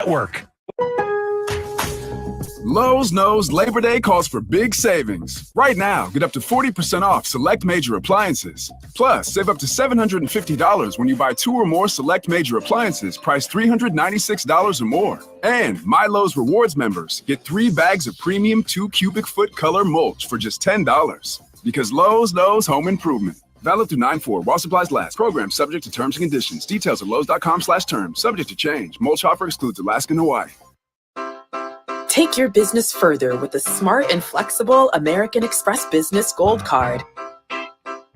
Network. Lowe's knows Labor Day calls for big savings. Right now, get up to 40% off select major appliances. Plus, save up to $750 when you buy 2 or more select major appliances priced $396 or more. And My Lowe's Rewards members get 3 bags of premium 2 cubic foot color mulch for just $10. Because Lowe's knows home improvement. Valid through 9/4 while supplies last. Program subject to terms and conditions. Details at lowes.com/terms. Subject to change. Mulch offer excludes Alaska and Hawaii. Take your business further with the smart and flexible American Express Business Gold Card.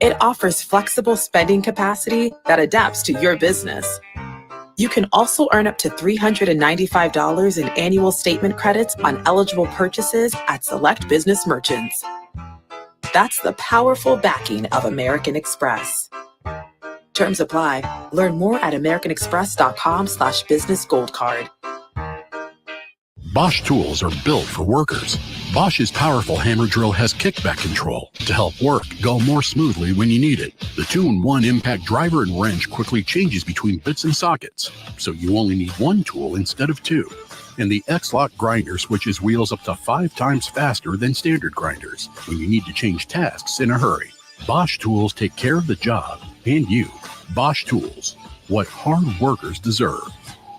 It offers flexible spending capacity that adapts to your business. You can also earn up to $395 in annual statement credits on eligible purchases at select business merchants. That's the powerful backing of American Express. Terms apply. Learn more at americanexpress.com/business gold card. Bosch tools are built for workers. Bosch's powerful hammer drill has kickback control to help work go more smoothly when you need it. The 2-in-1 impact driver and wrench quickly changes between bits and sockets, so you only need 1 tool instead of 2. And the X-Lock grinder switches wheels up to 5 times faster than standard grinders when you need to change tasks in a hurry. Bosch tools take care of the job and you. Bosch tools, what hard workers deserve.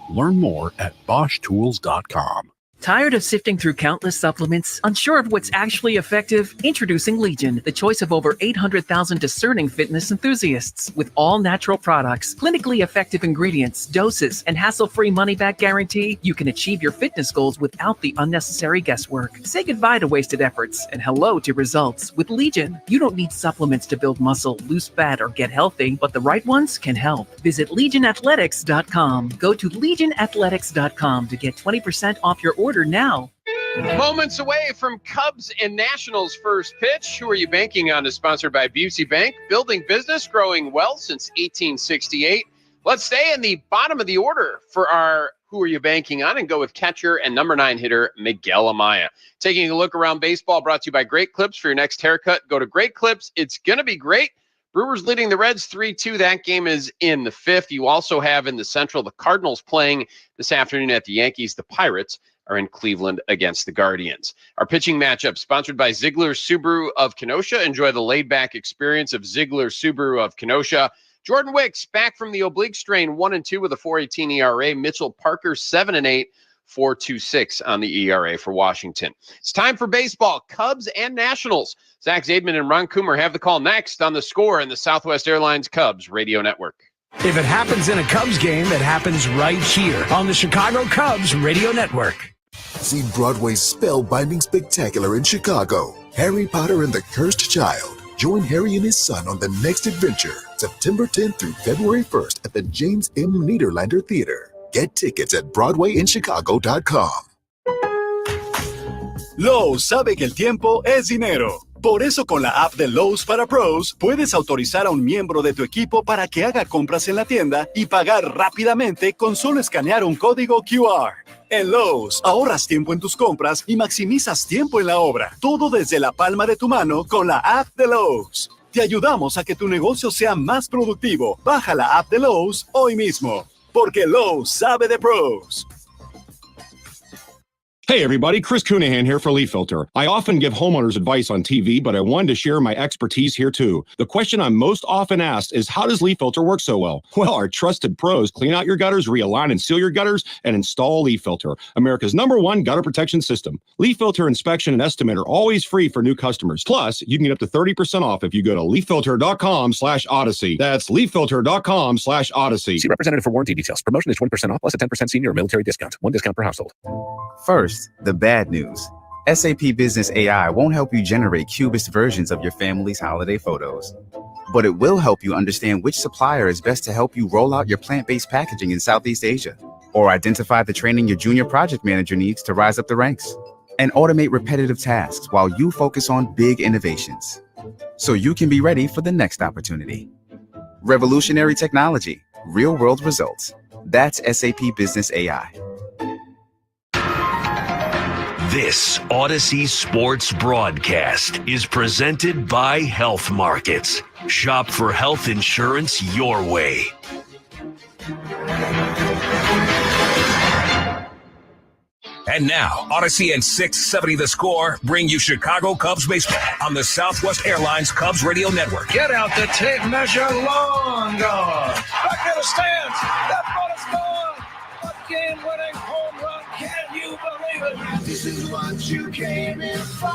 Learn more at BoschTools.com. Tired of sifting through countless supplements? Unsure of what's actually effective? Introducing Legion, the choice of over 800,000 discerning fitness enthusiasts. With all natural products, clinically effective ingredients, doses, and hassle-free money-back guarantee, you can achieve your fitness goals without the unnecessary guesswork. Say goodbye to wasted efforts and hello to results. With Legion, you don't need supplements to build muscle, lose fat, or get healthy, but the right ones can help. Visit LegionAthletics.com. Go to LegionAthletics.com to get 20% off your order now. Moments away from Cubs and Nationals first pitch. Who are you banking on is sponsored by Busey Bank. Building business, growing wealth since 1868. Let's stay in the bottom of the order for our Who Are You Banking On and go with catcher and number 9 hitter Miguel Amaya. Taking a look around baseball brought to you by Great Clips. For your next haircut, go to Great Clips. It's going to be great. Brewers leading the Reds 3-2. That game is in the 5th. You also have in the Central the Cardinals playing this afternoon at the Yankees. The Pirates are in Cleveland against the Guardians. Our pitching matchup sponsored by Ziegler Subaru of Kenosha. Enjoy the laid-back experience of Ziegler Subaru of Kenosha. Jordan Wicks back from the oblique strain, 1-2 with a 4.18 ERA. Mitchell Parker 7-8, 4.26 on the ERA for Washington. It's time for baseball. Cubs and Nationals. Zach Zaidman and Ron Coomer have the call next on The Score in the Southwest Airlines Cubs Radio Network. If it happens in a Cubs game, it happens right here on the Chicago Cubs Radio Network. See Broadway's spellbinding spectacular in Chicago, Harry Potter and the Cursed Child. Join Harry and his son on the next adventure, September 10th through February 1st at the James M. Niederlander Theater. Get tickets at BroadwayInChicago.com. Lowe's sabe que el tiempo es dinero. Por eso con la app de Lowe's para Pros, puedes autorizar a un miembro de tu equipo para que haga compras en la tienda y pagar rápidamente con solo escanear un código QR. En Lowe's, ahorras tiempo en tus compras y maximizas tiempo en la obra. Todo desde la palma de tu mano con la app de Lowe's. Te ayudamos a que tu negocio sea más productivo. Baja la app de Lowe's hoy mismo. Porque Lowe's sabe de pros. Hey everybody, Chris Coonahan here for Leaf Filter. I often give homeowners advice on TV, but I wanted to share my expertise here too. The question I'm most often asked is, how does Leaf Filter work so well? Well, our trusted pros clean out your gutters, realign and seal your gutters, and install Leaf Filter, America's #1 gutter protection system. Leaf Filter inspection and estimate are always free for new customers. Plus, you can get up to 30% off if you go to leaffilter.com/Odyssey. That's leaffilter.com/Odyssey. See representative for warranty details. Promotion is 20% off plus a 10% senior or military discount. 1 discount per household. First, the bad news. SAP Business AI won't help you generate CUBS versions of your family's holiday photos. But it will help you understand which supplier is best to help you roll out your plant-based packaging in Southeast Asia, or identify the training your junior project manager needs to rise up the ranks, and automate repetitive tasks while you focus on big innovations, so you can be ready for the next opportunity. Revolutionary technology, real-world results. That's SAP Business AI. This Odyssey Sports broadcast is presented by Health Markets. Shop for health insurance your way. And now, Odyssey and 670 The Score bring you Chicago Cubs baseball on the Southwest Airlines Cubs Radio Network. Get out the tape measure, long gone. Back in the stands. That ball is gone. A game-winning home run. Can you believe it? This is what you came in for.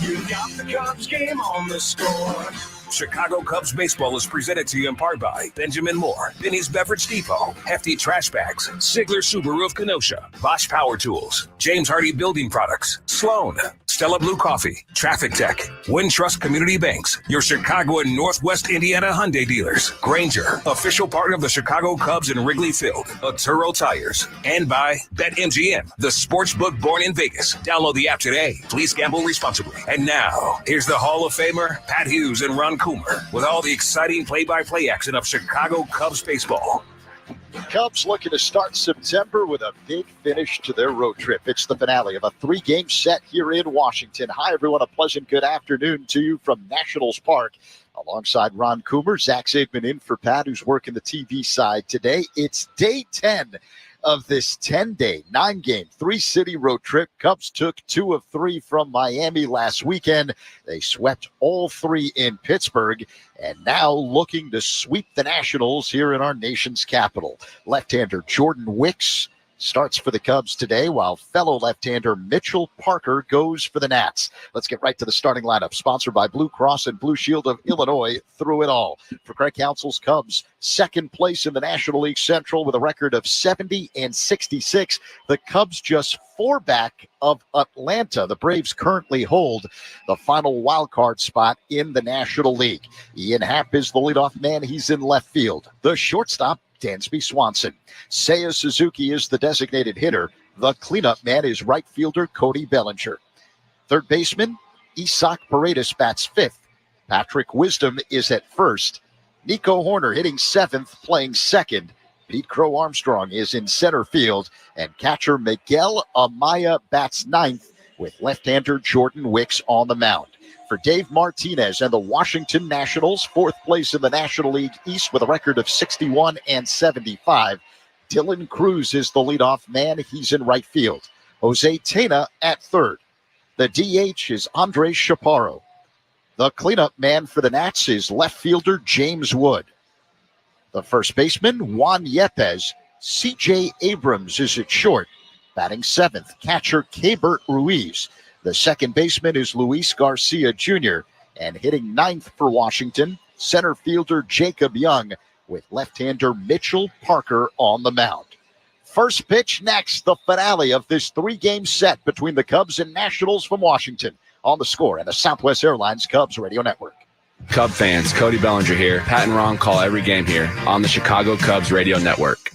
You got the Cubs game on the Score. Chicago Cubs baseball is presented to you in part by Benjamin Moore, Benny's Beverage Depot, Hefty Trash Bags, Sigler Subaru of Kenosha, Bosch Power Tools, James Hardy Building Products, Sloan, Stella Blue Coffee, Traffic Tech, Wintrust Community Banks, your Chicago and Northwest Indiana Hyundai dealers, Granger, official partner of the Chicago Cubs in Wrigley Field, Arturo Tires, and by BetMGM, the sportsbook born in Vegas. Download the app today. Please gamble responsibly. And now, here's the Hall of Famer, Pat Hughes and Ron Coomer, with all the exciting play-by-play action of Chicago Cubs baseball. The Cubs looking to start September with a big finish to their road trip. It's the finale of a 3-game set here in Washington. Hi, everyone. A pleasant good afternoon to you from Nationals Park. Alongside Ron Coomer, Zach Zaidman in for Pat, who's working the TV side today. It's day 10 of this 10-day, 9-game, 3-city road trip. Cubs took 2 of 3 from Miami last weekend. They swept all 3 in Pittsburgh, and now looking to sweep the Nationals here in our nation's capital. Left-hander Jordan Wicks starts for the Cubs today, while fellow left-hander Mitchell Parker goes for the Nats. Let's get right to the starting lineup, sponsored by Blue Cross and Blue Shield of Illinois, through it all. For Craig Counsell's Cubs, second place in the National League Central with a record of 70-66. The Cubs just 4 back of Atlanta. The Braves currently hold the final wild card spot in the National League. Ian Happ is the leadoff man. He's in left field. The shortstop, Dansby Swanson. Seiya Suzuki is the designated hitter. The cleanup man is right fielder Cody Bellinger. Third baseman, Isaac Paredes bats 5th. Patrick Wisdom is at first. Nico Horner hitting 7th, playing 2nd. Pete Crow Armstrong is in center field. And catcher Miguel Amaya bats 9th with left-hander Jordan Wicks on the mound. For Dave Martinez and the Washington Nationals, 4th place in the National League East with a record of 61-75. Dylan Cruz is the leadoff man. He's in right field. Jose Tena at third. The DH is Andres Chaparro. The cleanup man for the Nats is left fielder James Wood. The first baseman, Juan Yepes. C.J. Abrams is at short, batting 7th. Catcher Keibert Ruiz. The second baseman is Luis Garcia Jr. And hitting 9th for Washington, center fielder Jacob Young with left-hander Mitchell Parker on the mound. First pitch next, the finale of this 3-game set between the Cubs and Nationals from Washington. On the Score and the Southwest Airlines Cubs Radio Network. Cub fans, Cody Bellinger here. Pat and Ron call every game here on the Chicago Cubs Radio Network.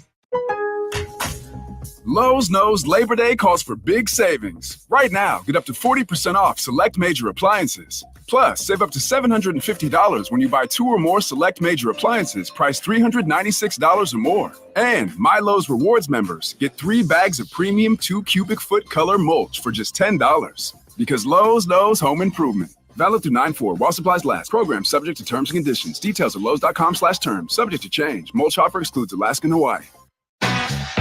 Lowe's knows Labor Day calls for big savings. Right now, get up to 40% off select major appliances. Plus, save up to $750 when you buy 2 or more select major appliances priced $396 or more. And My Lowe's Rewards members get 3 bags of premium 2 cubic foot color mulch for just $10. Because Lowe's knows home improvement. Valid through 9/4 while supplies last. Program subject to terms and conditions. Details at Lowe's.com/terms. Subject to change. Mulch offer excludes Alaska and Hawaii.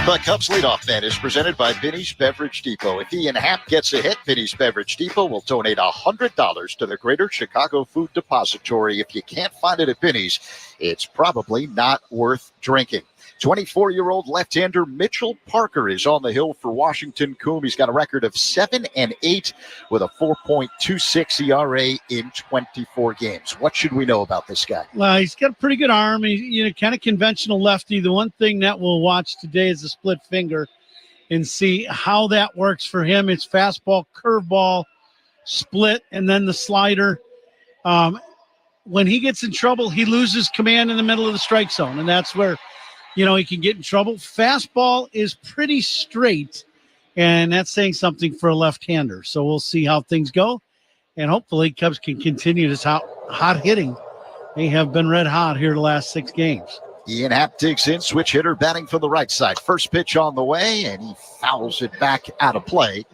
The Cubs leadoff man is presented by Benny's Beverage Depot. If Ian Happ gets a hit, Benny's Beverage Depot will donate $100 to the Greater Chicago Food Depository. If you can't find it at Benny's, it's probably not worth drinking. 24-year-old left-hander Mitchell Parker is on the hill for Washington. Coombe. He's got a record of 7-8 with a 4.26 ERA in 24 games. What should we know about this guy? Well, he's got a pretty good arm. He's kind of conventional lefty. The one thing that we'll watch today is the split finger and see how that works for him. It's fastball, curveball, split, and then the slider. When he gets in trouble, he loses command in the middle of the strike zone, and that's where he can get in trouble. Fastball is pretty straight, and that's saying something for a left-hander. So we'll see how things go, and hopefully Cubs can continue this hot hitting. They have been red hot here the last 6 games. Ian Happ digs in, switch hitter batting from the right side. First pitch on the way, and he fouls it back out of play.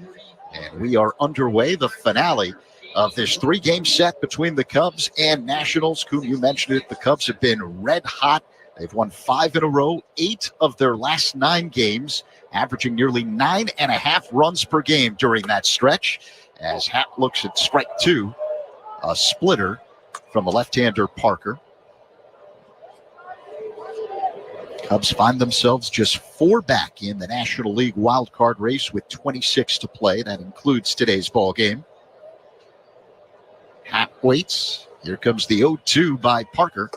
And we are underway, the finale of this 3-game set between the Cubs and Nationals. Whom you mentioned it, the Cubs have been red hot They've won 5 in a row, 8 of their last 9 games, averaging nearly 9.5 runs per game during that stretch. As Happ looks at strike 2, a splitter from the left-hander Parker. Cubs find themselves just 4 back in the National League wild card race with 26 to play. That includes today's ball game. Happ waits. Here comes the 0-2 by Parker.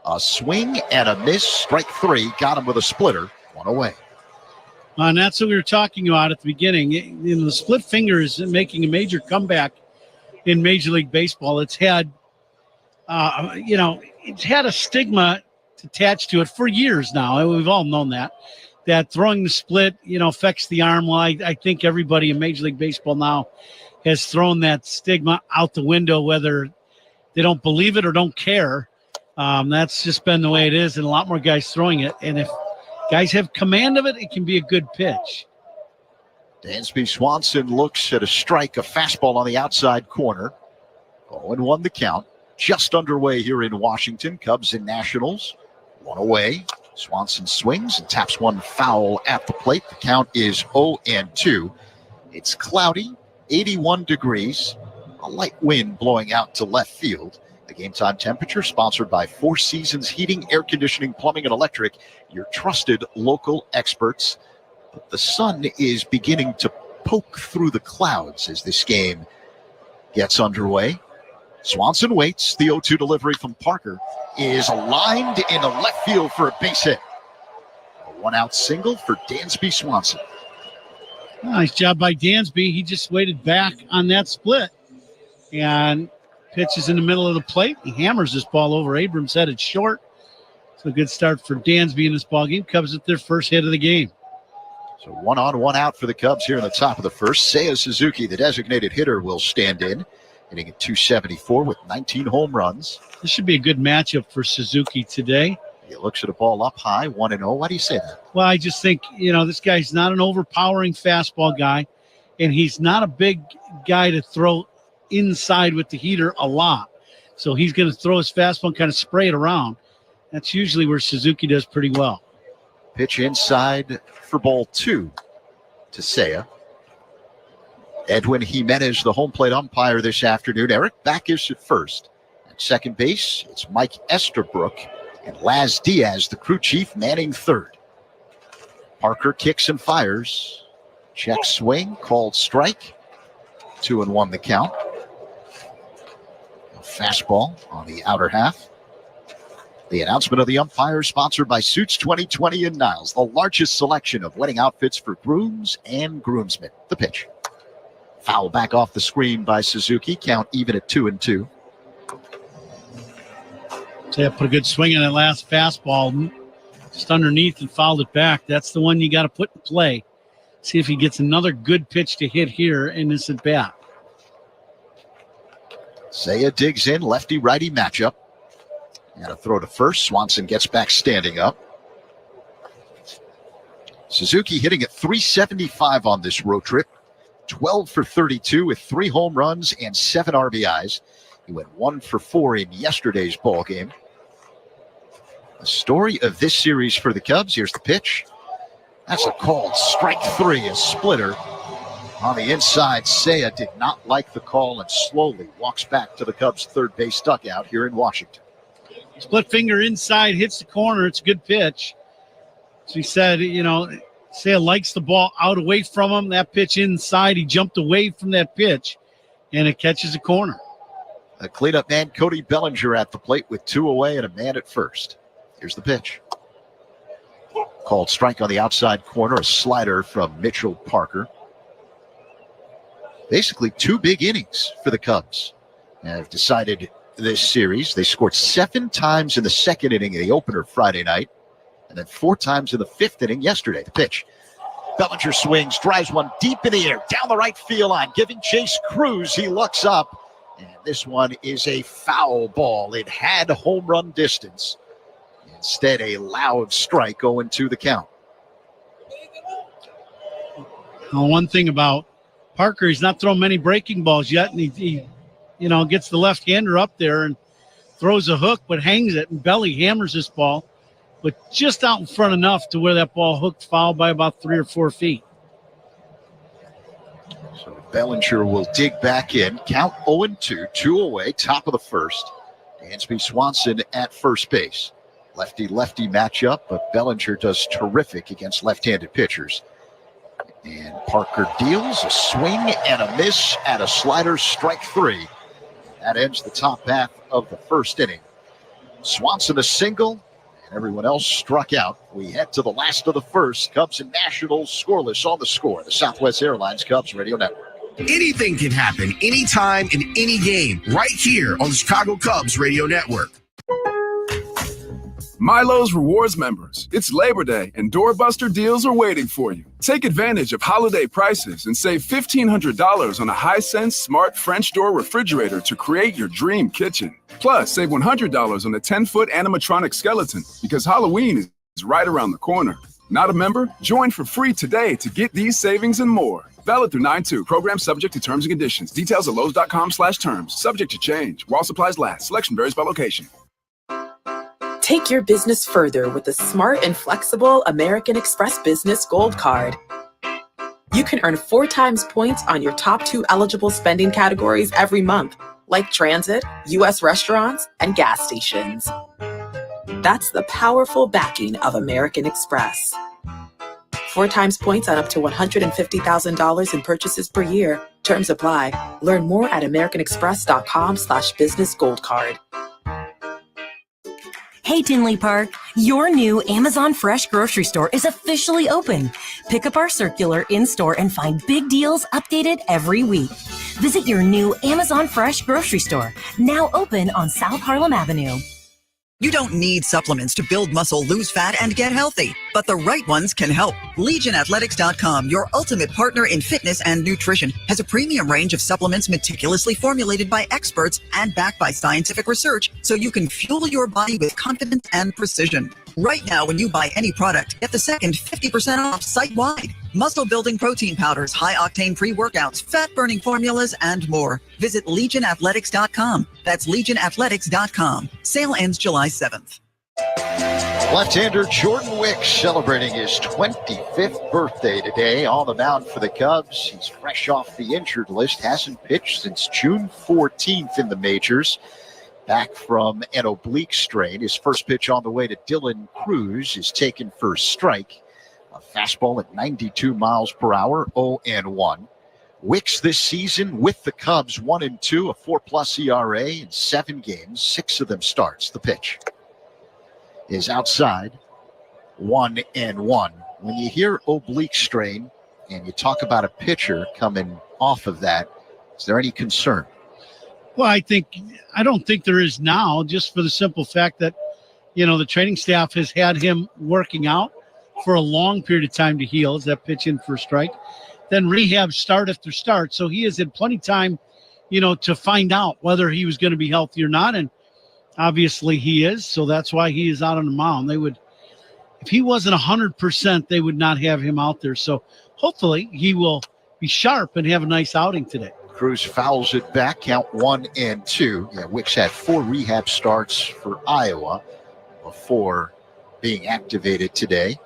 A swing and a miss. Strike 3. Got him with a splitter. 1 away. And that's what we were talking about at the beginning. The split finger is making a major comeback in Major League Baseball. It's had, it's had a stigma attached to it for years now. We've all known that throwing the split, affects the arm. Well, I think everybody in Major League Baseball now has thrown that stigma out the window, whether they don't believe it or don't care. That's just been the way it is, and a lot more guys throwing it. And if guys have command of it, it can be a good pitch. Dansby Swanson looks at a strike, a fastball on the outside corner. 0-1 the count. Just underway here in Washington. Cubs and Nationals. 1 away. Swanson swings and taps one foul at the plate. The count is 0-2. It's cloudy, 81 degrees. A light wind blowing out to left field. The game time temperature sponsored by Four Seasons Heating, Air Conditioning, Plumbing, and Electric, your trusted local experts. But the sun is beginning to poke through the clouds as this game gets underway. Swanson waits. The 0-2 delivery from Parker is lined in the left field for a base hit. A 1-out single for Dansby Swanson. Nice job by Dansby. He just waited back on that split. And pitches in the middle of the plate. He hammers this ball over. Abrams headed short. So a good start for Dansby in this ball game. Cubs at their first hit of the game. So 1 on, 1 out for the Cubs here in the top of the first. Seiya Suzuki, the designated hitter, will stand in, hitting at .274 with 19 home runs. This should be a good matchup for Suzuki today. He looks at a ball up high, 1-0. Why do you say that? Well, I just think, this guy's not an overpowering fastball guy, and he's not a big guy to throw inside with the heater a lot. So he's going to throw his fastball and kind of spray it around. That's usually where Suzuki does pretty well. Pitch inside for ball 2 to Seiya. Edwin Jimenez, the home plate umpire this afternoon. Eric Backus at first. At second base, it's Mike Estabrook. And Laz Diaz, the crew chief, manning third. Parker kicks and fires. Check swing, called strike. 2-1 the count. A fastball on the outer half. The announcement of the umpire sponsored by Suits 2020 and Niles, the largest selection of wedding outfits for grooms and groomsmen. The pitch. Foul back off the screen by Suzuki. Count even at 2-2. So put a good swing on that last fastball. Just underneath and fouled it back. That's the one you got to put in play. See if he gets another good pitch to hit here in this at bat. Seiya digs in, lefty-righty matchup. And a throw to first. Swanson gets back standing up. Suzuki hitting at .375 on this road trip. 12 for 32 with 3 home runs and 7 RBIs. He went 1 for 4 in yesterday's ball game. The story of this series for the Cubs. Here's the pitch. That's a called strike 3, a splitter. On the inside, Seiya did not like the call and slowly walks back to the Cubs' third base dugout here in Washington. Split finger inside, hits the corner. It's a good pitch. So he said, Seiya likes the ball out away from him. That pitch inside, he jumped away from that pitch, and it catches the corner. A cleanup man, Cody Bellinger at the plate with 2 away and a man at first. Here's the pitch. Called strike on the outside corner, a slider from Mitchell Parker. Basically 2 big innings for the Cubs. Have decided this series. They scored 7 times in the second inning of the opener Friday night, and then 4 times in the 5th inning yesterday. The pitch. Bellinger swings, drives one deep in the air, down the right field line, giving Chase Cruz. He looks up, and this one is a foul ball. It had home run distance. Instead, a loud strike 0-2 the count. Well, one thing about Parker, he's not thrown many breaking balls yet, and he gets the left-hander up there and throws a hook, but hangs it, and Belly hammers this ball. but just out in front enough to where that ball hooked foul by about 3 or 4 feet. So Bellinger will dig back in. Count 0-2, 2 away, top of the first. Dansby Swanson at first base. Lefty-lefty matchup, but Bellinger does terrific against left-handed pitchers. And Parker deals a swing and a miss at a slider, strike 3. That ends the top half of the first inning. Swanson a single, and everyone else struck out. We head to the last of the first. Cubs and Nationals scoreless on the Score. The Southwest Airlines Cubs Radio Network. Anything can happen anytime in any game right here on the Chicago Cubs Radio Network. Milo's Rewards members, it's Labor Day and doorbuster deals are waiting for you. Take advantage of holiday prices and save $1,500 on a Hisense smart French door refrigerator to create your dream kitchen. Plus, save $100 on a 10-foot animatronic skeleton because Halloween is right around the corner. Not a member? Join for free today to get these savings and more. Valid through 9/2. Program subject to terms and conditions. Details at Lowe's.com/terms. Subject to change. While supplies last. Selection varies by location. Take your business further with the smart and flexible American Express Business Gold Card. You can earn 4 times points on your top 2 eligible spending categories every month, like transit, U.S. restaurants, and gas stations. That's the powerful backing of American Express. 4 times points on up to $150,000 in purchases per year. Terms apply. Learn more at americanexpress.com/business gold card. Hey Tinley Park, your new Amazon Fresh grocery store is officially open. Pick up our circular in-store and find big deals updated every week. Visit your new Amazon Fresh grocery store, now open on South Harlem Avenue. You don't need supplements to build muscle, lose fat, and get healthy, but the right ones can help. LegionAthletics.com, your ultimate partner in fitness and nutrition, has a premium range of supplements meticulously formulated by experts and backed by scientific research so you can fuel your body with confidence and precision. Right now, when you buy any product, get the second 50% off site-wide. Muscle-building protein powders, high-octane pre-workouts, fat-burning formulas, and more. Visit LegionAthletics.com. That's LegionAthletics.com. Sale ends July 7th. Left-hander Jordan Wicks celebrating his 25th birthday today on the mound for the Cubs. He's fresh off the injured list, hasn't pitched since June 14th in the majors. Back from an oblique strain. His first pitch on the way to Dylan Cruz is taken for a strike. A fastball at 92 miles per hour, 0-1. Wicks this season with the Cubs, 1-2, a 4+ ERA in 7 games, 6 of them starts. The pitch is outside, 1-1. When you hear oblique strain and you talk about a pitcher coming off of that, is there any concern? Well, I don't think there is now, just for the simple fact that, the training staff has had him working out for a long period of time to heal. Is that pitch in for a strike? Then rehab start after start. So he has had plenty of time, to find out whether he was going to be healthy or not. And obviously he is. So that's why he is out on the mound. If he wasn't 100%, they would not have him out there. So hopefully he will be sharp and have a nice outing today. Cruz fouls it back, count 1-2. Yeah, Wicks had 4 rehab starts for Iowa before being activated today.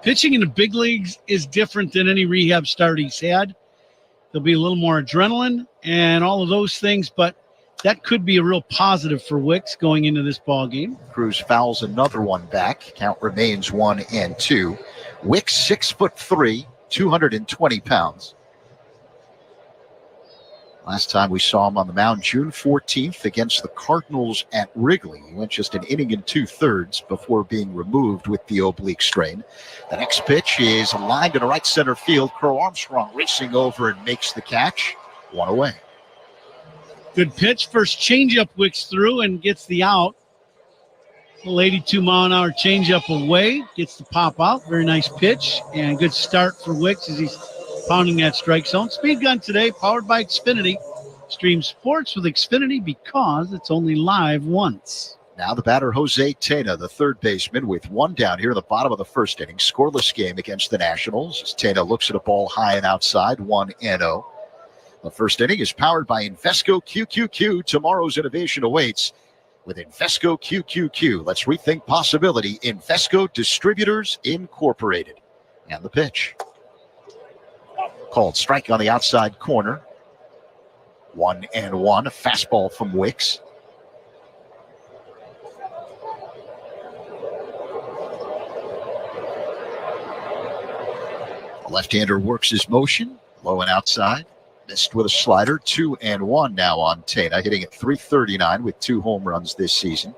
Pitching in the big leagues is different than any rehab start he's had. There'll be a little more adrenaline and all of those things, but that could be a real positive for Wicks going into this ball game. Cruz fouls another one back. Count remains 1-2. Wicks 6'3", 220 pounds. Last time we saw him on the mound, June 14th against the Cardinals at Wrigley. He went just an inning and 2/3 before being removed with the oblique strain. The next pitch is lined in right center field. Crow Armstrong racing over and makes the catch. 1 away. Good pitch. First changeup Wicks through and gets the out. Little 82-mile-an-hour changeup away. Gets the pop out. Very nice pitch. And good start for Wicks as he's pounding that strike zone. Speed Gun today, powered by Xfinity. Stream sports with Xfinity because it's only live once. Now the batter, Jose Tena, the third baseman, with 1 down here in the bottom of the first inning. Scoreless game against the Nationals as Tena looks at a ball high and outside, 1-0. The first inning is powered by Invesco QQQ. Tomorrow's innovation awaits with Invesco QQQ. Let's rethink possibility. Invesco Distributors Incorporated. And the pitch. Called strike on the outside corner. 1-1. A fastball from Wicks. The left-hander works his motion. Low and outside. Missed with a slider. 2-1 now on Tena, hitting at .339 with 2 home runs this season.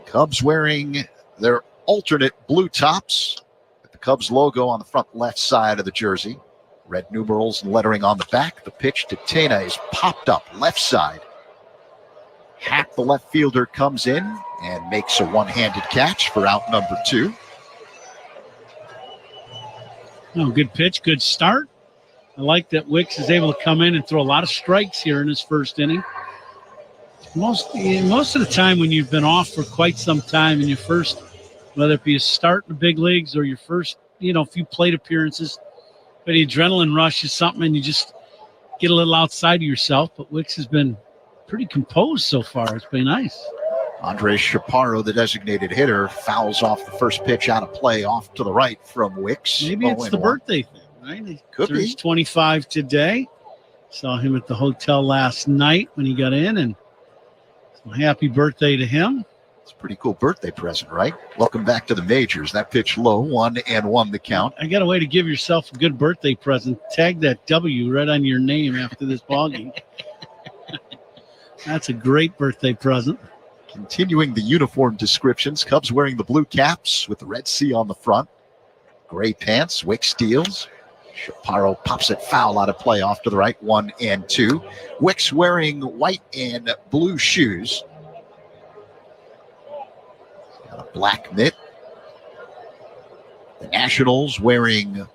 Cubs wearing their alternate blue tops with the Cubs logo on the front left side of the jersey. Red numerals and lettering on the back. The pitch to Tena is popped up left side. Hack, the left fielder, comes in and makes a one-handed catch for out number 2. Oh, good pitch, good start. I like that Wicks is able to come in and throw a lot of strikes here in his first inning. Most of the time when you've been off for quite some time in your first, whether it be a start in the big leagues or your first, few plate appearances, but the adrenaline rush is something and you just get a little outside of yourself. But Wicks has been pretty composed so far. It's been nice. Andres Chaparro, the designated hitter, fouls off the first pitch out of play off to the right from Wicks. Maybe it's the birthday thing, right? He could be. He's 25 today. Saw him at the hotel last night when he got in, and so happy birthday to him. It's a pretty cool birthday present, right? Welcome back to the majors. That pitch low, 1-1 the count. I got a way to give yourself a good birthday present. Tag that W right on your name after this ballgame. That's a great birthday present. Continuing the uniform descriptions, Cubs wearing the blue caps with the red C on the front. Gray pants, Wicks steals. Chaparro pops it foul out of play off to the right, 1-2. Wicks wearing white and blue shoes. Got a black mitt. The Nationals wearing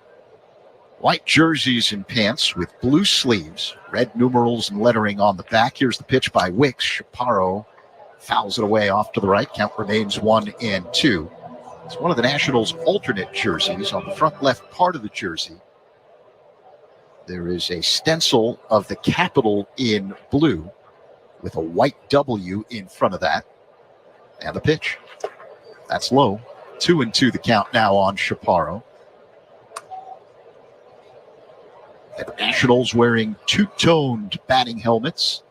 white jerseys and pants with blue sleeves, red numerals and lettering on the back. Here's the pitch by Wicks. Chaparro fouls it away off to the right. Count remains 1-2. It's one of the Nationals' alternate jerseys. On the front left part of the jersey, there is a stencil of the Capitol in blue with a white W in front of that. And the pitch. That's low. 2-2 the count now on Chaparro. And the Nationals wearing two-toned batting helmets.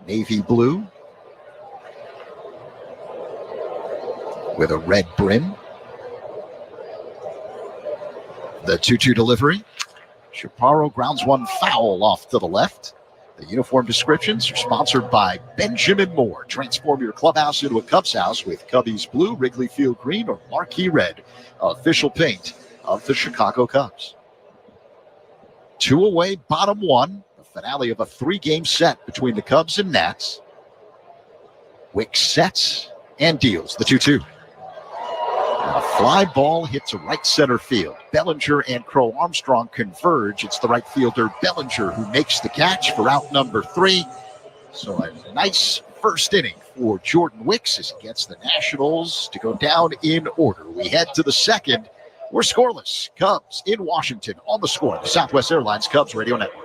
Navy blue with a red brim. The 2-2 delivery. Chaparro grounds one foul off to the left. The uniform descriptions are sponsored by Benjamin Moore. Transform your clubhouse into a Cubs house with Cubbies blue, Wrigley Field green, or marquee red. Official paint of the Chicago Cubs. 2 away, bottom 1. Finale of a 3-game set between the Cubs and Nats. Wicks sets and deals the 2-2. A fly ball hits a right center field. Bellinger and Crow Armstrong converge. It's the right fielder Bellinger who makes the catch for out number 3. So a nice first inning for Jordan Wicks as he gets the Nationals to go down in order. We head to the second. We're scoreless. Cubs in Washington on the score. The Southwest Airlines Cubs Radio Network.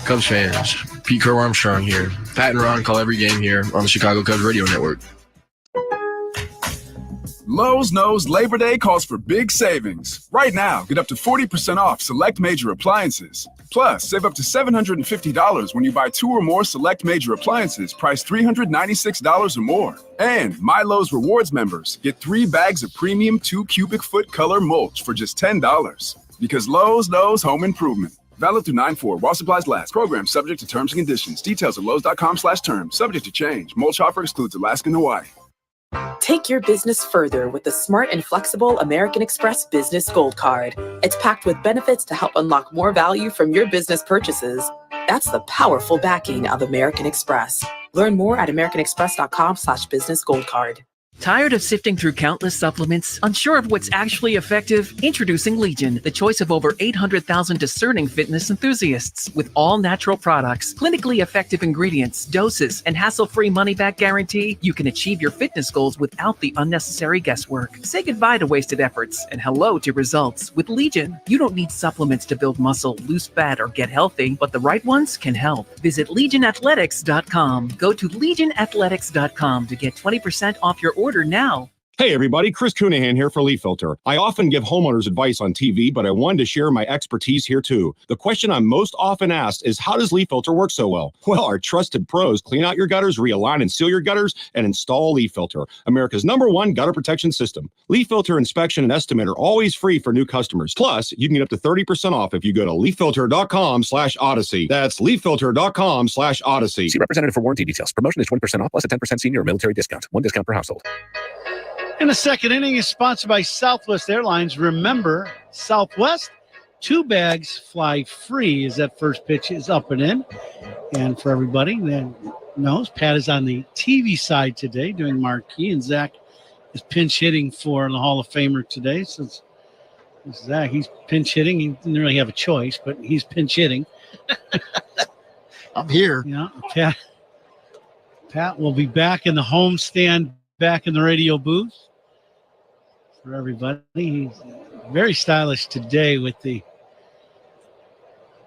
Cubs fans, Pete Crow Armstrong here. Pat and Ron call every game here on the Chicago Cubs Radio Network. Lowe's knows Labor Day calls for big savings. Right now, get up to 40% off select major appliances. Plus, save up to $750 when you buy 2 or more select major appliances priced $396 or more. And My Lowe's Rewards members get 3 bags of premium 2 cubic foot color mulch for just $10. Because Lowe's knows home improvement. Valid through 9/4 while supplies last. Program subject to terms and conditions. Details at lowes.com/terms. Subject to change. Mulch offer excludes Alaska and Hawaii. Take your business further with the smart and flexible American Express Business Gold Card. It's packed with benefits to help unlock more value from your business purchases. That's the powerful backing of American Express. Learn more at americanexpress.com/businessgoldcard. Tired of sifting through countless supplements? Unsure of what's actually effective? Introducing Legion, the choice of over 800,000 discerning fitness enthusiasts. With all natural products, clinically effective ingredients, doses, and hassle-free money-back guarantee, you can achieve your fitness goals without the unnecessary guesswork. Say goodbye to wasted efforts and hello to results. With Legion, you don't need supplements to build muscle, lose fat, or get healthy, but the right ones can help. Visit LegionAthletics.com. Go to LegionAthletics.com to get 20% off your order now. Hey everybody, Chris Coonihan here for Leaf Filter. I often give homeowners advice on TV, but I wanted to share my expertise here too. The question I'm most often asked is, how does Leaf Filter work so well? Well, our trusted pros clean out your gutters, realign and seal your gutters, and install Leaf Filter, America's #1 gutter protection system. Leaf Filter inspection and estimate are always free for new customers. Plus, you can get up to 30% off if you go to leaffilter.com/Odyssey. That's leaffilter.com/Odyssey. See representative for warranty details. Promotion is 20% off plus a 10% senior or military discount. 1 discount per household. And the second inning is sponsored by Southwest Airlines. Remember, Southwest, 2 bags fly free as that first pitch is up and in. And for everybody that knows, Pat is on the TV side today doing marquee, and Zach is pinch hitting for the Hall of Famer today. So Zach, he's pinch hitting. He didn't really have a choice, but he's pinch hitting. I'm here. Yeah, Pat will be back in the home stand, back in the radio booth for everybody. He's very stylish today with the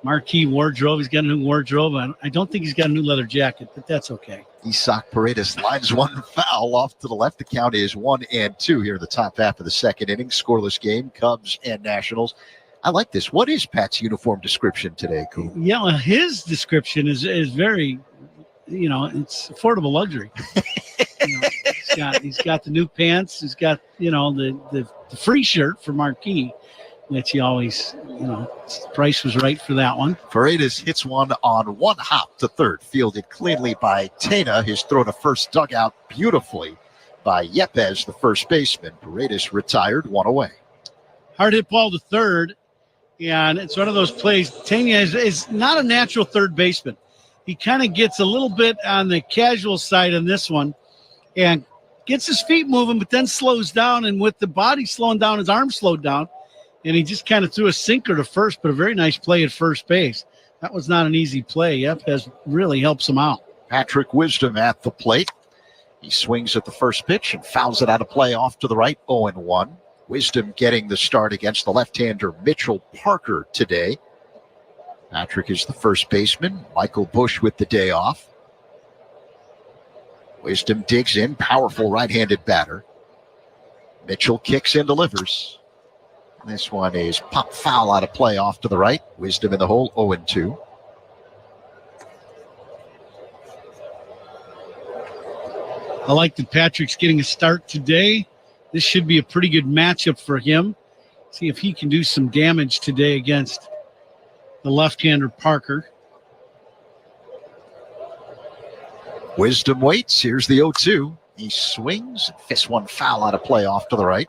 marquee wardrobe. He's got a new wardrobe. I don't think he's got a new leather jacket, but that's okay. Isak Paredes lines one foul off to the left. The count is 1-2 here in the top half of the second inning. Scoreless game, Cubs and Nationals. I like this. What is Pat's uniform description today, Cool? Yeah, well, his description is very, it's affordable luxury. He's got the new pants. He's got, the free shirt for Marquee, which he always, the price was right for that one. Paredes hits one on one hop to third, fielded cleanly by Tena. His throw to first dug out beautifully by Yepes, the first baseman. Paredes retired, 1 away. Hard hit ball to third, and it's one of those plays. Tena is not a natural third baseman. He kind of gets a little bit on the casual side on this one and gets his feet moving, but then slows down. And with the body slowing down, his arm slowed down. And he just kind of threw a sinker to first, but a very nice play at first base. That was not an easy play. Yepes really helps him out. Patrick Wisdom at the plate. He swings at the first pitch and fouls it out of play off to the right, 0-1. Wisdom getting the start against the left-hander Mitchell Parker today. Patrick is the first baseman. Michael Bush with the day off. Wisdom digs in, powerful right-handed batter. Mitchell kicks and delivers. This one is pop foul out of play off to the right. Wisdom in the hole, 0-2. I like that Patrick's getting a start today. This should be a pretty good matchup for him. See if he can do some damage today against the left-hander Parker. Wisdom waits. Here's the 0-2. He swings and fists one foul out of play off to the right.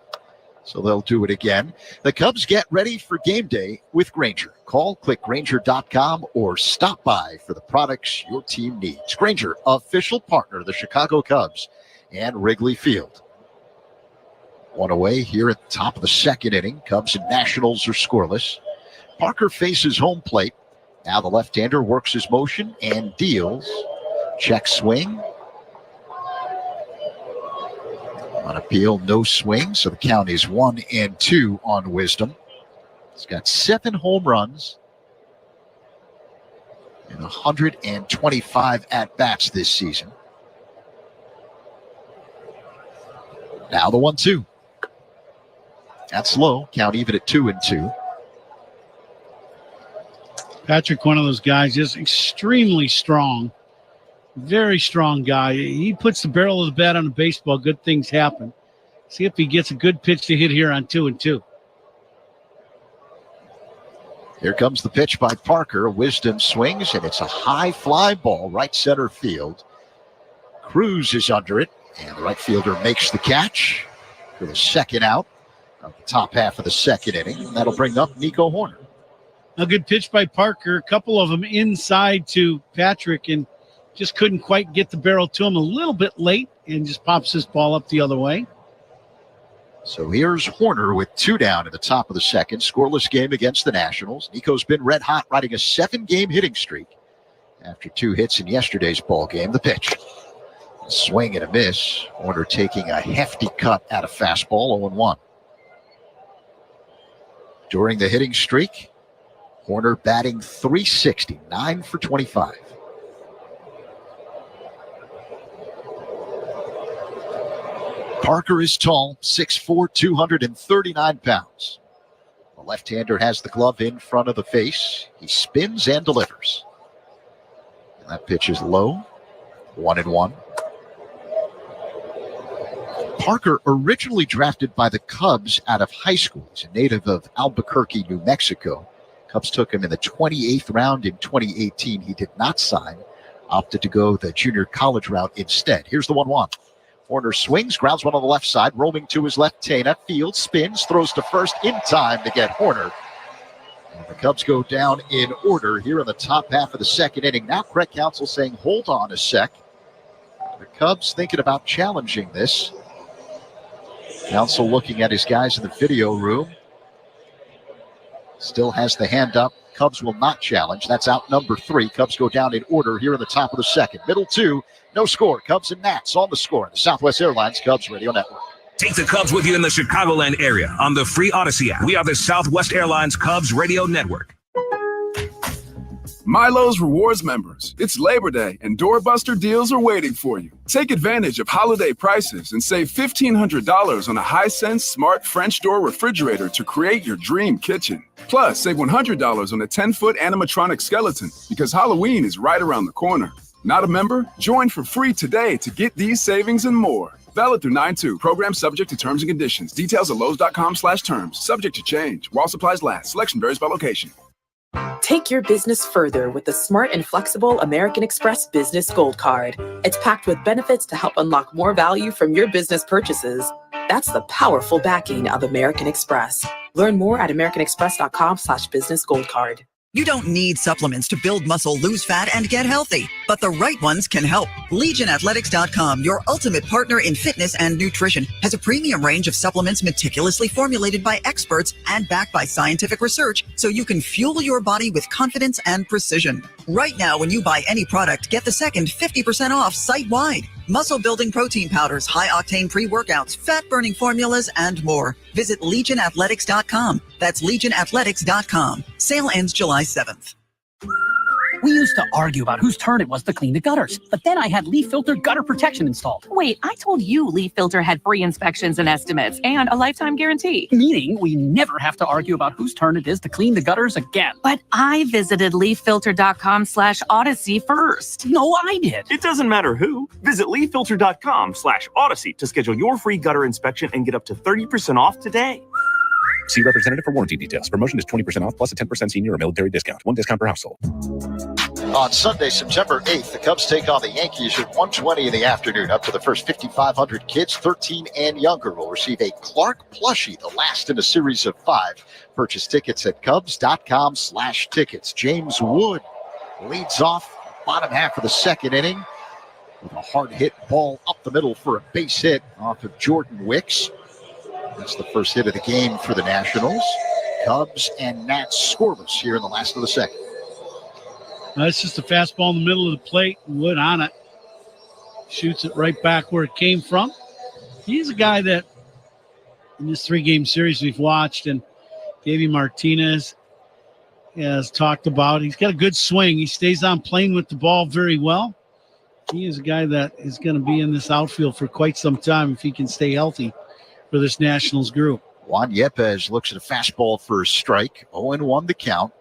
So they'll do it again. The Cubs get ready for game day with Grainger. Call, click Grainger.com, or stop by for the products your team needs. Grainger, official partner of the Chicago Cubs and Wrigley Field. 1 away here at the top of the second inning. Cubs and Nationals are scoreless. Parker faces home plate. Now the left-hander works his motion and deals. Check swing. On appeal, no swing, so the count is 1-2 on Wisdom. He's got 7 home runs and 125 at-bats this season. Now the 1-2. That's low. Count even at 2-2. Patrick, one of those guys, is extremely strong. Very strong guy. He puts the barrel of the bat on a baseball, good things happen. See if he gets a good pitch to hit here on 2-2. Here comes the pitch by Parker. Wisdom swings, and it's a high fly ball, right center field. Cruz is under it, and the right fielder makes the catch for the second out of the top half of the second inning. And that'll bring up Nico Horner. A good pitch by Parker. A couple of them inside to Patrick, and just couldn't quite get the barrel to him, a little bit late, and just pops this ball up the other way. So here's Horner with 2 down in the top of the second. Scoreless game against the Nationals. Nico's been red hot, riding a 7-game hitting streak after 2 hits in yesterday's ball game. The pitch. A swing and a miss. Horner taking a hefty cut at a fastball, 0-1. During the hitting streak, Horner batting .360, 9 for 25. Parker is tall, 6'4", 239 pounds. The left-hander has the glove in front of the face. He spins and delivers. And that pitch is low, 1-1. Parker, originally drafted by the Cubs out of high school. He's a native of Albuquerque, New Mexico. Cubs took him in the 28th round in 2018. He did not sign, opted to go the junior college route instead. Here's the 1-1. Horner swings, grounds one on the left side, roaming to his left. Tena fields, spins, throws to first in time to get Horner. And the Cubs go down in order here in the top half of the second inning. Now Craig Counsell saying, hold on a sec. The Cubs thinking about challenging this. Counsell looking at his guys in the video room. Still has the hand up. Cubs will not challenge. That's out number 3. Cubs go down in order here in the top of the second. Middle 2, no score. Cubs and Nats on the score in the Southwest Airlines Cubs Radio Network. Take the Cubs with you in the Chicagoland area on the free Odyssey app. We are the Southwest Airlines Cubs Radio Network. Milo's Rewards members, it's Labor Day and doorbuster deals are waiting for you. Take advantage of holiday prices and save $1,500 on a Hisense smart French door refrigerator to create your dream kitchen. Plus, save $100 on a 10-foot animatronic skeleton because Halloween is right around the corner. Not a member? Join for free today to get these savings and more. Valid through 9/2. Program subject to terms and conditions. Details at Lowe's.com/terms. Subject to change. While supplies last. Selection varies by location. Take your business further with the smart and flexible American Express Business Gold Card. It's packed with benefits to help unlock more value from your business purchases. That's the powerful backing of American Express. Learn more at americanexpress.com/business gold card. You don't need supplements to build muscle, lose fat, and get healthy, but the right ones can help. LegionAthletics.com, your ultimate partner in fitness and nutrition, has a premium range of supplements meticulously formulated by experts and backed by scientific research so you can fuel your body with confidence and precision. Right now, when you buy any product, get the second 50% off site-wide. Muscle-building protein powders, high-octane pre-workouts, fat-burning formulas, and more. Visit LegionAthletics.com. That's LegionAthletics.com. Sale ends July 7th. We used to argue about whose turn it was to clean the gutters, but then I had leaf filter gutter protection installed. Wait, I told you Leaf Filter had free inspections and estimates and a lifetime guarantee. Meaning we never have to argue about whose turn it is to clean the gutters again. But I visited leaffilter.com/Odyssey first. No, I did. It doesn't matter who. Visit leaffilter.com/Odyssey to schedule your free gutter inspection and get up to 30% off today. See representative for warranty details. Promotion is 20% off plus a 10% senior or military discount. 1 discount per household. On Sunday, September 8th, the Cubs take on the Yankees at 1:20 in the afternoon. Up to the first 5,500 kids, 13 and younger, will receive a Clark plushie, the last in a series of 5. Purchase tickets at cubs.com/tickets. James Wood leads off bottom half of the second inning with a hard hit ball up the middle for a base hit off of Jordan Wicks. That's the first hit of the game for the Nationals. Cubs and Nats scoreless here in the last of the second. That's just a fastball in the middle of the plate. Wood on it. Shoots it right back where it came from. He's a guy that in this 3-game series we've watched, and Davey Martinez has talked about, he's got a good swing. He stays on playing with the ball very well. He is a guy that is going to be in this outfield for quite some time if he can stay healthy for this Nationals group. Juan Yepez looks at a fastball for a strike. 0-1 the count.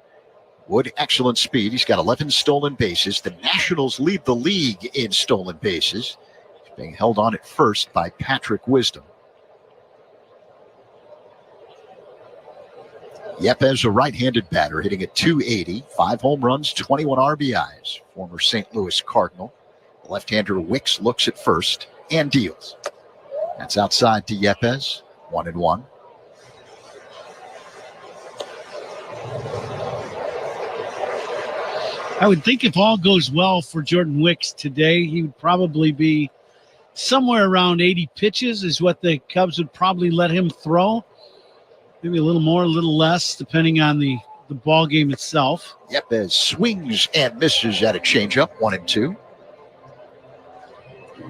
Wood, excellent speed. He's got 11 stolen bases. The Nationals lead the league in stolen bases. He's being held on at first by Patrick Wisdom. Yepez, a right-handed batter, hitting at .280, 5 home runs, 21 RBIs. Former St. Louis Cardinal. The left-hander Wicks looks at first and deals. That's outside to Yepez, 1-1. I would think if all goes well for Jordan Wicks today, he would probably be somewhere around 80 pitches is what the Cubs would probably let him throw. Maybe a little more, a little less, depending on the ball game itself. Yepez swings and misses at a changeup, 1-2.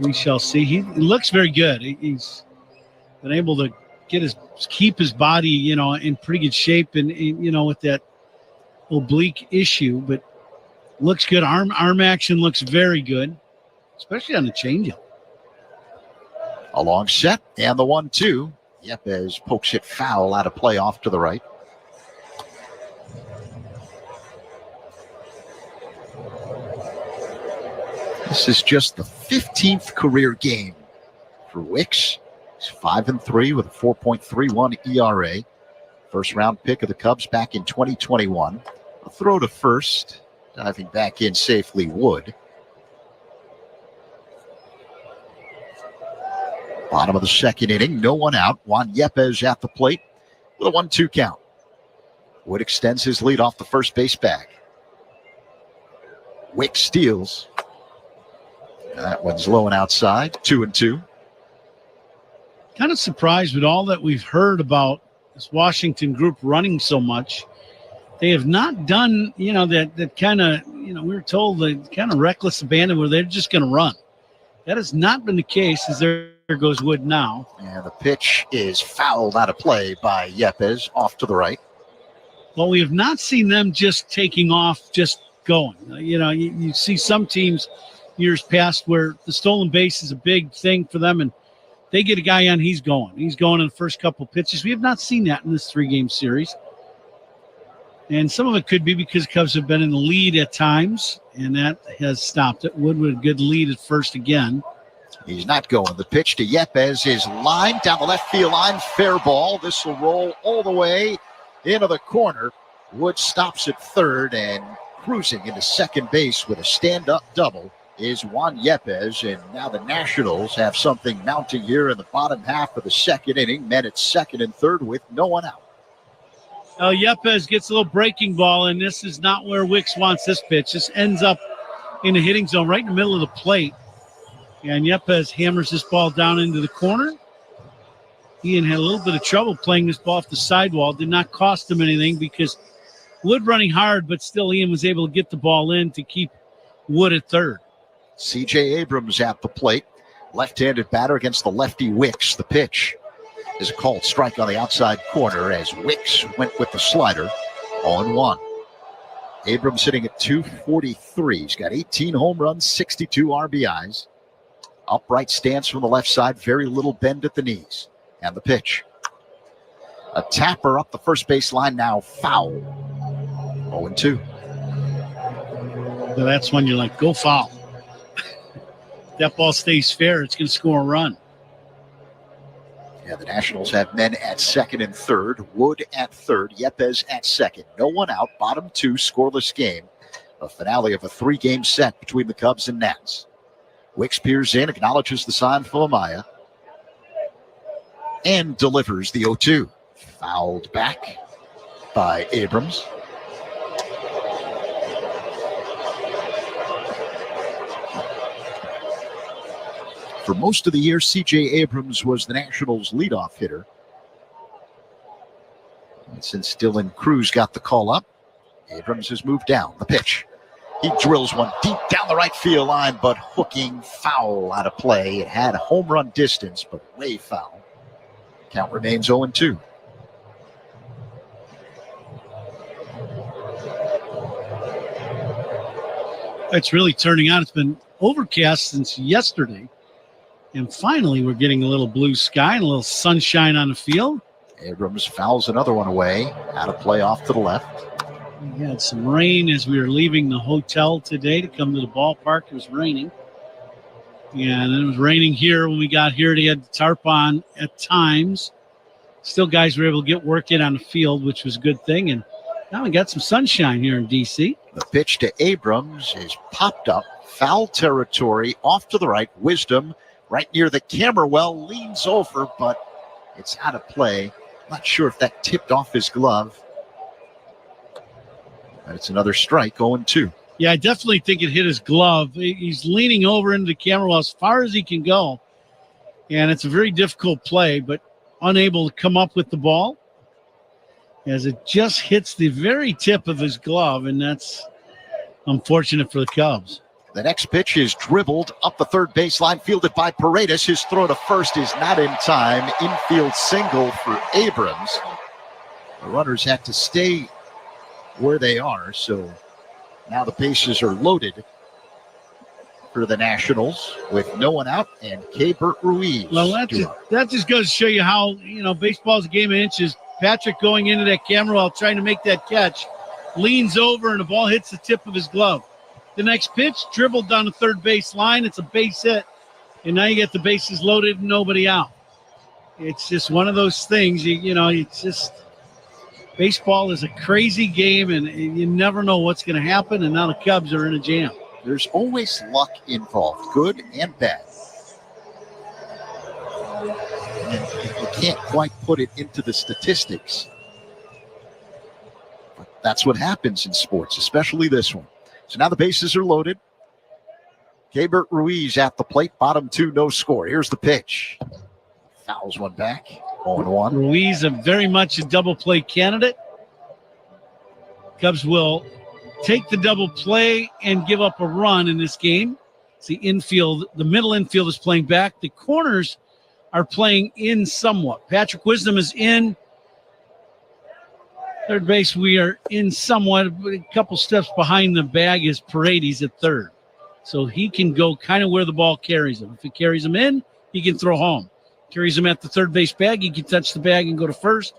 We shall see. He looks very good. He's been able to keep his body, in pretty good shape, and with that oblique issue, but looks good. Arm action looks very good, especially on the changeup. A long set and the 1-2. Yepez pokes it foul out of play off to the right. This is just the 15th career game for Wicks. He's 5-3 with a 4.31 ERA. First round pick of the Cubs back in 2021. A throw to first. Diving back in safely, Wood. Bottom of the second inning, no one out. Juan Yepez at the plate with a 1-2 count. Wood extends his lead off the first base bag. Wicks steals. That one's low and outside, 2-2. Kind of surprised with all that we've heard about this Washington group running so much. They have not done, that kind of, we were told the kind of reckless abandon where they're just going to run. That has not been the case, as there goes Wood now. And the pitch is fouled out of play by Yepez off to the right. Well, we have not seen them just taking off, just going. You see some teams years past where the stolen base is a big thing for them, and they get a guy on, he's going. He's going in the first couple pitches. We have not seen that in this 3-game series. And some of it could be because Cubs have been in the lead at times, and that has stopped it. Wood with a good lead at first again. He's not going. The pitch to Yepez is lined down the left field line. Fair ball. This will roll all the way into the corner. Wood stops at third, and cruising into second base with a stand-up double is Juan Yepez. And now the Nationals have something mounting here in the bottom half of the second inning. Men at second and third with no one out. Yepez gets a little breaking ball, and this is not where Wicks wants this pitch. This ends up in the hitting zone right in the middle of the plate. And Yepez hammers this ball down into the corner. Ian had a little bit of trouble playing this ball off the sidewall. Did not cost him anything because Wood running hard, but still Ian was able to get the ball in to keep Wood at third. C.J. Abrams at the plate. Left-handed batter against the lefty Wicks. The pitch is a called strike on the outside corner as Wicks went with the slider. 0-1. Abrams sitting at 243. He's got 18 home runs, 62 RBIs. Upright stance from the left side. Very little bend at the knees. And the pitch. A tapper up the first base line now. Foul. 0-2. So that's when you're like, go foul. That ball stays fair, it's going to score a run. Yeah, the Nationals have men at second and third. Wood at third. Yepez at second. No one out. Bottom two, scoreless game. A finale of a 3-game set between the Cubs and Nats. Wicks peers in, acknowledges the sign from Amaya, and delivers the 0-2. Fouled back by Abrams. For most of the year, C.J. Abrams was the Nationals' leadoff hitter. And since Dylan Cruz got the call up, Abrams has moved down. The pitch. He drills one deep down the right field line, but hooking foul out of play. It had a home run distance, but way foul. Count remains 0-2. It's really turning out. It's been overcast since yesterday. And finally, we're getting a little blue sky and a little sunshine on the field. Abrams fouls another one away. Out of play off to the left. We had some rain as we were leaving the hotel today to come to the ballpark. It was raining. And it was raining here when we got here. They had the tarp on at times. Still, guys were able to get work in on the field, which was a good thing. And now we got some sunshine here in D.C. The pitch to Abrams is popped up. Foul territory off to the right. Wisdom right near the camera well, leans over, but it's out of play. Not sure if that tipped off his glove. But it's another strike, 0-2. Yeah, I definitely think it hit his glove. He's leaning over into the camera as far as he can go. And it's a very difficult play, but unable to come up with the ball as it just hits the very tip of his glove, and that's unfortunate for the Cubs. The next pitch is dribbled up the third baseline, fielded by Paredes. His throw to first is not in time. Infield single for Abrams. The runners have to stay where they are, so now the bases are loaded for the Nationals with no one out and Keibert Ruiz. Well, that just goes to show you how, baseball's a game of inches. Patrick going into that camera while trying to make that catch, leans over and the ball hits the tip of his glove. The next pitch, dribbled down the third base line. It's a base hit, and now you get the bases loaded and nobody out. It's just one of those things, it's just baseball is a crazy game, and you never know what's going to happen, and now the Cubs are in a jam. There's always luck involved, good and bad. And you can't quite put it into the statistics. But that's what happens in sports, especially this one. So now the bases are loaded. Keibert Ruiz at the plate, bottom two, no score. Here's the pitch. Fouls one back, 0-1. Ruiz is very much a double play candidate. Cubs will take the double play and give up a run in this game. It's the infield, the middle infield is playing back. The corners are playing in somewhat. Patrick Wisdom is in. Third base, we are in somewhat. A couple steps behind the bag is Paredes at third. So he can go kind of where the ball carries him. If it carries him in, he can throw home. Carries him at the third base bag, he can touch the bag and go to first.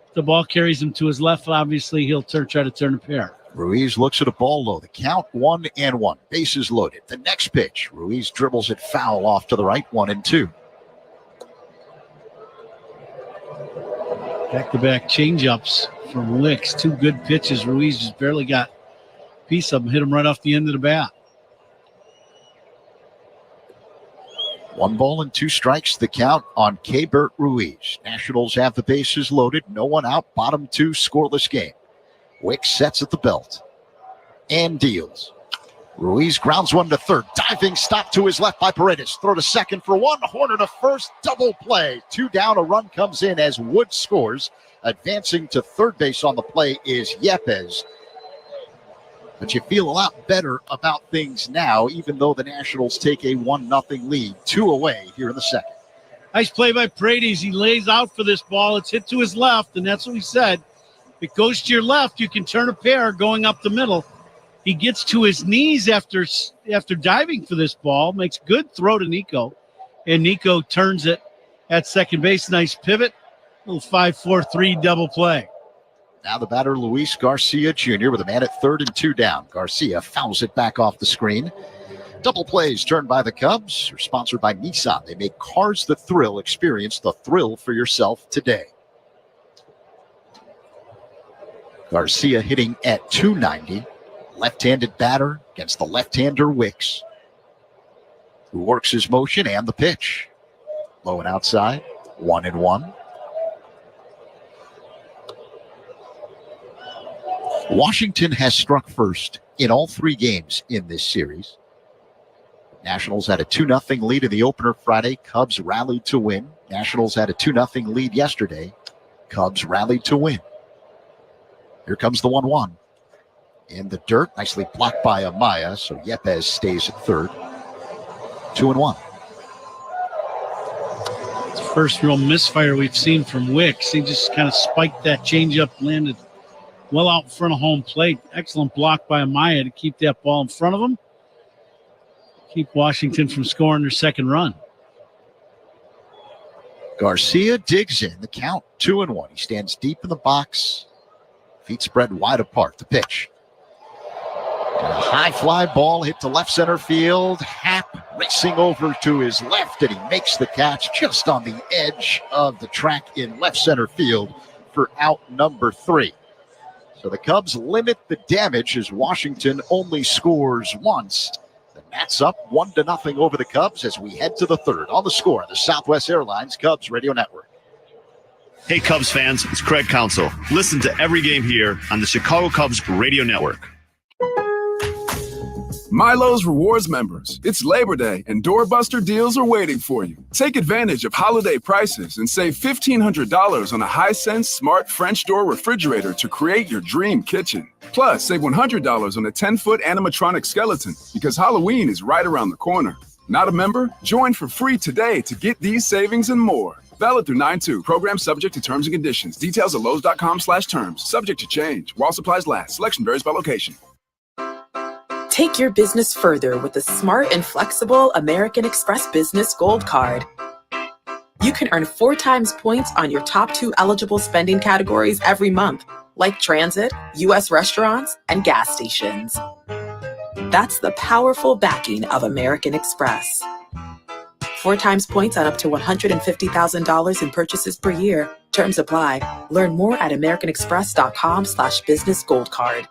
If the ball carries him to his left, obviously he'll try to turn a pair. Ruiz looks at a ball low. The count 1-1. Bases loaded. The next pitch, Ruiz dribbles it foul off to the right, 1-2. Back-to-back changeups from Wicks. Two good pitches. Ruiz just barely got a piece of them. Hit him right off the end of the bat. 1 ball and 2 strikes, the count on Keibert Ruiz. Nationals have the bases loaded. No one out. Bottom two, scoreless game. Wicks sets at the belt and deals. Ruiz grounds one to third. Diving stop to his left by Paredes. Throw to second for one. Horner to first. Double play. 2 down. A run comes in as Wood scores. Advancing to third base on the play is Yepes. But you feel a lot better about things now, even though the Nationals take a 1-0 lead. 2 away here in the second. Nice play by Paredes. He lays out for this ball. It's hit to his left, and that's what we said. If it goes to your left, you can turn a pair going up the middle. He gets to his knees after diving for this ball, makes good throw to Nico, and Nico turns it at second base. Nice pivot, little 5-4-3 double play. Now the batter, Luis Garcia Jr. with a man at third and 2 down. Garcia fouls it back off the screen. Double plays turned by the Cubs are sponsored by Nissan. They make cars that thrill. Experience the thrill for yourself today. Garcia hitting at .290. Left-handed batter against the left-hander Wicks, who works his motion and the pitch. Low and outside, 1-1. Washington has struck first in all 3 games in this series. Nationals had a 2-0 lead in the opener Friday. Cubs rallied to win. Nationals had a 2-0 lead yesterday. Cubs rallied to win. Here comes the 1-1. In the dirt, nicely blocked by Amaya, so Yepes stays at third. 2-1. It's the first real misfire we've seen from Wicks. He just kind of spiked that changeup, landed well out in front of home plate. Excellent block by Amaya to keep that ball in front of him. Keep Washington from scoring their second run. Garcia digs in. The count 2-1. He stands deep in the box. Feet spread wide apart. The pitch. And a high fly ball hit to left center field. Happ racing over to his left, and he makes the catch just on the edge of the track in left center field for out number 3. So the Cubs limit the damage as Washington only scores once. The Nats up 1-0 over the Cubs as we head to the third. On the score, the Southwest Airlines Cubs Radio Network. Hey, Cubs fans, it's Craig Counsell. Listen to every game here on the Chicago Cubs Radio Network. Milo's Rewards members, it's Labor Day and doorbuster deals are waiting for you. Take advantage of holiday prices and save $1,500 on a Hisense Smart French door refrigerator to create your dream kitchen. Plus, save $100 on a 10-foot animatronic skeleton because Halloween is right around the corner. Not a member? Join for free today to get these savings and more. Valid through 9/2. Program subject to terms and conditions. Details at Lowe's.com/terms. Subject to change. While supplies last. Selection varies by location. Take your business further with the smart and flexible American Express Business Gold Card. You can earn 4 times points on your top 2 eligible spending categories every month, like transit, U.S. restaurants, and gas stations. That's the powerful backing of American Express. 4 times points on up to $150,000 in purchases per year. Terms apply. Learn more at americanexpress.com/businessgoldcard.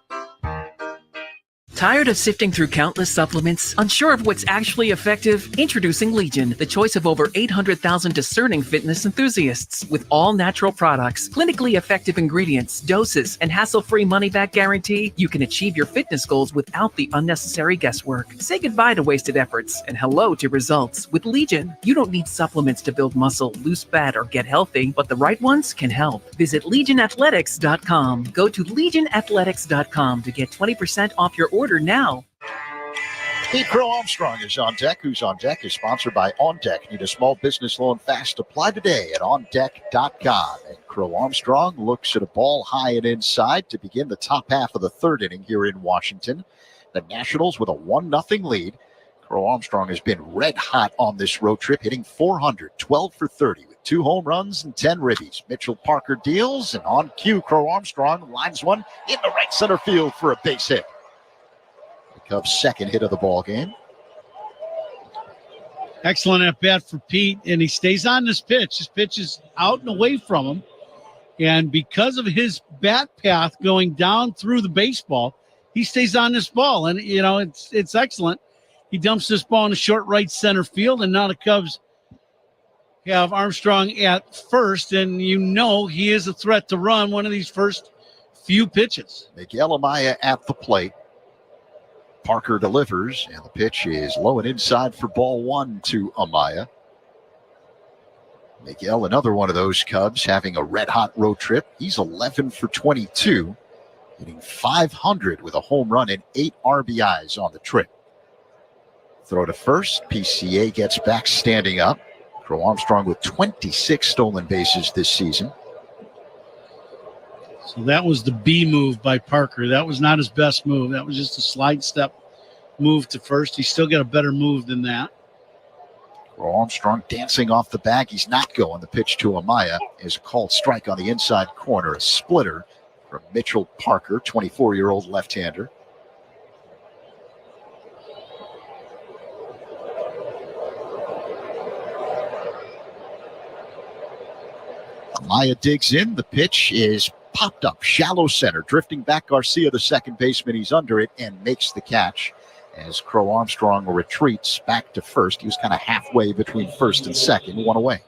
Tired of sifting through countless supplements? Unsure of what's actually effective? Introducing Legion, the choice of over 800,000 discerning fitness enthusiasts. With all natural products, clinically effective ingredients, doses, and hassle-free money-back guarantee, you can achieve your fitness goals without the unnecessary guesswork. Say goodbye to wasted efforts and hello to results. With Legion, you don't need supplements to build muscle, lose fat, or get healthy, but the right ones can help. Visit LegionAthletics.com. Go to LegionAthletics.com to get 20% off your order now. Pete Crow Armstrong is on deck. Who's on deck is sponsored by On Deck. Need a small business loan fast? Apply today at OnDeck.com. And Crow Armstrong looks at a ball high and inside to begin the top half of the third inning here in Washington. The Nationals with a 1-0 lead. Crow Armstrong has been red hot on this road trip, hitting .400, 12 for 30 with 2 home runs and 10 ribbies. Mitchell Parker deals, and on cue, Crow Armstrong lines one in the right center field for a base hit. Cubs' second hit of the ball game. Excellent at bat for Pete, and he stays on this pitch. His pitch is out and away from him, and because of his bat path going down through the baseball, he stays on this ball, and you know it's excellent. He dumps this ball in the short right center field, and now the Cubs have Armstrong at first, and you know he is a threat to run one of these first few pitches. Miguel Amaya at the plate. Parker delivers, and the pitch is low and inside for ball 1 to Amaya. Miguel, another one of those Cubs, having a red-hot road trip. He's 11 for 22, hitting .500 with a home run and 8 RBIs on the trip. Throw to first. PCA gets back standing up. Crow Armstrong with 26 stolen bases this season. So that was the B move by Parker. That was not his best move. That was just a slide step move to first. He still got a better move than that. Armstrong dancing off the bag. He's not going. The pitch to Amaya is a called strike on the inside corner. A splitter from Mitchell Parker, 24-year-old left-hander. Amaya digs in. The pitch is popped up, shallow center, drifting back Garcia, the second baseman. He's under it and makes the catch as Crow Armstrong retreats back to first. He was kind of halfway between first and second, one away.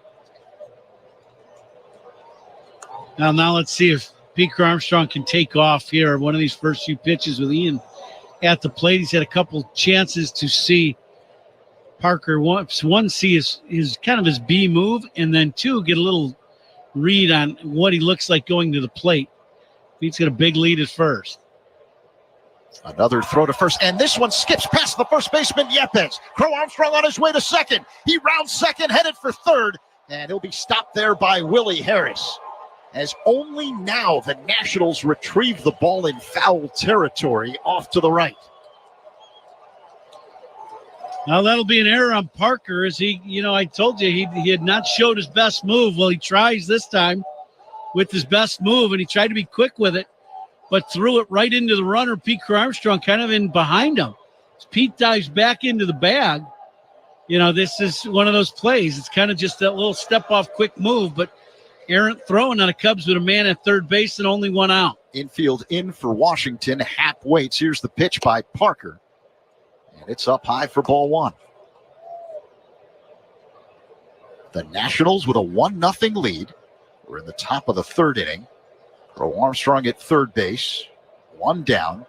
Now let's see if Pete Crow Armstrong can take off here. One of these first few pitches with Ian at the plate. He's had a couple chances to see Parker. One see his kind of his B move, and then 2, get a little read on what he looks like going to the plate. Pete's got a big lead at first. Another throw to first, and this one skips past the first baseman, Yepes. Crow Armstrong on his way to second. He rounds second, headed for third, and he'll be stopped there by Willie Harris. As only now the Nationals retrieve the ball in foul territory off to the right. Now that'll be an error on Parker, as he, I told you he had not showed his best move. Well, he tries this time with his best move, and he tried to be quick with it, but threw it right into the runner, Pete Crow Armstrong, kind of in behind him. As Pete dives back into the bag, this is one of those plays. It's kind of just that little step-off quick move, but errant throwing on the Cubs with a man at third base and only 1 out. Infield in for Washington. Happ waits. Here's the pitch by Parker. And it's up high for ball 1. The Nationals with a 1-0 lead. We're in the top of the third inning. Crow Armstrong at third base. 1 down.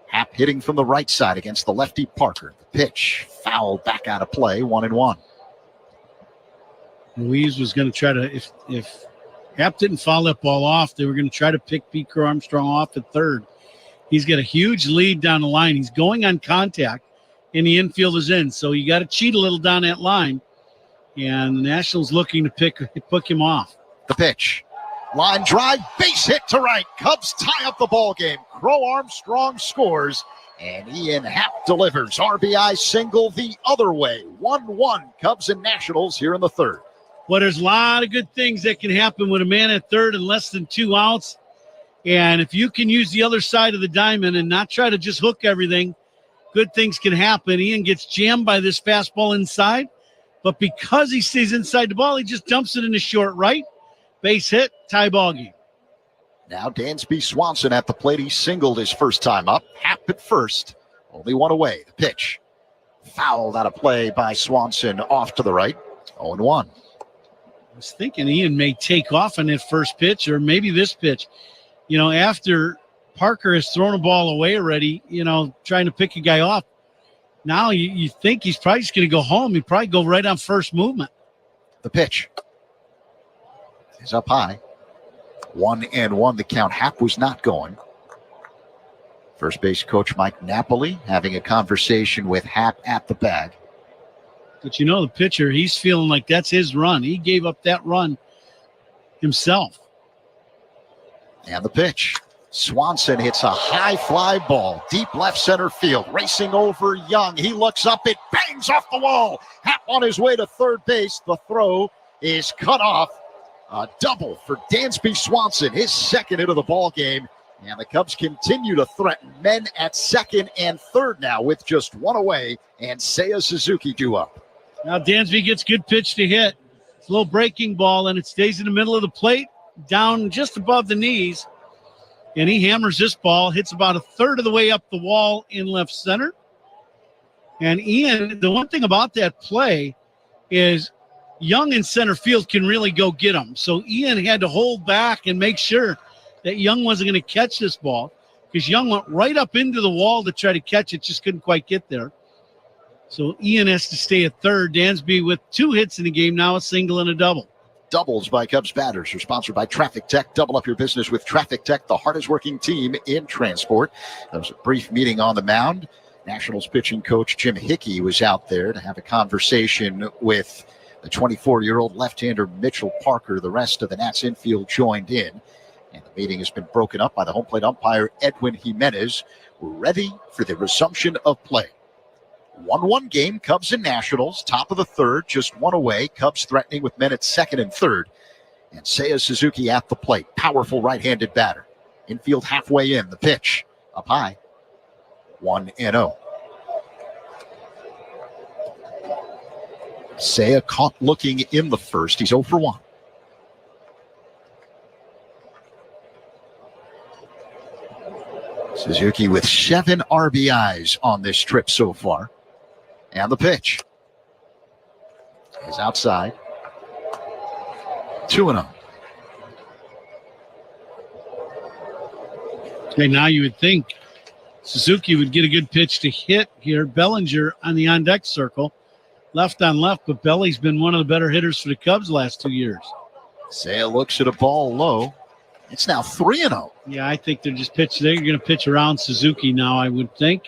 Happ hitting from the right side against the lefty Parker. The pitch fouled back out of play, 1-1. Louise was going to try to, if Happ didn't foul that ball off, they were going to try to pick Pico Armstrong off at third. He's got a huge lead down the line. He's going on contact, and the infield is in. So you got to cheat a little down that line. And the Nationals looking to pick him off. The pitch. Line drive, base hit to right. Cubs tie up the ball game. Crow Armstrong scores, and Ian Happ delivers. RBI single the other way. 1-1 Cubs and Nationals here in the third. Well, there's a lot of good things that can happen with a man at third and less than 2 outs. And if you can use the other side of the diamond and not try to just hook everything, good things can happen. Ian gets jammed by this fastball inside, but because he stays inside the ball, he just dumps it in the short right. Base hit, tie ball game. Now Dansby Swanson at the plate. He singled his first time up. Happ at first. Only one away. The pitch. Fouled out of play by Swanson off to the right. 0-1. I was thinking Ian may take off on that first pitch or maybe this pitch. You know, after Parker has thrown a ball away already, you know, trying to pick a guy off. Now you think he's probably just going to go home. He'd probably go right on first movement. The pitch is up high. 1-1 the count. Happ was not going. First base coach Mike Napoli having a conversation with Happ at the bag. But you know, the pitcher, he's feeling like that's his run. He gave up that run himself. And the pitch. Swanson hits a high fly ball, deep left center field, racing over Young. He looks up, it bangs off the wall. Happ on his way to third base. The throw is cut off. A double for Dansby Swanson, his second hit of the ball game. And the Cubs continue to threaten men at second and third now with just one away, and Seiya Suzuki due up. Now Dansby gets good pitch to hit. It's a little breaking ball, and it stays in the middle of the plate, down just above the knees. And he hammers this ball, hits about a third of the way up the wall in left center. And Ian, the one thing about that play is Young in center field can really go get him. So Ian had to hold back and make sure that Young wasn't going to catch this ball because Young went right up into the wall to try to catch it, just couldn't quite get there. So Ian has to stay at third. Dansby with 2 hits in the game, now a single and a double. Doubles by Cubs batters are sponsored by Traffic Tech. Double up your business with Traffic Tech, the hardest working team in transport. There was a brief meeting on the mound. Nationals pitching coach Jim Hickey was out there to have a conversation with the 24-year-old left-hander Mitchell Parker. The rest of the Nats infield joined in. And the meeting has been broken up by the home plate umpire Edwin Jimenez. We're ready for the resumption of play. 1-1 game, Cubs and Nationals. Top of the third, just one away. Cubs threatening with men at second and third. And Seiya Suzuki at the plate. Powerful right-handed batter. Infield halfway in. The pitch up high. 1-0. Seiya caught looking in the first. He's 0 for 1. Suzuki with 7 RBIs on this trip so far. And the pitch is outside. 2-0. Okay, now you would think Suzuki would get a good pitch to hit here. Bellinger on the on-deck circle. Left on left, but Belly's been one of the better hitters for the Cubs the last 2 years. Seiya looks at a ball low. It's now 3-0. Yeah, I think they're just they're going to pitch around Suzuki now, I would think.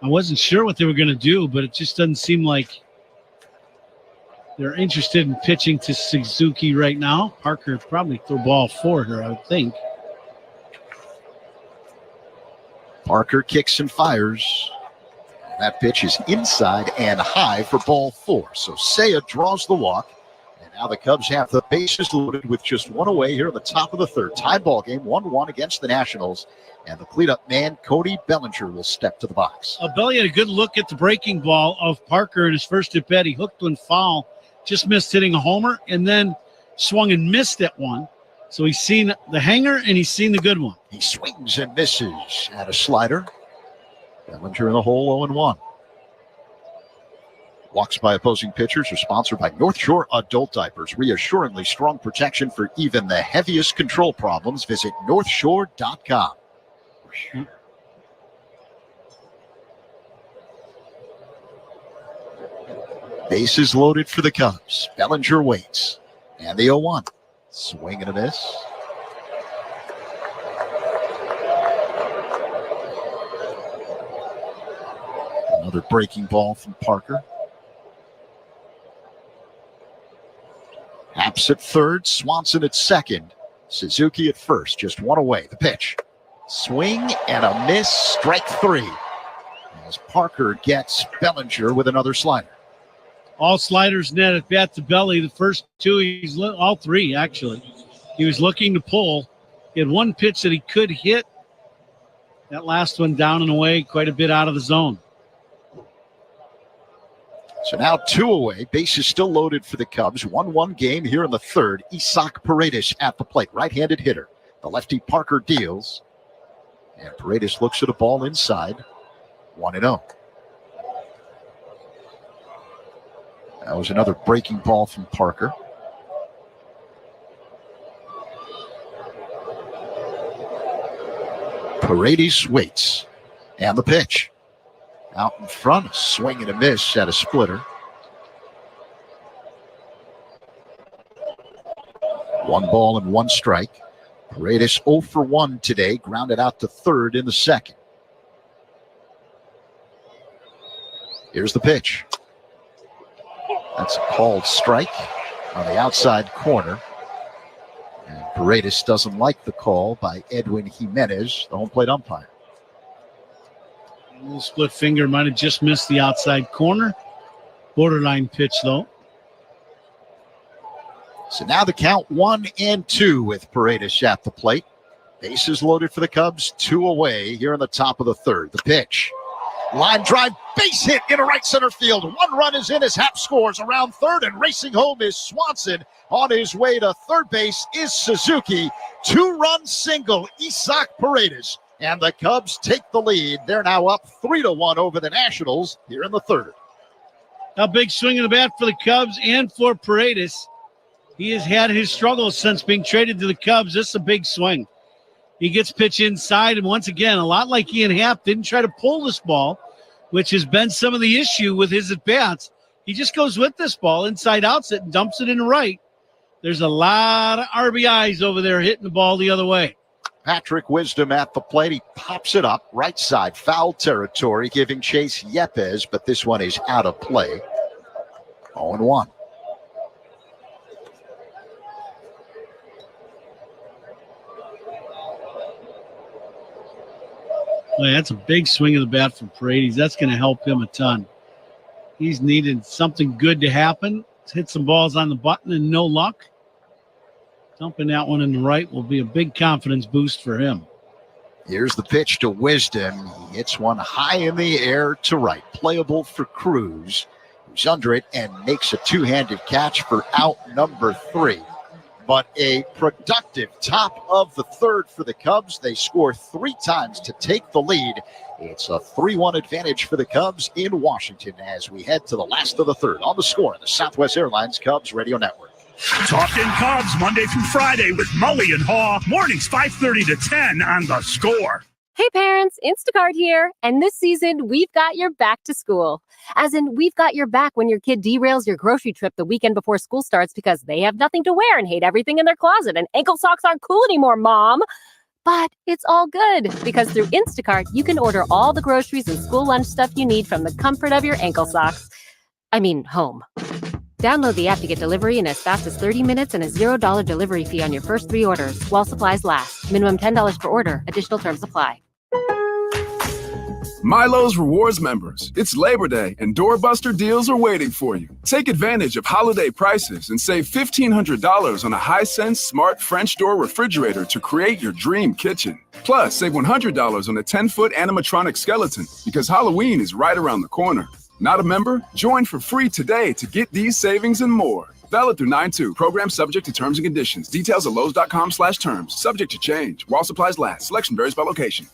I wasn't sure what they were going to do, but it just doesn't seem like they're interested in pitching to Suzuki right now. Parker probably throw ball 4 here, I would think. Parker kicks and fires. That pitch is inside and high for ball 4. So Seiya draws the walk. And now the Cubs have the bases loaded with just one away here at the top of the third. Tie ball game, 1-1 against the Nationals. And the cleanup man, Cody Bellinger, will step to the box. Belly had a good look at the breaking ball of Parker in his first at bat. He hooked one foul, just missed hitting a homer, and then swung and missed at one. So he's seen the hanger and he's seen the good one. He swings and misses at a slider. Bellinger in the hole, 0-1. Walks by opposing pitchers are sponsored by North Shore Adult Diapers. Reassuringly strong protection for even the heaviest control problems. Visit northshore.com. Bases loaded for the Cubs. Bellinger waits. And the 0-1. Swing and a miss. Another breaking ball from Parker. Haps at third. Swanson at second. Suzuki at first. Just one away. The pitch. Swing and a miss. Strike 3. As Parker gets Bellinger with another slider. All sliders net at bat to belly. The first two, all three, actually. He was looking to pull. He had one pitch that he could hit. That last one down and away, quite a bit out of the zone. So now 2 away. Bases still loaded for the Cubs. 1-1 game here in the third. Isaac Paredes at the plate. Right-handed hitter. The lefty Parker deals. And Paredes looks at a ball inside. 1-0. That was another breaking ball from Parker. Paredes waits. And the pitch. Out in front, a swing and a miss at a splitter. 1 ball and 1 strike. Paredes 0 for 1 today, grounded out to third in the second. Here's the pitch. That's a called strike on the outside corner. And Paredes doesn't like the call by Edwin Jimenez, the home plate umpire. A little split finger might have just missed the outside corner. Borderline pitch, though. So now the count 1-2 with Paredes at the plate. Bases loaded for the Cubs, 2 away here in the top of the third. The pitch. Line drive, base hit into right center field. 1 run is in as Happ scores around third, and racing home is Swanson. On his way to third base is Suzuki. 2-run single, Isaac Paredes. And the Cubs take the lead. They're now up 3-1 over the Nationals here in the third. A big swing of the bat for the Cubs and for Paredes. He has had his struggles since being traded to the Cubs. This is a big swing. He gets pitch inside, and once again, a lot like Ian Happ, didn't try to pull this ball, which has been some of the issue with his at-bats. He just goes with this ball, inside outs it, and dumps it in the right. There's a lot of RBIs over there hitting the ball the other way. Patrick Wisdom at the plate. He pops it up, right side, foul territory, giving chase Yepes, but this one is out of play. 0-1. Well, that's a big swing of the bat for Paredes. That's going to help him a ton. He's needed something good to happen. He's hit some balls on the button and no luck. Dumping that one in the right will be a big confidence boost for him. Here's the pitch to Wisdom. He hits one high in the air to right. Playable for Cruz, who's under it and makes a 2-handed catch for out number 3. But a productive top of the third for the Cubs. They score 3 times to take the lead. It's a 3-1 advantage for the Cubs in Washington as we head to the last of the third. On the score, the Southwest Airlines Cubs Radio Network. Talking Cubs Monday through Friday with Mully and Haw. Mornings 5:30 to 10 on The Score. Hey parents, Instacart here. And this season, we've got your back to school. As in, we've got your back when your kid derails your grocery trip the weekend before school starts because they have nothing to wear and hate everything in their closet. And ankle socks aren't cool anymore, Mom. But it's all good because through Instacart, you can order all the groceries and school lunch stuff you need from the comfort of your ankle socks. Home. Download the app to get delivery in as fast as 30 minutes and a $0 delivery fee on your first 3 orders while supplies last. Minimum $10 per order. Additional terms apply. Milo's Rewards members, it's Labor Day and doorbuster deals are waiting for you. Take advantage of holiday prices and save $1,500 on a Hisense smart French door refrigerator to create your dream kitchen. Plus, save $100 on a 10-foot animatronic skeleton because Halloween is right around the corner. Not a member? Join for free today to get these savings and more. Valid through 9/2. Program subject to terms and conditions. Details at Lowe's.com/terms. Subject to change. While supplies last. Selection varies by location.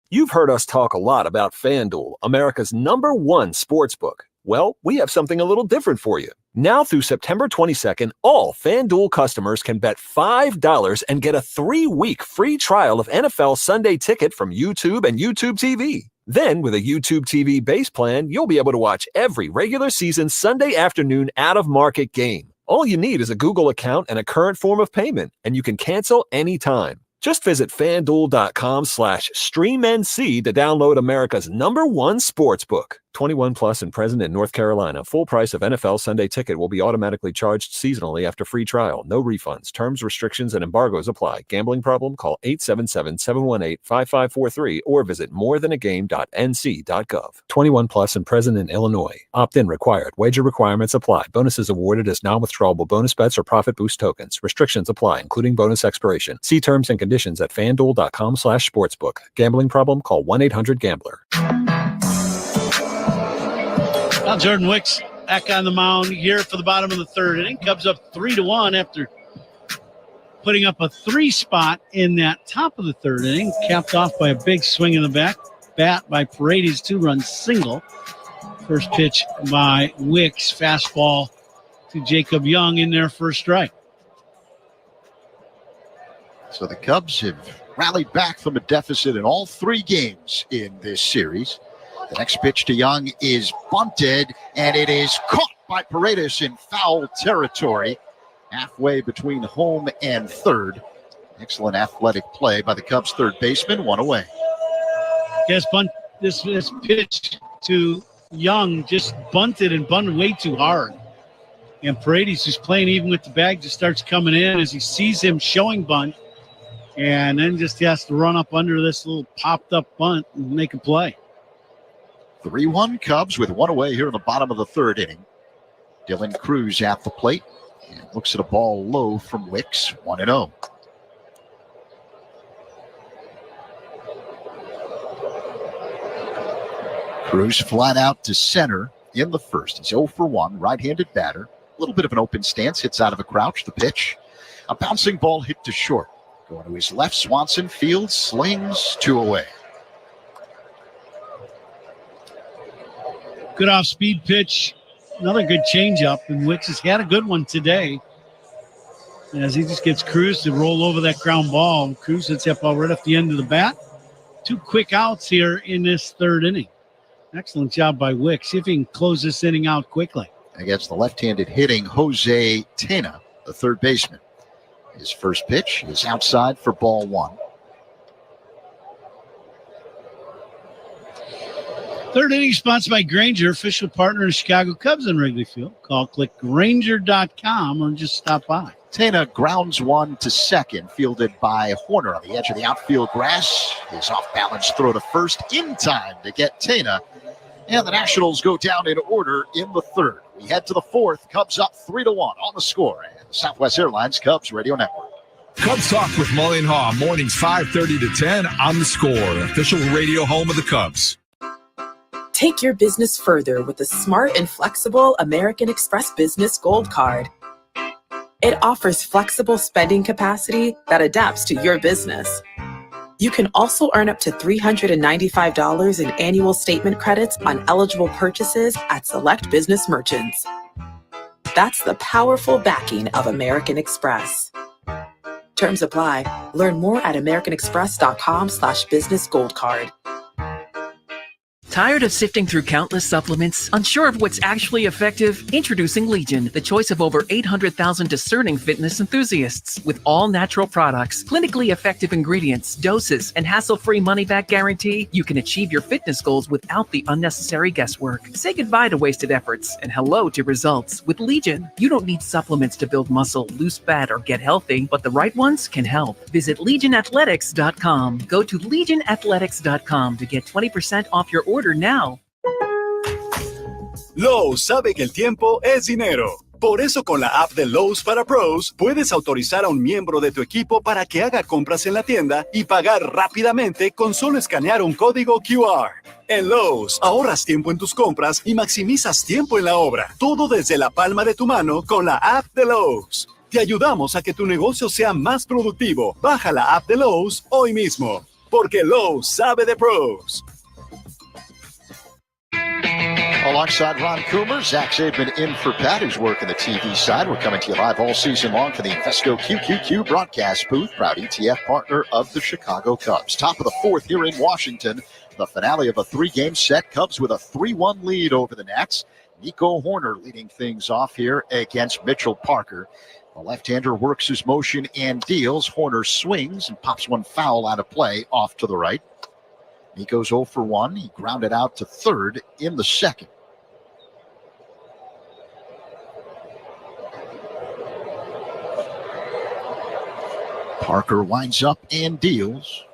You've heard us talk a lot about FanDuel, America's #1 sportsbook. Well, we have something a little different for you. Now through September 22nd, all FanDuel customers can bet $5 and get a 3-week free trial of NFL Sunday Ticket from YouTube and YouTube TV. Then, with a YouTube TV base plan, you'll be able to watch every regular season Sunday afternoon out-of-market game. All you need is a Google account and a current form of payment, and you can cancel anytime. Just visit FanDuel.com/StreamNC to download America's #1 sportsbook. 21 plus and present in North Carolina. Full price of NFL Sunday ticket will be automatically charged seasonally after free trial. No refunds. Terms, restrictions, and embargoes apply. Gambling problem? Call 877-718-5543 or visit morethanagame.nc.gov. 21 plus and present in Illinois. Opt-in required. Wager requirements apply. Bonuses awarded as non-withdrawable bonus bets or profit boost tokens. Restrictions apply, including bonus expiration. See terms and conditions at FanDuel.com/sportsbook. Gambling problem? Call 1-800-GAMBLER. Well, Jordan Wicks back on the mound here for the bottom of the third inning. Cubs up 3-1 after putting up a 3 spot in that top of the third inning, capped off by a big swing in the bat by Paredes' 2-run single. First pitch by Wicks, fastball to Jacob Young in their first strike. So the Cubs have rallied back from a deficit in all 3 games in this series. The next pitch to Young is bunted, and it is caught by Paredes in foul territory, halfway between home and third. Excellent athletic play by the Cubs' third baseman, 1 away. Yes, this pitch to Young just bunted way too hard. And Paredes, who's playing even with the bag, just starts coming in as he sees him showing bunt, and then just has to run up under this little popped-up bunt and make a play. 3-1 Cubs with 1 away here in the bottom of the third inning. Dylan Cruz at the plate and looks at a ball low from Wicks, 1-0. Cruz flat out to center in the first. He's 0 for 1, right-handed batter. A little bit of an open stance, hits out of a crouch. The pitch, a bouncing ball hit to short. Going to his left, Swanson fields, slings, 2 away. Good off-speed pitch. Another good changeup, and Wicks has had a good one today. As he just gets Cruz to roll over that ground ball. Cruz hits that ball right off the end of the bat. 2 quick outs here in this third inning. Excellent job by Wicks. See if he can close this inning out quickly. Against the left-handed hitting Jose Tena, the third baseman. His first pitch is outside for ball 1. Third inning sponsored by Grainger, official partner of the Chicago Cubs in Wrigley Field. Call, click Grainger.com or just stop by. Tena grounds one to second, fielded by Horner on the edge of the outfield grass. His off-balance throw to first in time to get Tena. And the Nationals go down in order in the third. We head to the fourth. Cubs up 3-1 on the score. And Southwest Airlines Cubs Radio Network. Cubs Talk with Mully and Haw, mornings 5:30 to 10 on the score. Official radio home of the Cubs. Take your business further with the smart and flexible American Express Business Gold Card. It offers flexible spending capacity that adapts to your business. You can also earn up to $395 in annual statement credits on eligible purchases at select business merchants. That's the powerful backing of American Express. Terms apply. Learn more at americanexpress.com/business gold card. Tired of sifting through countless supplements? Unsure of what's actually effective? Introducing Legion, the choice of over 800,000 discerning fitness enthusiasts. With all natural products, clinically effective ingredients, doses, and hassle-free money-back guarantee, you can achieve your fitness goals without the unnecessary guesswork. Say goodbye to wasted efforts and hello to results. With Legion, you don't need supplements to build muscle, lose fat, or get healthy, but the right ones can help. Visit LegionAthletics.com. Go to LegionAthletics.com to get 20% off your order now. Lowe's sabe que el tiempo es dinero. Por eso con la app de Lowe's para Pros puedes autorizar a un miembro de tu equipo para que haga compras en la tienda y pagar rápidamente con solo escanear un código QR. En Lowe's ahorras tiempo en tus compras y maximizas tiempo en la obra. Todo desde la palma de tu mano con la app de Lowe's. Te ayudamos a que tu negocio sea más productivo. Baja la app de Lowe's hoy mismo. Porque Lowe's sabe de pros. Alongside Ron Coomer, Zach Zaidman in for Pat, who's working the TV side. We're coming to you live all season long from the Invesco QQQ broadcast booth, proud ETF partner of the Chicago Cubs. Top of the fourth here in Washington. the finale of a 3-game set. Cubs with a 3-1 lead over the Nats. Nico Horner leading things off here against Mitchell Parker. The left-hander works his motion and deals. Horner swings and pops one foul out of play off to the right. Nico's 0 for 1. He grounded out to third in the second. Parker winds up and deals.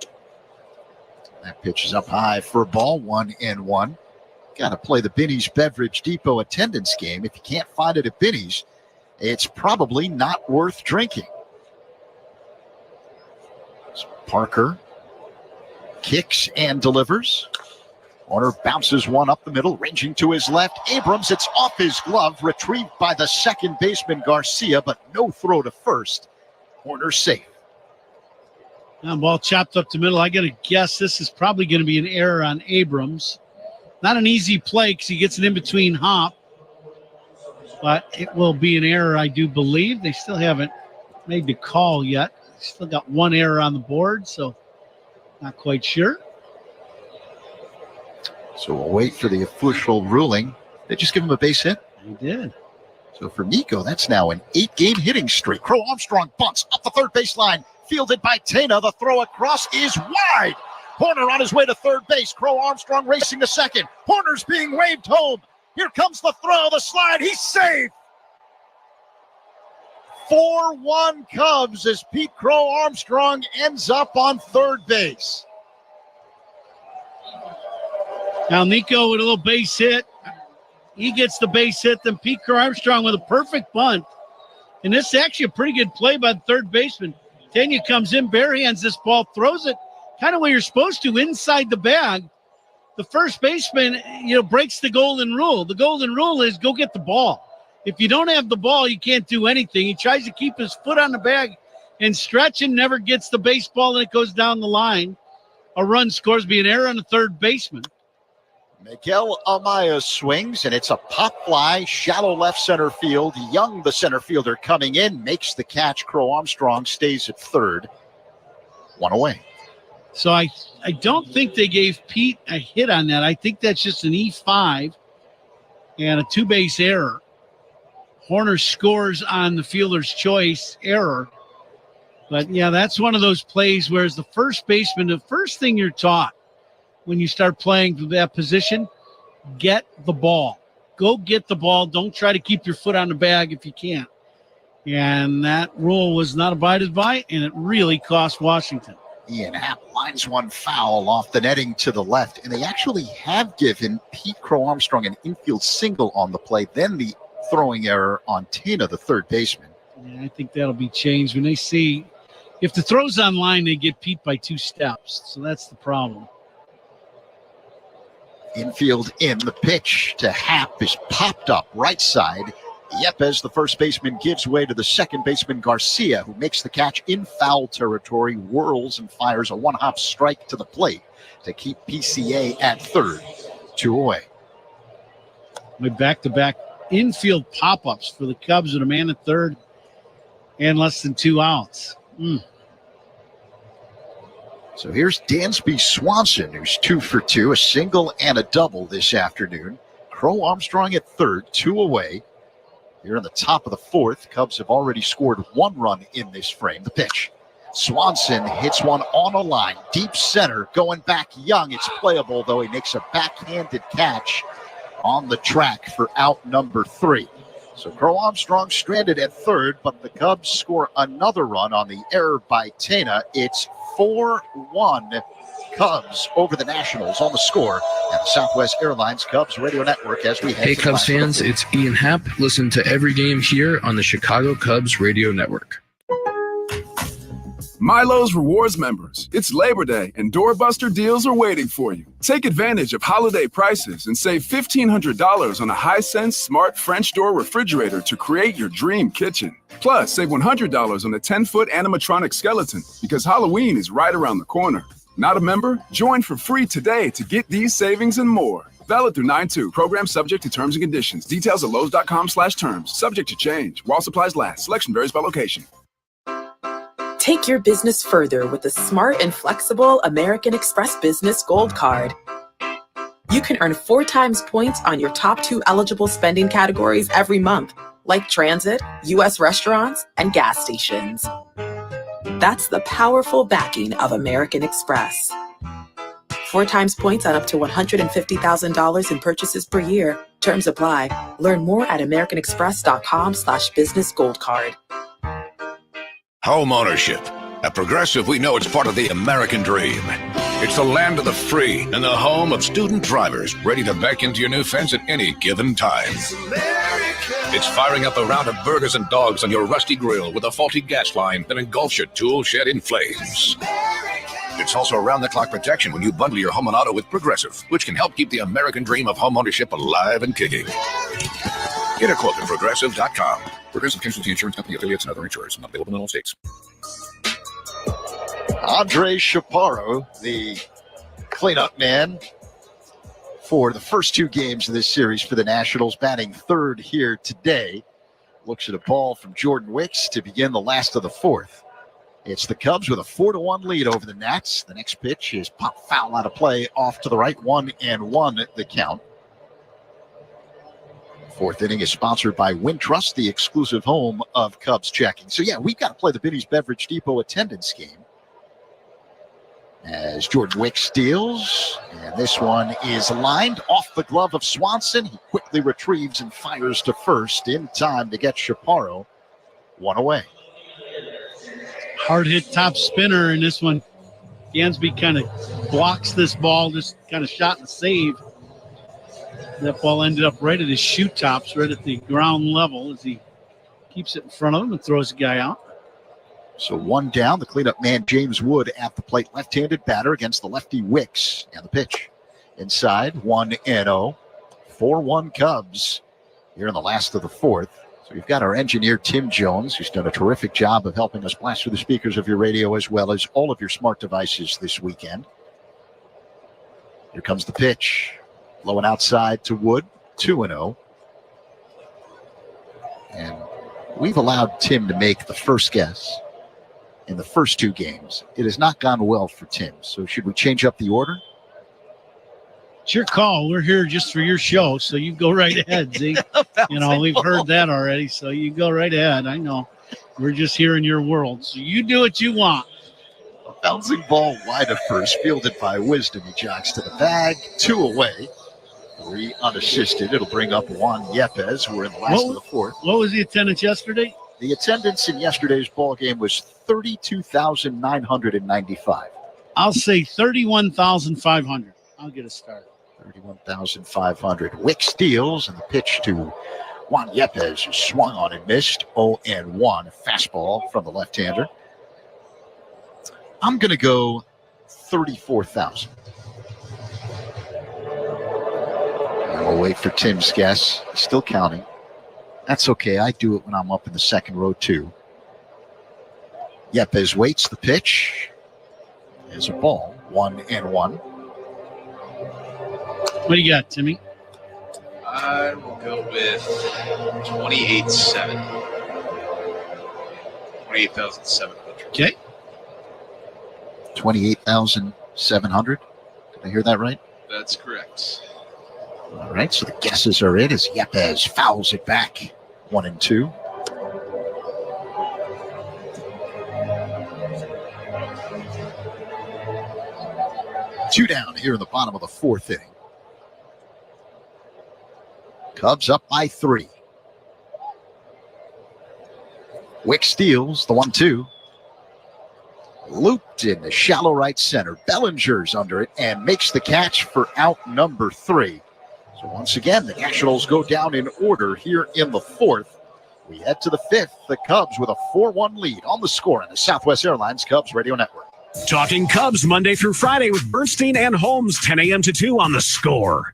That pitch is up high for a ball, 1-1. Got to play the Binny's Beverage Depot attendance game. If you can't find it at Binny's, it's probably not worth drinking. So Parker kicks and delivers. Horner bounces one up the middle, ranging to his left. Abrams, it's off his glove, retrieved by the second baseman Garcia, but no throw to first. Horner safe. Now ball chopped up the middle. I got to guess this is probably going to be an error on Abrams. Not an easy play because he gets an in-between hop. But it will be an error, I do believe. They still haven't made the call yet. Still got one error on the board, so not quite sure. So we'll wait for the official ruling. They just give him a base hit? They did. So for Nico, that's now an 8-game hitting streak. Crow Armstrong bunts up the third baseline. Fielded by Tena. The throw across is wide. Horner on his way to third base. Crow Armstrong racing to second. Horner's being waved home. Here comes the throw, the slide. He's safe. 4-1 Cubs as Pete Crow Armstrong ends up on third base. Now Nico with a little base hit. He gets the base hit. Then Pete Crow Armstrong with a perfect bunt. And this is actually a pretty good play by the third baseman. Tena comes in, barehands this ball, throws it kind of where you're supposed to, inside the bag. The first baseman, breaks the golden rule. The golden rule is go get the ball. If you don't have the ball, you can't do anything. He tries to keep his foot on the bag and stretch and never gets the baseball, and it goes down the line. A run scores, be an error on the third baseman. Miguel Amaya swings, and it's a pop fly, shallow left center field. Young, the center fielder, coming in, makes the catch. Crow Armstrong stays at third. One away. So I don't think they gave Pete a hit on that. I think that's just an E5 and a two-base error. Horner scores on the fielder's choice error. But, yeah, that's one of those plays where as the first baseman, the first thing you're taught when you start playing for that position, get the ball. Go get the ball. Don't try to keep your foot on the bag if you can't. And that rule was not abided by, and it really cost Washington. Ian Happ lines one foul off the netting to the left, and they actually have given Pete Crow Armstrong an infield single on the play, then the throwing error on Tena, the third baseman. Yeah, I think that'll be changed when they see if the throw's on line, they get Pete by 2 steps. So that's the problem. Infield in, the pitch to Happ is popped up right side. Yepes, the first baseman, gives way to the second baseman, Garcia, who makes the catch in foul territory, whirls and fires a one-hop strike to the plate to keep PCA at third. 2 away. With back-to-back infield pop-ups for the Cubs with a man at third and less than 2 outs. So here's Dansby Swanson, who's 2 for 2, a single and a double this afternoon. Crow Armstrong at third, 2 away. Here in the top of the fourth, Cubs have already scored 1 run in this frame. The pitch. Swanson hits one on a line, deep center, going back Young. It's playable, though he makes a backhanded catch on the track for out number 3. So Crow Armstrong stranded at third, but the Cubs score another run on the error by Tena. It's 4-1 Cubs over the Nationals on the score at the Southwest Airlines Cubs radio network as we head Hey to Cubs the fans, it's Ian Happ. Listen to every game here on the Chicago Cubs radio network. Milo's Rewards members, it's Labor Day and doorbuster deals are waiting for you. Take advantage of holiday prices and save $1,500 on a Hisense smart French door refrigerator to create your dream kitchen. Plus, save $100 on a 10-foot animatronic skeleton because Halloween is right around the corner. Not a member? Join for free today to get these savings and more. Valid through 9/2. Program subject to terms and conditions. Details at Lowe's.com/terms. Subject to change. While supplies last. Selection varies by location. Take your business further with the smart and flexible American Express Business Gold Card. You can earn 4 times points on your top 2 eligible spending categories every month, like transit, U.S. restaurants, and gas stations. That's the powerful backing of American Express. 4 times points on up to $150,000 in purchases per year. Terms apply. Learn more at americanexpress.com/businessgoldcard. Home ownership. At Progressive, we know it's part of the American dream. It's the land of the free and the home of student drivers ready to back into your new fence at any given time. It's firing up a round of burgers and dogs on your rusty grill with a faulty gas line that engulfs your tool shed in flames. It's also around-the-clock protection when you bundle your home and auto with Progressive, which can help keep the American dream of home ownership alive and kicking. Get a quote at Progressive.com. Progressive Casualty Insurance Company, affiliates, and other insurers. Not available in all states. Andre Chaparro, the cleanup man for the first 2 games of this series for the Nationals, batting third here today. Looks at a ball from Jordan Wicks to begin the last of the fourth. It's the Cubs with a 4-1 lead over the Nats. The next pitch is pop foul out of play off to the right, 1-1 the count. Fourth inning is sponsored by Wintrust, the exclusive home of Cubs checking. So, yeah, we've got to play the Binny's Beverage Depot attendance game. As Jordan Wicks steals, and this one is lined off the glove of Swanson. He quickly retrieves and fires to first in time to get Chaparro 1 away. Hard hit top spinner, and this one, Gansby kind of blocks this ball, just kind of shot and save. That ball ended up right at his shoe tops, right at the ground level as he keeps it in front of him and throws the guy out. So 1 down, the cleanup man, James Wood, at the plate. Left-handed batter against the lefty Wicks. And the pitch inside, 1-0. 4-1 Cubs here in the last of the fourth. So we've got our engineer, Tim Jones, who's done a terrific job of helping us blast through the speakers of your radio as well as all of your smart devices this weekend. Here comes the pitch. Low and outside to Wood, 2-0. And we've allowed Tim to make the first guess in the first 2 games. It has not gone well for Tim. So should we change up the order? It's your call. We're here just for your show, so you go right ahead, Zeke. We've heard that already, so you go right ahead. I know. We're just here in your world, so you do what you want. A bouncing ball wide of first, fielded by Wisdom. He jogs to the bag, 2 away. 3 unassisted. It'll bring up Juan Yepes. We're in the last of the fourth. What was the attendance yesterday? The attendance in yesterday's ball game was 32,995. I'll say 31,500. I'll get a start. 31,500. Wick steals, and the pitch to Juan Yepes is swung on and missed. 0-1. Fastball from the left-hander. I'm going to go 34,000. We'll wait for Tim's guess. Still counting. That's okay. I do it when I'm up in the second row, too. Yepes waits the pitch. There's a ball. 1-1. What do you got, Timmy? I will go with 28,700. 28,700. Okay. 28,700. Did I hear that right? That's correct. All right, so the guesses are in as Yepes fouls it back. 1-2. Two down here in the bottom of the fourth inning. Cubs up by 3. Wick steals the 1-2. Looped in the shallow right center. Bellinger's under it and makes the catch for out number 3. So once again, the Nationals go down in order here in the fourth. We head to the fifth. The Cubs with a 4-1 lead on the score on the Southwest Airlines Cubs Radio Network. Talking Cubs Monday through Friday with Bernstein and Holmes, 10 a.m. to 2 on the score.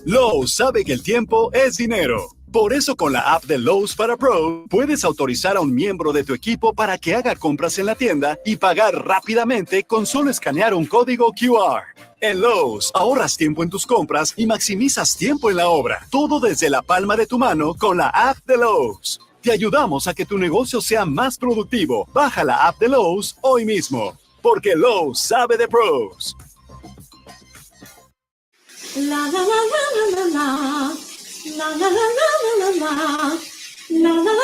Lowe's sabe que el tiempo es dinero. Por eso con la app de Lowe's para Pro, puedes autorizar a un miembro de tu equipo para que haga compras en la tienda y pagar rápidamente con solo escanear un código QR. En Lowe's, ahorras tiempo en tus compras y maximizas tiempo en la obra. Todo desde la palma de tu mano con la app de Lowe's. Te ayudamos a que tu negocio sea más productivo. Baja la app de Lowe's hoy mismo, porque Lowe's sabe de pros. La la la la la la la la la la la la la la la.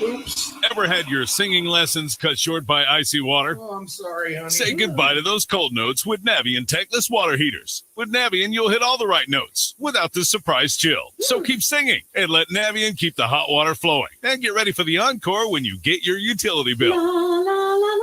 Oops. Ever had your singing lessons cut short by icy water? Oh, I'm sorry, honey. Say goodbye to those cold notes with Navien tankless water heaters. With Navien, you'll hit all the right notes without the surprise chill. So keep singing and let Navien keep the hot water flowing. And get ready for the encore when you get your utility bill. La la la la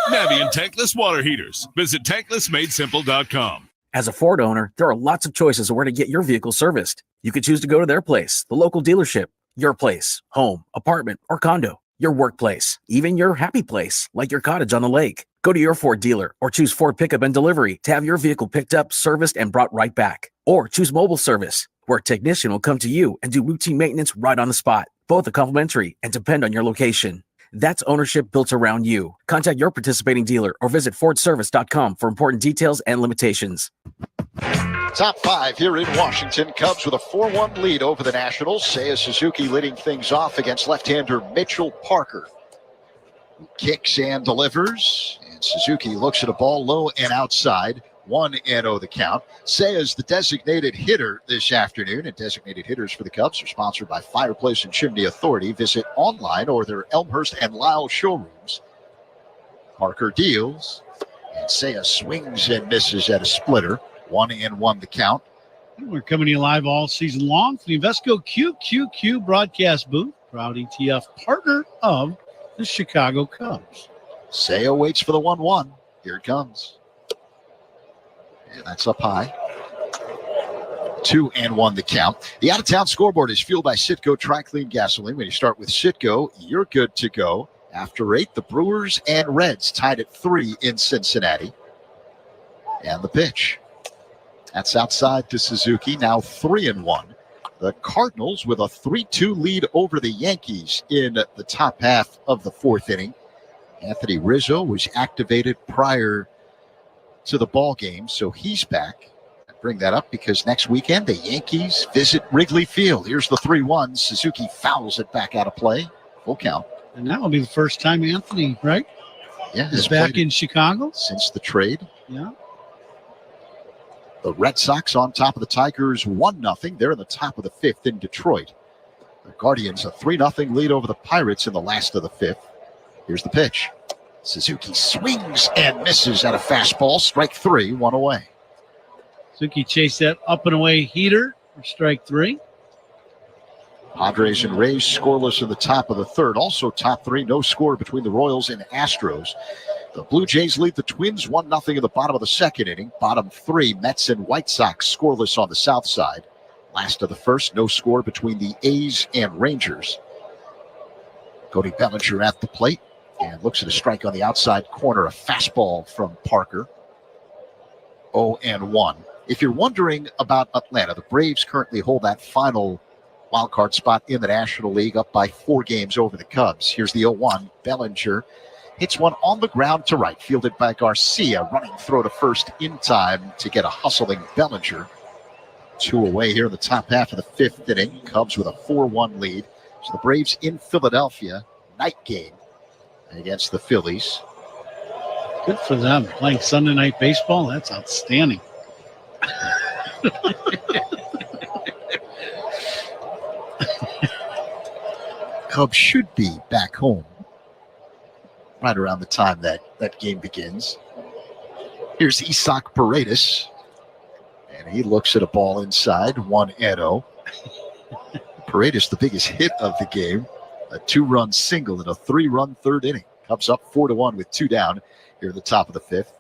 la. Navien tankless water heaters. Visit tanklessmadesimple.com. As a Ford owner, there are lots of choices of where to get your vehicle serviced. You could choose to go to their place, the local dealership, your place, home, apartment, or condo, your workplace, even your happy place, like your cottage on the lake. Go to your Ford dealer or choose Ford Pickup and Delivery to have your vehicle picked up, serviced, and brought right back. Or choose mobile service, where a technician will come to you and do routine maintenance right on the spot. Both are complimentary and depend on your location. That's ownership built around you. Contact your participating dealer or visit FordService.com for important details and limitations. Top 5 here in Washington. Cubs with a 4-1 lead over the Nationals. Seiya Suzuki leading things off against left-hander Mitchell Parker. Kicks and delivers. And Suzuki looks at a ball low and outside. 1-0 the count. Seiya's the designated hitter this afternoon. And designated hitters for the Cubs are sponsored by Fireplace and Chimney Authority. Visit online or their Elmhurst and Lyle showrooms. Parker deals. And Seiya swings and misses at a splitter. 1-1 the count. We're coming to you live all season long from the Invesco QQQ broadcast booth. Proud ETF partner of the Chicago Cubs. Seiya waits for the 1-1. Here it comes. And that's up high. 2-1 the count. The out-of-town scoreboard is fueled by Citgo Tri-Clean Gasoline. When you start with Citgo, you're good to go. After 8, the Brewers and Reds tied at 3 in Cincinnati. And the pitch. That's outside to Suzuki, now 3-1. The Cardinals with a 3-2 lead over the Yankees in the top half of the 4th inning. Anthony Rizzo was activated prior to the ball game, so he's back. I bring that up because next weekend the Yankees visit Wrigley Field. Here's the 3-1. Suzuki fouls it back out of play. Full count. And that will be the first time Anthony, right? Yeah, is back in Chicago since the trade. Yeah. The Red Sox on top of the Tigers 1-0. They're in the top of the 5th in Detroit. The Guardians a 3-0 lead over the Pirates in the last of the 5th. Here's the pitch. Suzuki swings and misses at a fastball. Strike 3, 1 away. Suzuki chased that up and away heater for strike 3. Padres and Rays scoreless in the top of the 3rd. Also top 3, no score between the Royals and Astros. The Blue Jays lead the Twins 1-0 in the bottom of the 2nd inning. Bottom 3, Mets and White Sox scoreless on the south side. Last of the 1st, no score between the A's and Rangers. Cody Bellinger at the plate and looks at a strike on the outside corner, a fastball from Parker. 0-1. If you're wondering about Atlanta, the Braves currently hold that final wildcard spot in the National League, up by 4 games over the Cubs. Here's the 0-1. Bellinger hits one on the ground to right, fielded by Garcia, running throw to first in time to get a hustling Bellinger. 2 away here in the top half of the 5th inning. Cubs with a 4-1 lead. So the Braves in Philadelphia, night game against the Phillies. Good for them. Playing Sunday night baseball, that's outstanding. Cubs should be back home right around the time that game begins. Here's Isaac Paredes, and he looks at a ball inside, 1-0. Paredes, the biggest hit of the game, a 2-run single in a 3-run 3rd inning. Cubs up 4-1 with 2 down here at the top of the 5th.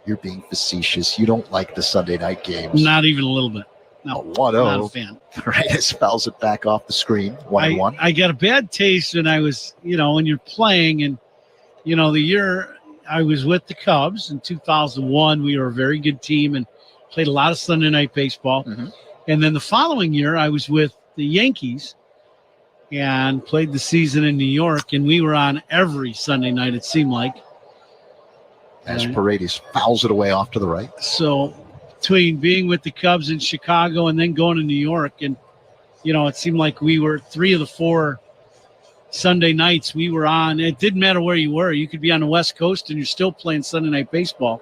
You're being facetious. You don't like the Sunday night games. Not even a little bit. No, 1-0. Not a fan. Paredes fouls it back off the screen, 1-1. I got a bad taste when I was, when you're playing, and, the year I was with the Cubs in 2001, we were a very good team and played a lot of Sunday night baseball. Mm-hmm. And then the following year, I was with the Yankees and played the season in New York, and we were on every Sunday night, it seemed like. As Paredes fouls it away off to the right. So between being with the Cubs in Chicago and then going to New York, and it seemed like we were 3 of the 4 Sunday nights we were on. It didn't matter where you were. You could be on the West Coast and you're still playing Sunday Night Baseball.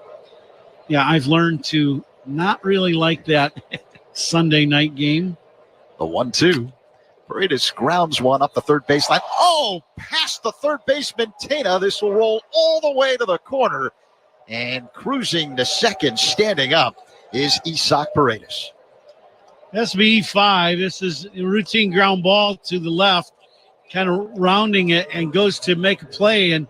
Yeah, I've learned to not really like that Sunday night game. The 1-2. Paredes grounds one up the third baseline. Oh, past the third baseman, Tena. This will roll all the way to the corner. And cruising to second, standing up, is Isaac Paredes. SB5. This is a routine ground ball to the left, kind of rounding it, and goes to make a play and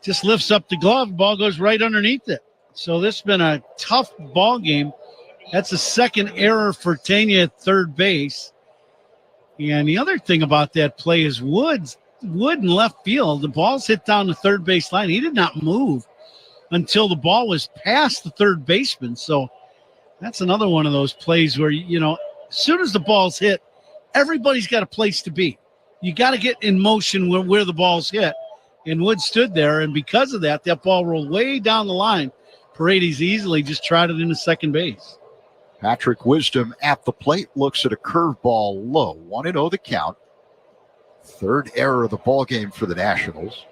just lifts up the glove. Ball goes right underneath it. So this has been a tough ball game. That's the second error for Tena at third base. And the other thing about that play is Wood in left field. The ball's hit down the third base line. He did not move until the ball was past the third baseman. So that's another one of those plays where, as soon as the ball's hit, everybody's got a place to be. You got to get in motion where the ball's hit. And Wood stood there, and because of that, that ball rolled way down the line. Paredes easily just trotted into second base. Patrick Wisdom at the plate looks at a curveball low. 1-0 the count. Third error of the ball game for the Nationals.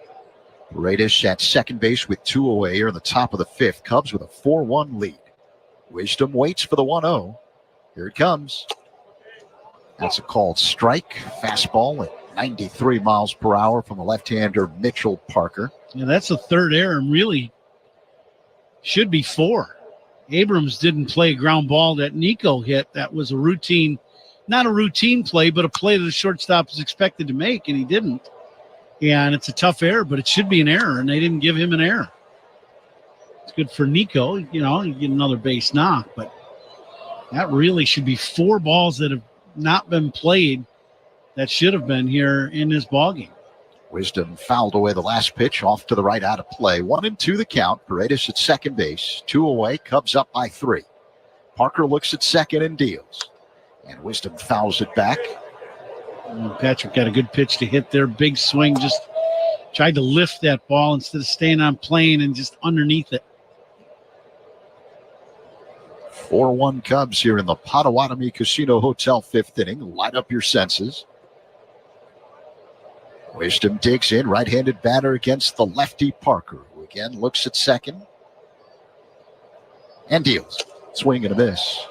Paredes at second base with 2 away here in the top of the fifth. Cubs with a 4-1 lead. Wisdom waits for the 1-0. Here it comes. That's a called strike. Fastball at 93 miles per hour from the left-hander Mitchell Parker. Yeah, that's the third error, and really should be 4. Abrams didn't play a ground ball that Nico hit. That was a routine, not a routine play, but a play that the shortstop is expected to make, and he didn't. And it's a tough error, but it should be an error, and they didn't give him an error. It's good for Nico. You get another base knock, but that really should be 4 balls that have not been played that should have been here in this ballgame. Wisdom fouled away the last pitch, off to the right, out of play. 1-2 the count. Paredes at second base. 2 away. Cubs up by 3. Parker looks at second and deals. And Wisdom fouls it back. Patrick got a good pitch to hit there. Big swing. Just tried to lift that ball instead of staying on plane and just underneath it. 4-1 Cubs here in the Potawatomi Casino Hotel 5th inning. Light up your senses. Wisdom digs in, right-handed batter against the lefty Parker, who again looks at second and deals. Swing and a miss.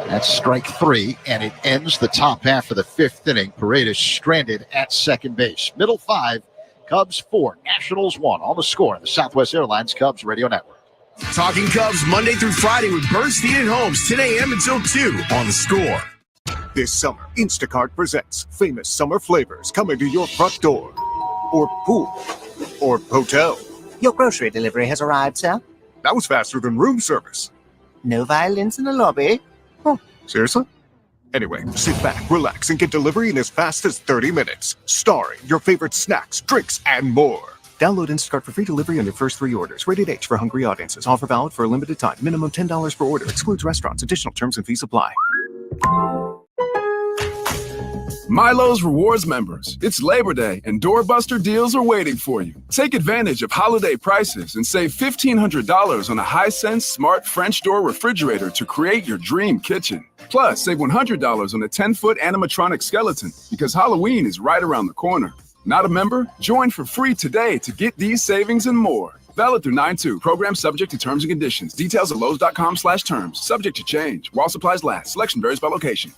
That's strike 3, and it ends the top half of the 5th inning. Paredes stranded at second base. Middle 5, Cubs 4, Nationals 1 on the score in the Southwest Airlines Cubs Radio Network. Talking Cubs Monday through Friday with Bernstein and Holmes, 10 a.m. until 2 on the score. This summer, Instacart presents famous summer flavors coming to your front door, or pool, or hotel. Your grocery delivery has arrived, sir. That was faster than room service. No violins in the lobby. Oh, seriously? Anyway, sit back, relax, and get delivery in as fast as 30 minutes. Starring your favorite snacks, drinks, and more. Download Instacart for free delivery on your first 3 orders. Rated H for hungry audiences. Offer valid for a limited time. Minimum $10 per order. Excludes restaurants. Additional terms and fees apply. Milo's Rewards members, it's Labor Day and doorbuster deals are waiting for you. Take advantage of holiday prices and save $1,500 on a Hisense smart French door refrigerator to create your dream kitchen. Plus, save $100 on a 10-foot animatronic skeleton because Halloween is right around the corner. Not a member? Join for free today to get these savings and more. Valid through 9/2. Program subject to terms and conditions. Details at Lowe's.com/terms. Subject to change. While supplies last. Selection varies by location.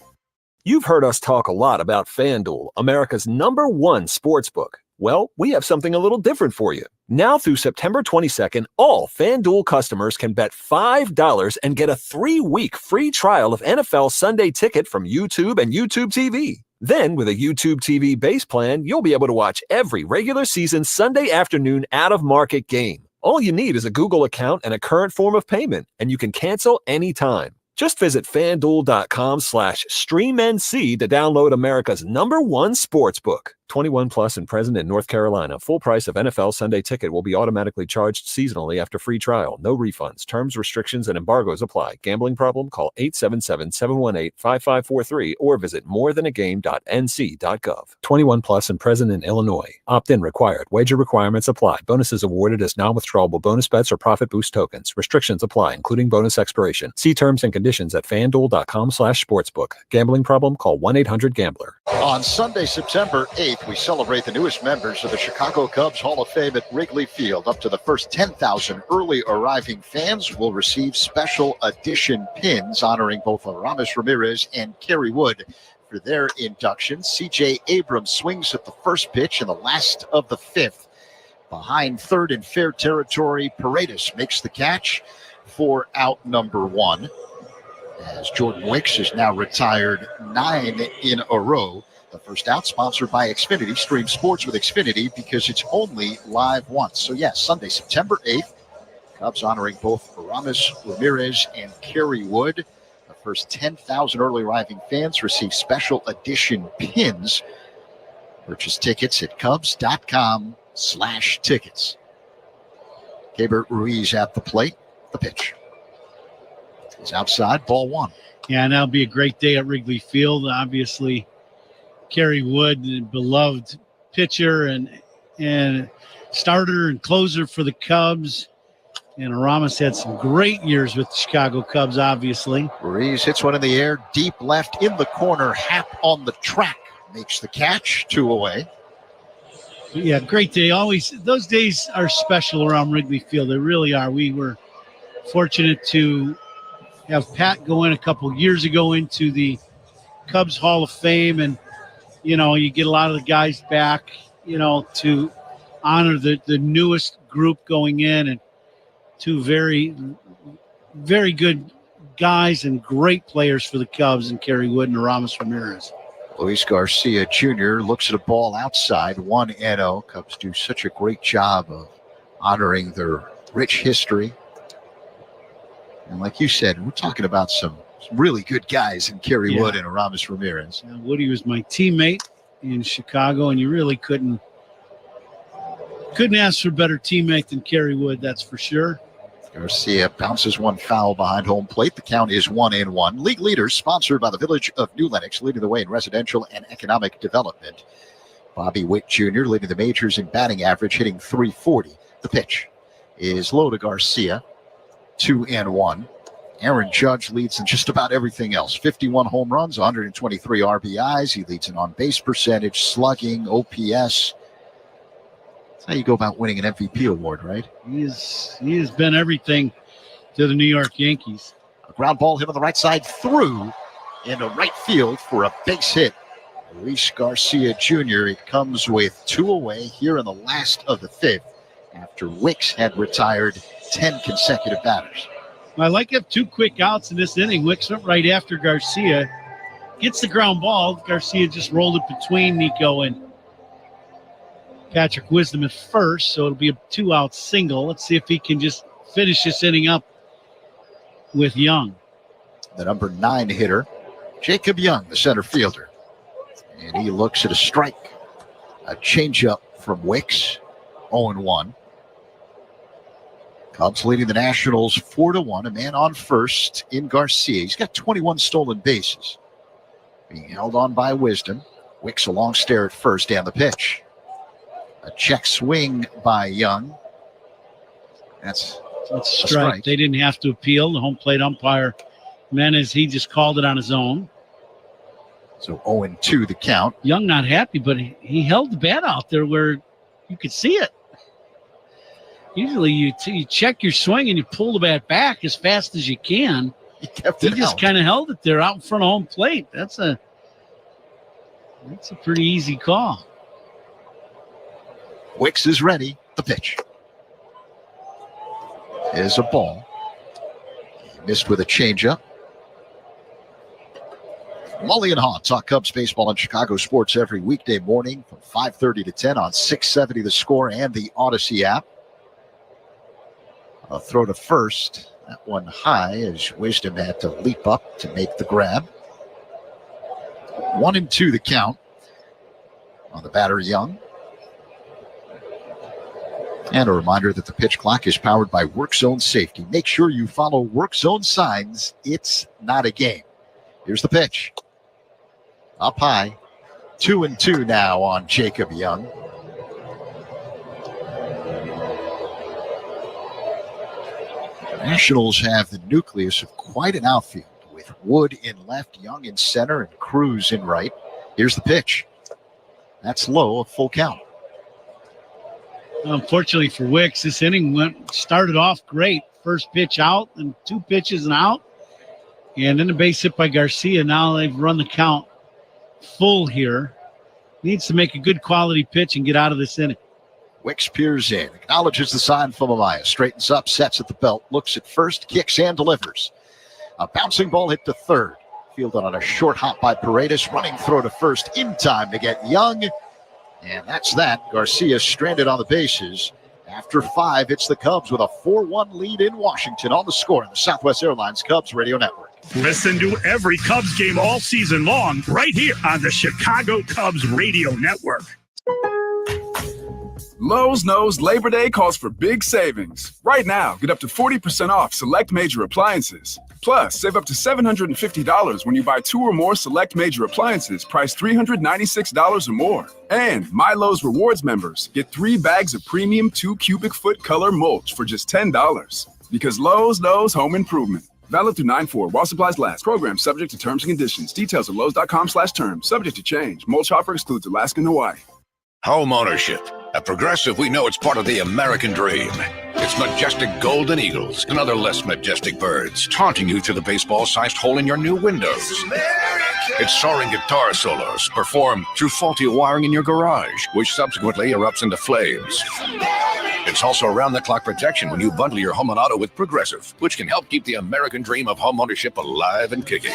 You've heard us talk a lot about FanDuel, America's #1 sportsbook. Well, we have something a little different for you. Now through September 22nd, all FanDuel customers can bet $5 and get a 3-week free trial of NFL Sunday Ticket from YouTube and YouTube TV. Then, with a YouTube TV base plan, you'll be able to watch every regular season Sunday afternoon out-of-market game. All you need is a Google account and a current form of payment, and you can cancel anytime. Just visit FanDuel.com/StreamNC to download America's #1 sportsbook. 21 plus and present in North Carolina. Full price of NFL Sunday ticket will be automatically charged seasonally after free trial. No refunds. Terms, restrictions, and embargoes apply. Gambling problem? Call 877-718-5543 or visit morethanagame.nc.gov. 21 plus and present in Illinois. Opt-in required. Wager requirements apply. Bonuses awarded as non-withdrawable bonus bets or profit boost tokens. Restrictions apply, including bonus expiration. See terms and conditions at fanduel.com/sportsbook. Gambling problem? Call 1-800-GAMBLER. On Sunday, September 8th, we celebrate the newest members of the Chicago Cubs Hall of Fame at Wrigley Field. Up to the first 10,000 early arriving fans will receive special edition pins honoring both Aramis Ramirez and Kerry Wood for their induction. C.J. Abrams swings at the first pitch in the last of the fifth. Behind third in fair territory, Paredes makes the catch for out number one, as Jordan Wicks is now retired 9 in a row. The first out, sponsored by Xfinity. Stream sports with Xfinity because it's only live once. So yes, Sunday, September 8th, Cubs honoring both Aramis Ramirez and Kerry Wood. The first 10,000 early arriving fans receive special edition pins. Purchase tickets at cubs.com/tickets. Gabriel Ruiz at the plate. The pitch. It's outside, ball one. Yeah, and that'll be a great day at Wrigley Field. Obviously, Kerry Wood, beloved pitcher and starter and closer for the Cubs. And Aramis had some great years with the Chicago Cubs, obviously. Ruiz hits one in the air, deep left in the corner. Happ on the track makes the catch, 2 away. Yeah, great day. Always, those days are special around Wrigley Field. They really are. We were fortunate to have Pat go in a couple years ago into the Cubs Hall of Fame, and you get a lot of the guys back, to honor the newest group going in, and two very, very good guys and great players for the Cubs, and Kerry Wood and Aramis Ramirez. Luis Garcia Jr. looks at a ball outside, 1-0. Cubs do such a great job of honoring their rich history. And like you said, we're talking about some really good guys in Kerry Wood and Aramis Ramirez. Yeah, Woody was my teammate in Chicago, and you really couldn't ask for a better teammate than Kerry Wood, that's for sure. Garcia bounces one foul behind home plate. The count is 1-1. League leaders, sponsored by the Village of New Lenox, leading the way in residential and economic development. Bobby Witt Jr. leading the majors in batting average, hitting .340. The pitch is low to Garcia. 2-1. Aaron Judge leads in just about everything else. 51 home runs, 123 RBIs. He leads in on-base percentage, slugging, OPS. That's how you go about winning an MVP award, right? He has been everything to the New York Yankees. A ground ball hit on the right side through into right field for a base hit. Luis Garcia Jr. It comes with 2 away here in the last of the fifth after Wicks had retired 10 consecutive batters. I like to have 2 quick outs in this inning. Wicks went right after Garcia. Gets the ground ball. Garcia just rolled it between Nico and Patrick Wisdom at first, so it'll be a 2-out single. Let's see if he can just finish this inning up with Young. The number 9 hitter, Jacob Young, the center fielder. And he looks at a strike. A changeup from Wicks, 0-1. Cubs leading the Nationals 4-1. A man on first in Garcia. He's got 21 stolen bases. Being held on by Wisdom. Wicks a long stare at first and the pitch. A check swing by Young. That's a strike. They didn't have to appeal. The home plate umpire, Menez, he just called it on his own. So 0-2 the count. Young not happy, but he held the bat out there where you could see it. Usually you check your swing and you pull the bat back as fast as you can. He just kind of held it there out in front of home plate. That's a pretty easy call. Wicks is ready. The pitch is a ball. He missed with a changeup. Mully and Haw talk Cubs baseball on Chicago sports every weekday morning from 5:30 to 10 on 670 The Score and the Odyssey app. A throw to first. That one high as Wisdom had to leap up to make the grab. 1-2 the count. On the batter, Young. And a reminder that the pitch clock is powered by Work Zone Safety. Make sure you follow Work Zone signs. It's not a game. Here's the pitch. Up high. 2-2 now on Jacob Young. Nationals have the nucleus of quite an outfield with Wood in left, Young in center, and Cruz in right. Here's the pitch. That's low, a full count. Unfortunately for Wicks, this inning started off great. First pitch out, and 2 pitches and out. And then a base hit by Garcia. Now they've run the count full here. Needs to make a good quality pitch and get out of this inning. Wicks peers in, acknowledges the sign from Amaya, straightens up, sets at the belt, looks at first, kicks and delivers. A bouncing ball hit to third. Fielded on a short hop by Paredes, running throw to first in time to get Young. And that's that. Garcia stranded on the bases. After 5, it's the Cubs with a 4-1 lead in Washington. On the Score in the Southwest Airlines Cubs Radio Network. Listen to every Cubs game all season long right here on the Chicago Cubs Radio Network. Lowe's knows Labor Day calls for big savings. Right now, get up to 40% off select major appliances. Plus, save up to $750 when you buy 2 or more select major appliances priced $396 or more. And My Lowe's Rewards members get 3 bags of premium 2 cubic foot color mulch for just $10. Because Lowe's knows home improvement. Valid through 9/4 while supplies last. Program subject to terms and conditions. Details at Lowe's.com/terms. Subject to change. Mulch offer excludes Alaska and Hawaii. Home ownership. At Progressive, we know it's part of the American dream. It's majestic golden eagles and other less majestic birds taunting you through the baseball-sized hole in your new windows. It's soaring guitar solos performed through faulty wiring in your garage, which subsequently erupts into flames. It's also around-the-clock protection when you bundle your home and auto with Progressive, which can help keep the American dream of home ownership alive and kicking.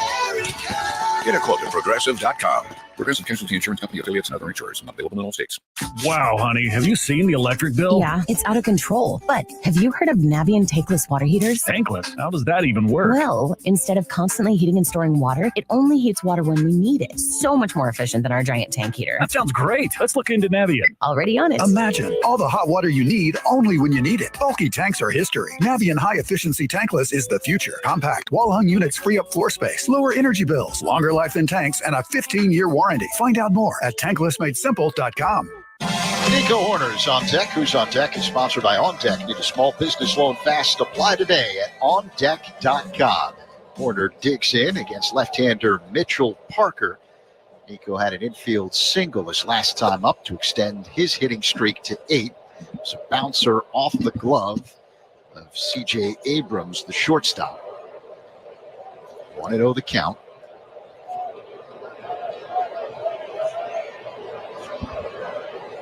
Get a quote at Progressive.com. Progressive Casualty Insurance Company, affiliates, and other insurers. Not available in all states. Wow, honey, have you seen the electric bill? Yeah, it's out of control. But have you heard of Navien tankless water heaters? Tankless? How does that even work? Well, instead of constantly heating and storing water, it only heats water when we need it. So much more efficient than our giant tank heater. That sounds great. Let's look into Navien. Already on it. Imagine all the hot water you need only when you need it. Bulky tanks are history. Navien high-efficiency tankless is the future. Compact, wall-hung units free up floor space, lower energy bills, longer life than tanks, and a 15-year warranty. Find out more at tanklessmadesimple.com. Nico Horner's On Deck. Who's On Deck is sponsored by On Deck. Need a small business loan fast? Apply today at ondeck.com. Horner digs in against left-hander Mitchell Parker. Nico had an infield single his last time up to extend his hitting streak to 8. It's a bouncer off the glove of C.J. Abrams, the shortstop. 1-0 the count.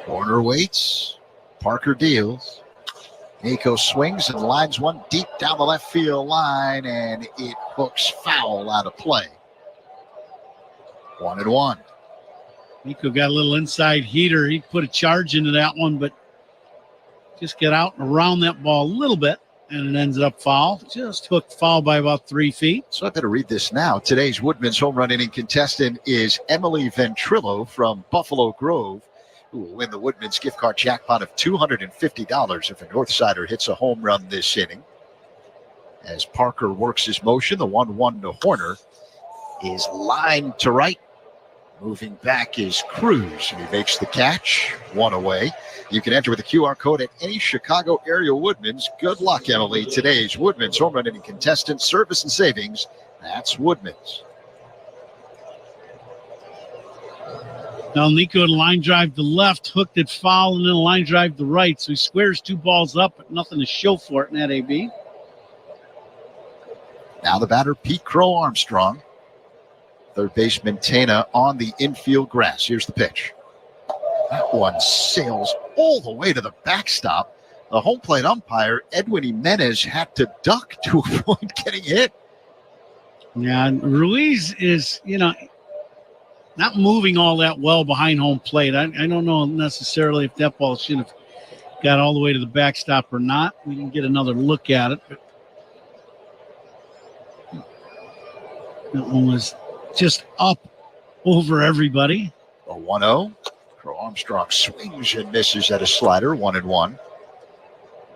Horner waits. Parker deals. Nico swings and lines one deep down the left field line, and it hooks foul out of play. 1-1. Nico got a little inside heater. He put a charge into that one, but just get out and around that ball a little bit, and it ends up foul. Just hooked foul by about 3 feet. So I better read this now. Today's Woodman's home run inning contestant is Emily Ventrillo from Buffalo Grove, who will win the Woodman's gift card jackpot of $250 if a Northsider hits a home run this inning. As Parker works his motion, the 1-1 to Horner is lined to right. Moving back is Cruz, and he makes the catch. 1 away. You can enter with a QR code at any Chicago area Woodman's. Good luck, Emily. Today's Woodman's home run inning contestant, service and savings. That's Woodman's. Now Nico had a line drive to left, hooked it foul, and then a line drive to right. So he squares 2 balls up, but nothing to show for it in that AB. Now the batter, Pete Crow Armstrong. Third baseman Tana on the infield grass. Here's the pitch. That one sails all the way to the backstop. The home plate umpire, Edwin Jimenez, had to duck to avoid getting hit. Yeah, Ruiz is, not moving all that well behind home plate. I don't know necessarily if that ball should have got all the way to the backstop or not. We can get another look at it. But that one was just up over everybody. A 1-0. Crow Armstrong swings and misses at a slider, 1-1.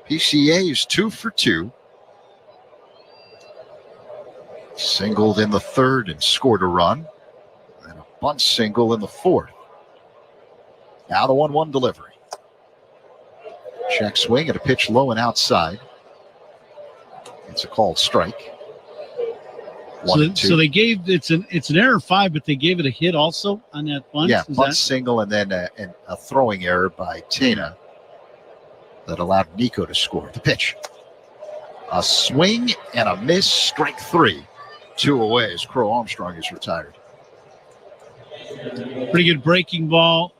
PCA is 2 for 2. Singled in the third and scored a run. And a bunt single in the fourth. Now the 1-1 delivery. Check swing at a pitch low and outside. It's a called strike. So they gave it's an error 5, but they gave it a hit also on that bunt. Yeah, bunt single and then a throwing error by Tena that allowed Nico to score. The pitch. A swing and a miss, strike 3. 2 away as Crow Armstrong is retired. Pretty good breaking ball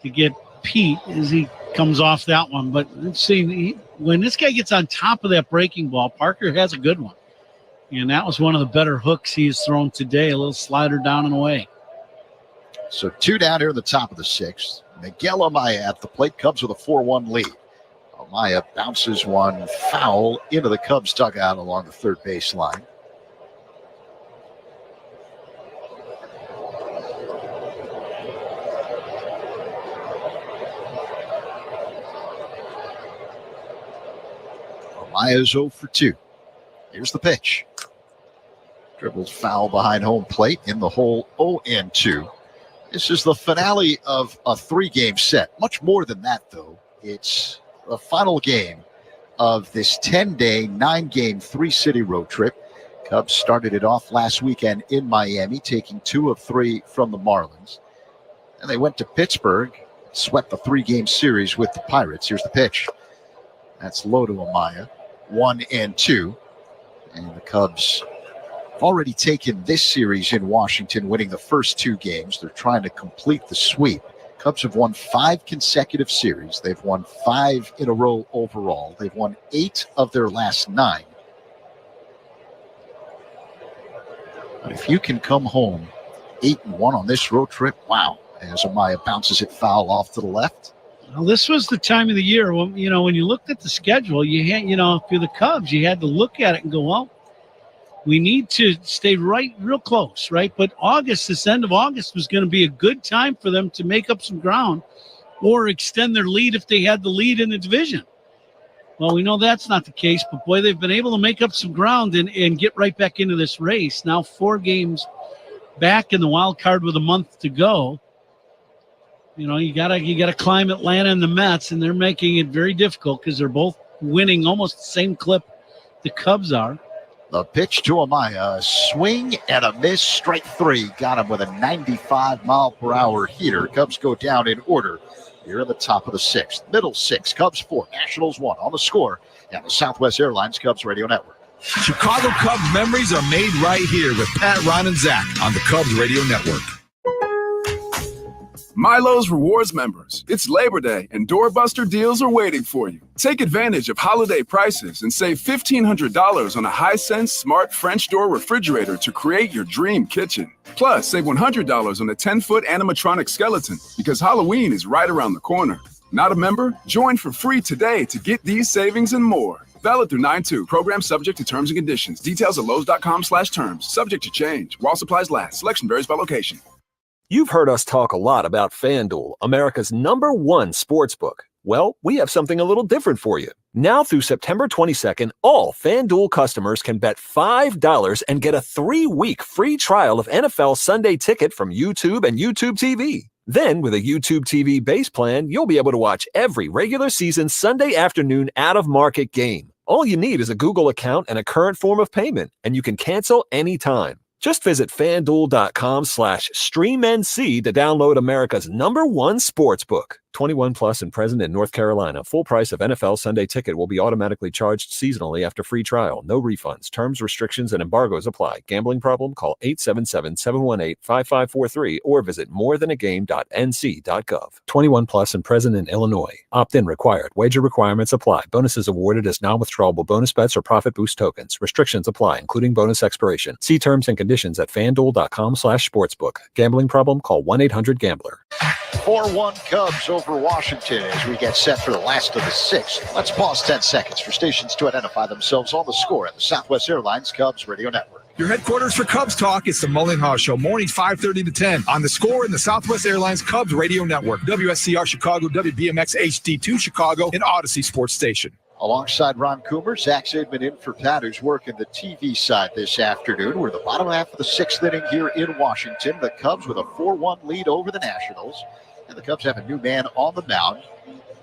to get Pete as he comes off that one. But let's see, when this guy gets on top of that breaking ball, Parker has a good one. And that was one of the better hooks he's thrown today, a little slider down and away. So 2 down here in the top of the 6th. Miguel Amaya at the plate, Cubs with a 4-1 lead. Amaya bounces one foul into the Cubs dugout along the third base line. Amaya's 0 for 2. Here's the pitch. Dribbled foul behind home plate in the hole, 0-2. This is the finale of a 3-game set. Much more than that, though. It's the final game of this 10-day, 9-game, 3-city road trip. Cubs started it off last weekend in Miami, taking 2 of 3 from the Marlins. And they went to Pittsburgh, swept the 3-game series with the Pirates. Here's the pitch. That's low to Amaya, 1-2. And the Cubs have already taken this series in Washington, winning the first 2 games. They're trying to complete the sweep. Cubs have won 5 consecutive series. They've won 5 in a row overall. They've won 8 of their last 9. But if you can come home 8-1 on this road trip, wow, as Amaya bounces it foul off to the left. Well, this was the time of the year when, when you looked at the schedule, you had, if you're the Cubs, you had to look at it and go, well, we need to stay real close, right? But this end of August was going to be a good time for them to make up some ground or extend their lead if they had the lead in the division. Well, we know that's not the case, but boy, they've been able to make up some ground and get right back into this race. Now 4 games back in the wild card with a month to go. You gotta climb Atlanta and the Mets, and they're making it very difficult because they're both winning almost the same clip the Cubs are. The pitch to Amaya, a swing and a miss, strike 3. Got him with a 95-mile-per-hour heater. Cubs go down in order here in the top of the 6th. Middle 6, Cubs 4, Nationals 1 on the Score and the Southwest Airlines Cubs Radio Network. Chicago Cubs memories are made right here with Pat, Ron, and Zach on the Cubs Radio Network. Milo's Rewards members, it's Labor Day and doorbuster deals are waiting for you. Take advantage of holiday prices and save $1,500 on a Hisense smart French door refrigerator to create your dream kitchen. Plus, save $100 on a 10-foot animatronic skeleton because Halloween is right around the corner. Not a member? Join for free today to get these savings and more. Valid through 9/2. Program subject to terms and conditions. Details at Lowe's.com/terms. Subject to change. While supplies last. Selection varies by location. You've heard us talk a lot about FanDuel, America's #1 sportsbook. Well, we have something a little different for you. Now through September 22nd, all FanDuel customers can bet $5 and get a 3-week free trial of NFL Sunday Ticket from YouTube and YouTube TV. Then, with a YouTube TV base plan, you'll be able to watch every regular season Sunday afternoon out-of-market game. All you need is a Google account and a current form of payment, and you can cancel anytime. Just visit FanDuel.com/StreamNC to download America's #1 sportsbook. 21 plus and present in North Carolina. Full price of NFL Sunday Ticket will be automatically charged seasonally after free trial. No refunds. Terms, restrictions, and embargoes apply. Gambling problem? Call 877-718-5543 or visit morethanagame.nc.gov. 21 plus and present in Illinois. Opt-in required. Wager requirements apply. Bonuses awarded as non-withdrawable bonus bets or profit boost tokens. Restrictions apply, including bonus expiration. See terms and conditions at FanDuel.com/sportsbook. Gambling problem? Call 1-800-GAMBLER. 4-1 Cubs over Washington as we get set for the last of the 6th. Let's pause 10 seconds for stations to identify themselves on the Score at the Southwest Airlines Cubs Radio Network. Your headquarters for Cubs Talk. It's the Mully and Haw Show, mornings 5:30 to 10 on the Score in the Southwest Airlines Cubs Radio Network, WSCR Chicago, WBMX HD2 Chicago, and Odyssey Sports Station. Alongside Ron Coomer, Zach Zaidman in for Pat, who's working the TV side this afternoon. We're the bottom half of the sixth inning here in Washington. The Cubs with a 4-1 lead over the Nationals. And the Cubs have a new man on the mound.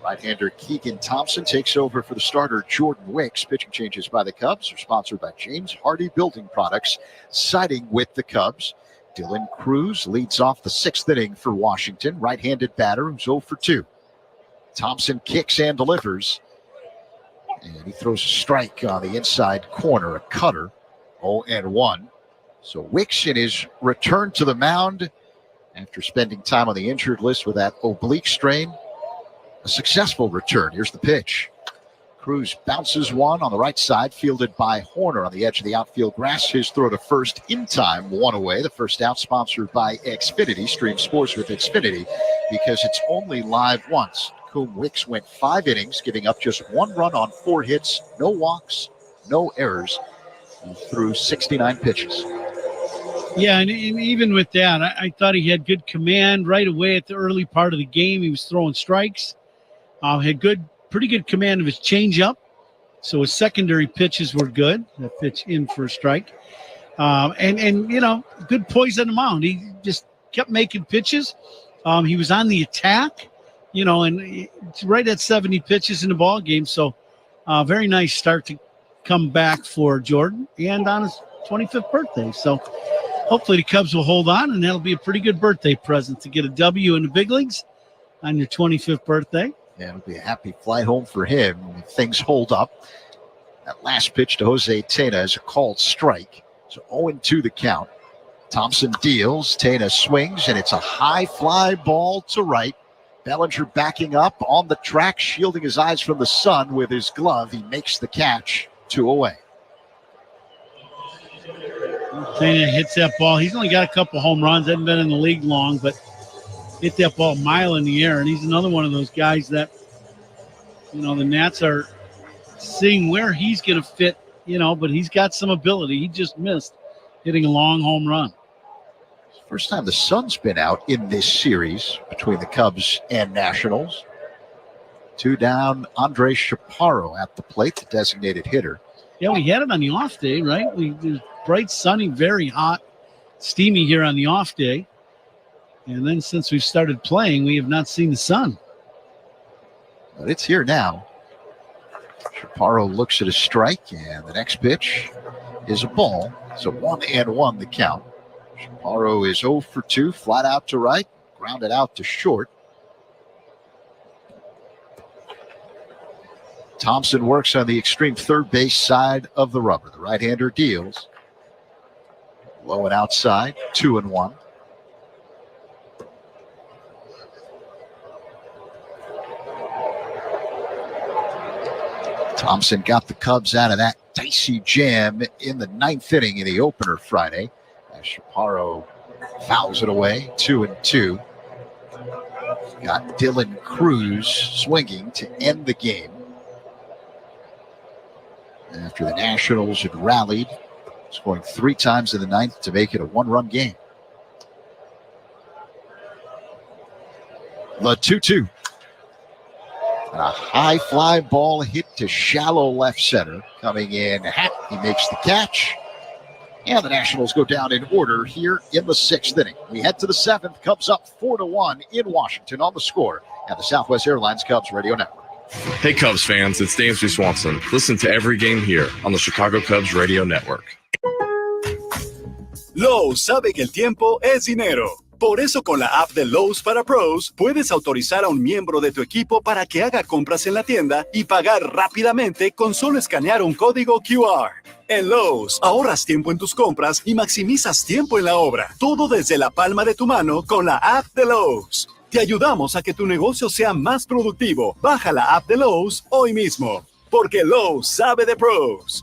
Right-hander Keegan Thompson takes over for the starter Jordan Wicks. Pitching changes by the Cubs are sponsored by James Hardy Building Products, siding with the Cubs. Dylan Cruz leads off the sixth inning for Washington. Right-handed batter who's 0 for 2. Thompson kicks and delivers. And he throws a strike on the inside corner, a cutter, 0-1. So Wicks in his return to the mound after spending time on the injured list with that oblique strain. A successful return. Here's the pitch. Cruz bounces one on the right side, fielded by Horner on the edge of the outfield grass. His throw to first in time, one away. The first out sponsored by Xfinity. Stream sports with Xfinity because it's only live once. Coom Wicks went 5 innings, giving up just 1 run on 4 hits, no walks, no errors. He threw 69 pitches. Yeah, and even with that, I thought he had good command right away at the early part of the game. He was throwing strikes. Had pretty good command of his changeup. So his secondary pitches were good. That pitch in for a strike. And good poise on the mound. He just kept making pitches. He was on the attack, and it's right at 70 pitches in the ball game. So very nice start to come back for Jordan and on his 25th birthday. So hopefully the Cubs will hold on, and that'll be a pretty good birthday present to get a W in the big leagues on your 25th birthday. Yeah, it'll be a happy flight home for him if things hold up. That last pitch to Jose Tena is a called strike. So 0-2 the count. Thompson deals. Tena swings, and it's a high fly ball to right. Bellinger backing up on the track, shielding his eyes from the sun with his glove. He makes the catch, 2 away. Tena hits that ball. He's only got a couple home runs. Hasn't been in the league long, but hit that ball a mile in the air. And he's another one of those guys that, the Nats are seeing where he's going to fit, but he's got some ability. He just missed hitting a long home run. First time the sun's been out in this series between the Cubs and Nationals. 2 down, Andres Chaparro at the plate, the designated hitter. Yeah, we had it on the off day, right? It was bright, sunny, very hot, steamy here on the off day. And then since we've started playing, we have not seen the sun. But it's here now. Chaparro looks at a strike, and the next pitch is a ball. So 1-1 the count. Chaparro is 0 for 2, flat out to right, grounded out to short. Thompson works on the extreme third base side of the rubber. The right-hander deals. Low and outside, 2-1. Thompson got the Cubs out of that dicey jam in the 9th inning in the opener Friday. As Chaparro fouls it away, 2-2. Got Dylan Cruz swinging to end the game. After the Nationals had rallied, scoring 3 times in the 9th to make it a 1-run game. The 2-2. And a high fly ball hit to shallow left center. Coming in, he makes the catch. And the Nationals go down in order here in the 6th inning. We head to the 7th. Cubs up 4-1 in Washington on the Score at the Southwest Airlines Cubs Radio Network. Hey Cubs fans, it's Dansby Swanson. Listen to every game here on the Chicago Cubs Radio Network. Lowe's sabe que el tiempo es dinero. Por eso con la app de Lowe's para Pros, puedes autorizar a un miembro de tu equipo para que haga compras en la tienda y pagar rápidamente con solo escanear un código QR. En Lowe's, ahorras tiempo en tus compras y maximizas tiempo en la obra. Todo desde la palma de tu mano con la app de Lowe's. Te ayudamos a que tu negocio sea más productivo. Baja la app de Lowe's hoy mismo. Porque Lowe's sabe de pros.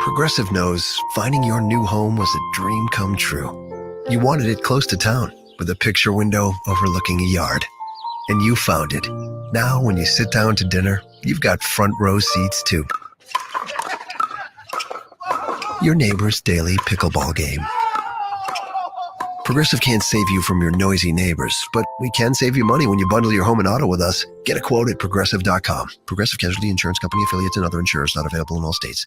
Progressive knows finding your new home was a dream come true. You wanted it close to town with a picture window overlooking a yard. And you found it. Now when you sit down to dinner, you've got front row seats too. your neighbor's daily pickleball game. Progressive can't save you from your noisy neighbors, but we can save you money when you bundle your home and auto with us. Get a quote at Progressive.com. Progressive Casualty Insurance Company, affiliates, and other insurers not available in all states.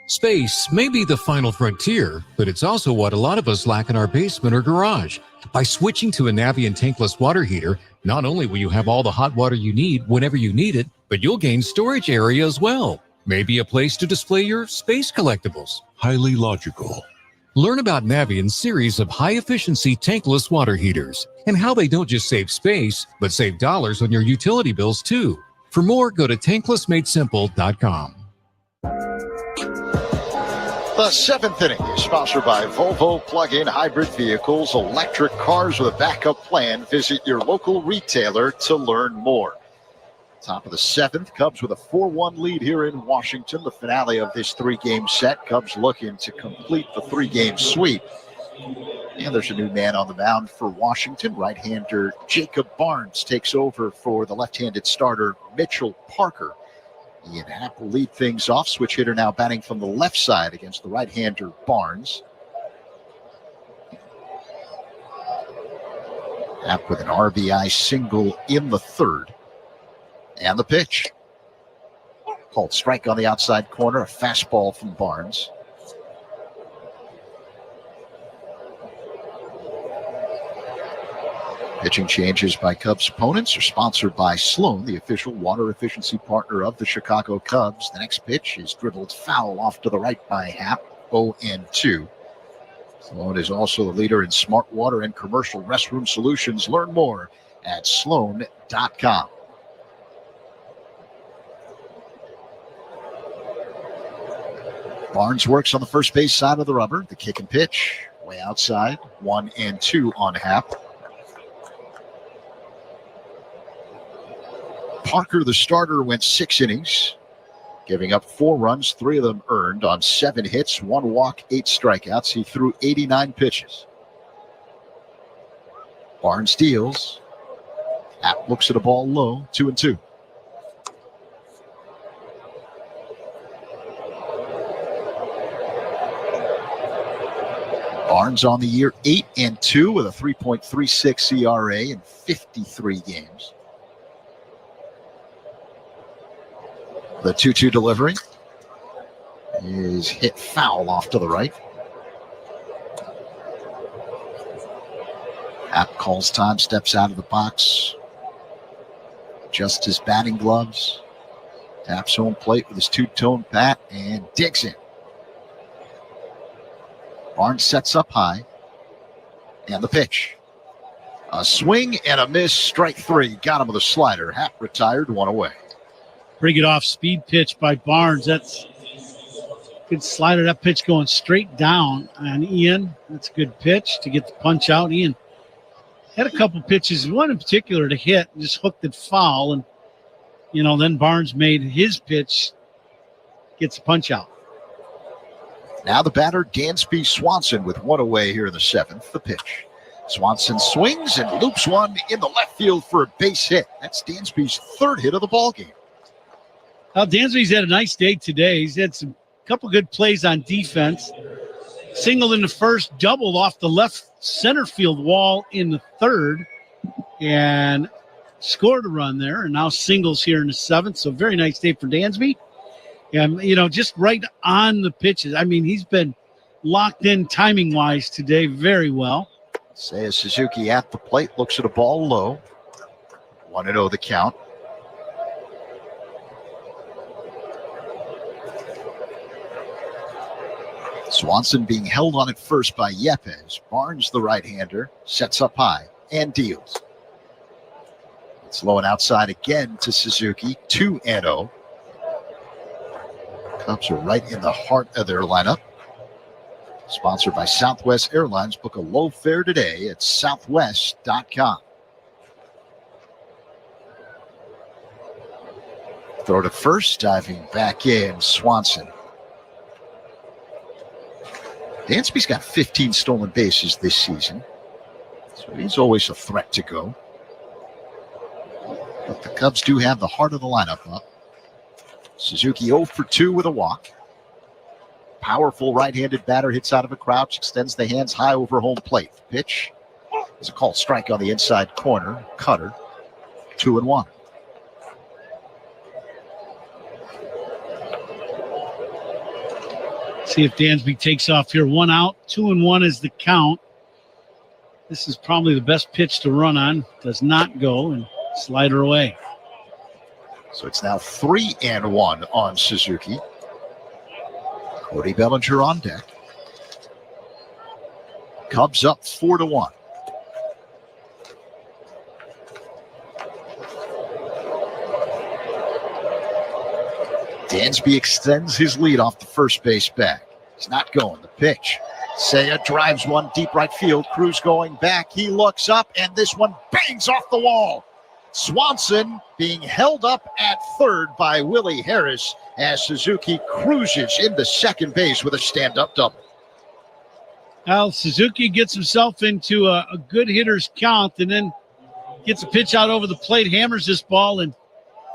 Space may be the final frontier, but it's also what a lot of us lack in our basement or garage. By switching to a Navien tankless water heater, not only will you have all the hot water you need whenever you need it, but you'll gain storage area as well. Maybe a place to display your space collectibles. Highly logical. Learn about Navien's series of high-efficiency tankless water heaters and how they don't just save space, but save dollars on your utility bills too. For more, go to tanklessmadesimple.com. The seventh inning is sponsored by Volvo Plug-in Hybrid Vehicles, electric cars with a backup plan. Visit your local retailer to learn more. Top of the seventh, Cubs with a 4-1 lead here in Washington. The finale of this three-game set. Cubs looking to complete the three-game sweep. And there's a new man on the mound for Washington. Right-hander Jacob Barnes takes over for the left-handed starter Mitchell Parker. Ian Happ will lead things off. Switch hitter now batting from the left side against the right-hander Barnes. Happ with an RBI single in the third. And the pitch. Called strike on the outside corner. A fastball from Barnes. Pitching changes by Cubs opponents are sponsored by Sloan, the official water efficiency partner of the Chicago Cubs. The next pitch is dribbled foul off to the right by Happ, 0-2. Sloan is also the leader in smart water and commercial restroom solutions. Learn more at sloan.com. Barnes works on the first base side of the rubber. The kick and pitch, way outside, 1-2 on Happ. Parker, the starter, went 6 innings, giving up 4 runs, 3 of them earned on 7 hits, 1 walk, 8 strikeouts. He threw 89 pitches. Barnes deals. Happ looks at a ball low, 2-2. Barnes on the year 8-2 with a 3.36 ERA in 53 games. The 2-2 delivery is hit foul off to the right. Happ calls time, steps out of the box, adjusts his batting gloves, taps home plate with his two-tone bat, and digs in. Barnes sets up high, and the pitch. A swing and a miss, strike 3. Got him with a slider. Happ retired, 1 away. Pretty good off-speed pitch by Barnes. That's good slider. That pitch going straight down on Ian. That's a good pitch to get the punch out. Ian had a couple pitches, one in particular to hit, just hooked it foul. And, then Barnes made his pitch, gets the punch out. Now the batter, Dansby Swanson, with 1 away here in the 7th. The pitch. Swanson swings and loops one in the left field for a base hit. That's Dansby's 3rd hit of the ballgame. Dansby's had a nice day today. He's had a couple good plays on defense. Singled in the first, doubled off the left center field wall in the 3rd, and scored a run there, and now singles here in the 7th. So very nice day for Dansby. And, just right on the pitches. I mean, he's been locked in timing-wise today very well. Seiya Suzuki at the plate, looks at a ball low. 1-0 the count. Swanson being held on at first by Yepes. Barnes, the right-hander, sets up high and deals. It's low and outside again to Suzuki, 2-0. Cubs are right in the heart of their lineup. Sponsored by Southwest Airlines. Book a low fare today at southwest.com. Throw to first, diving back in, Swanson. Dansby's got 15 stolen bases this season, so he's always a threat to go. But the Cubs do have the heart of the lineup up. Suzuki 0 for 2 with a walk. Powerful right-handed batter, hits out of a crouch, extends the hands high over home plate. Pitch is a called strike on the inside corner. Cutter, 2-1. See if Dansby takes off here. 1 out, 2-1 is the count. This is probably the best pitch to run on. Does not go, and slider away. So it's now 3-1 on Suzuki. Cody Bellinger on deck. Cubs up 4-1. Dansby extends his lead off the first base bag. He's not going. The pitch. Seiya drives one deep right field. Cruz going back. He looks up, and this one bangs off the wall. Swanson being held up at third by Willie Harris as Suzuki cruises into second base with a stand-up double. Well, Suzuki gets himself into a good hitter's count and then gets a pitch out over the plate, hammers this ball, and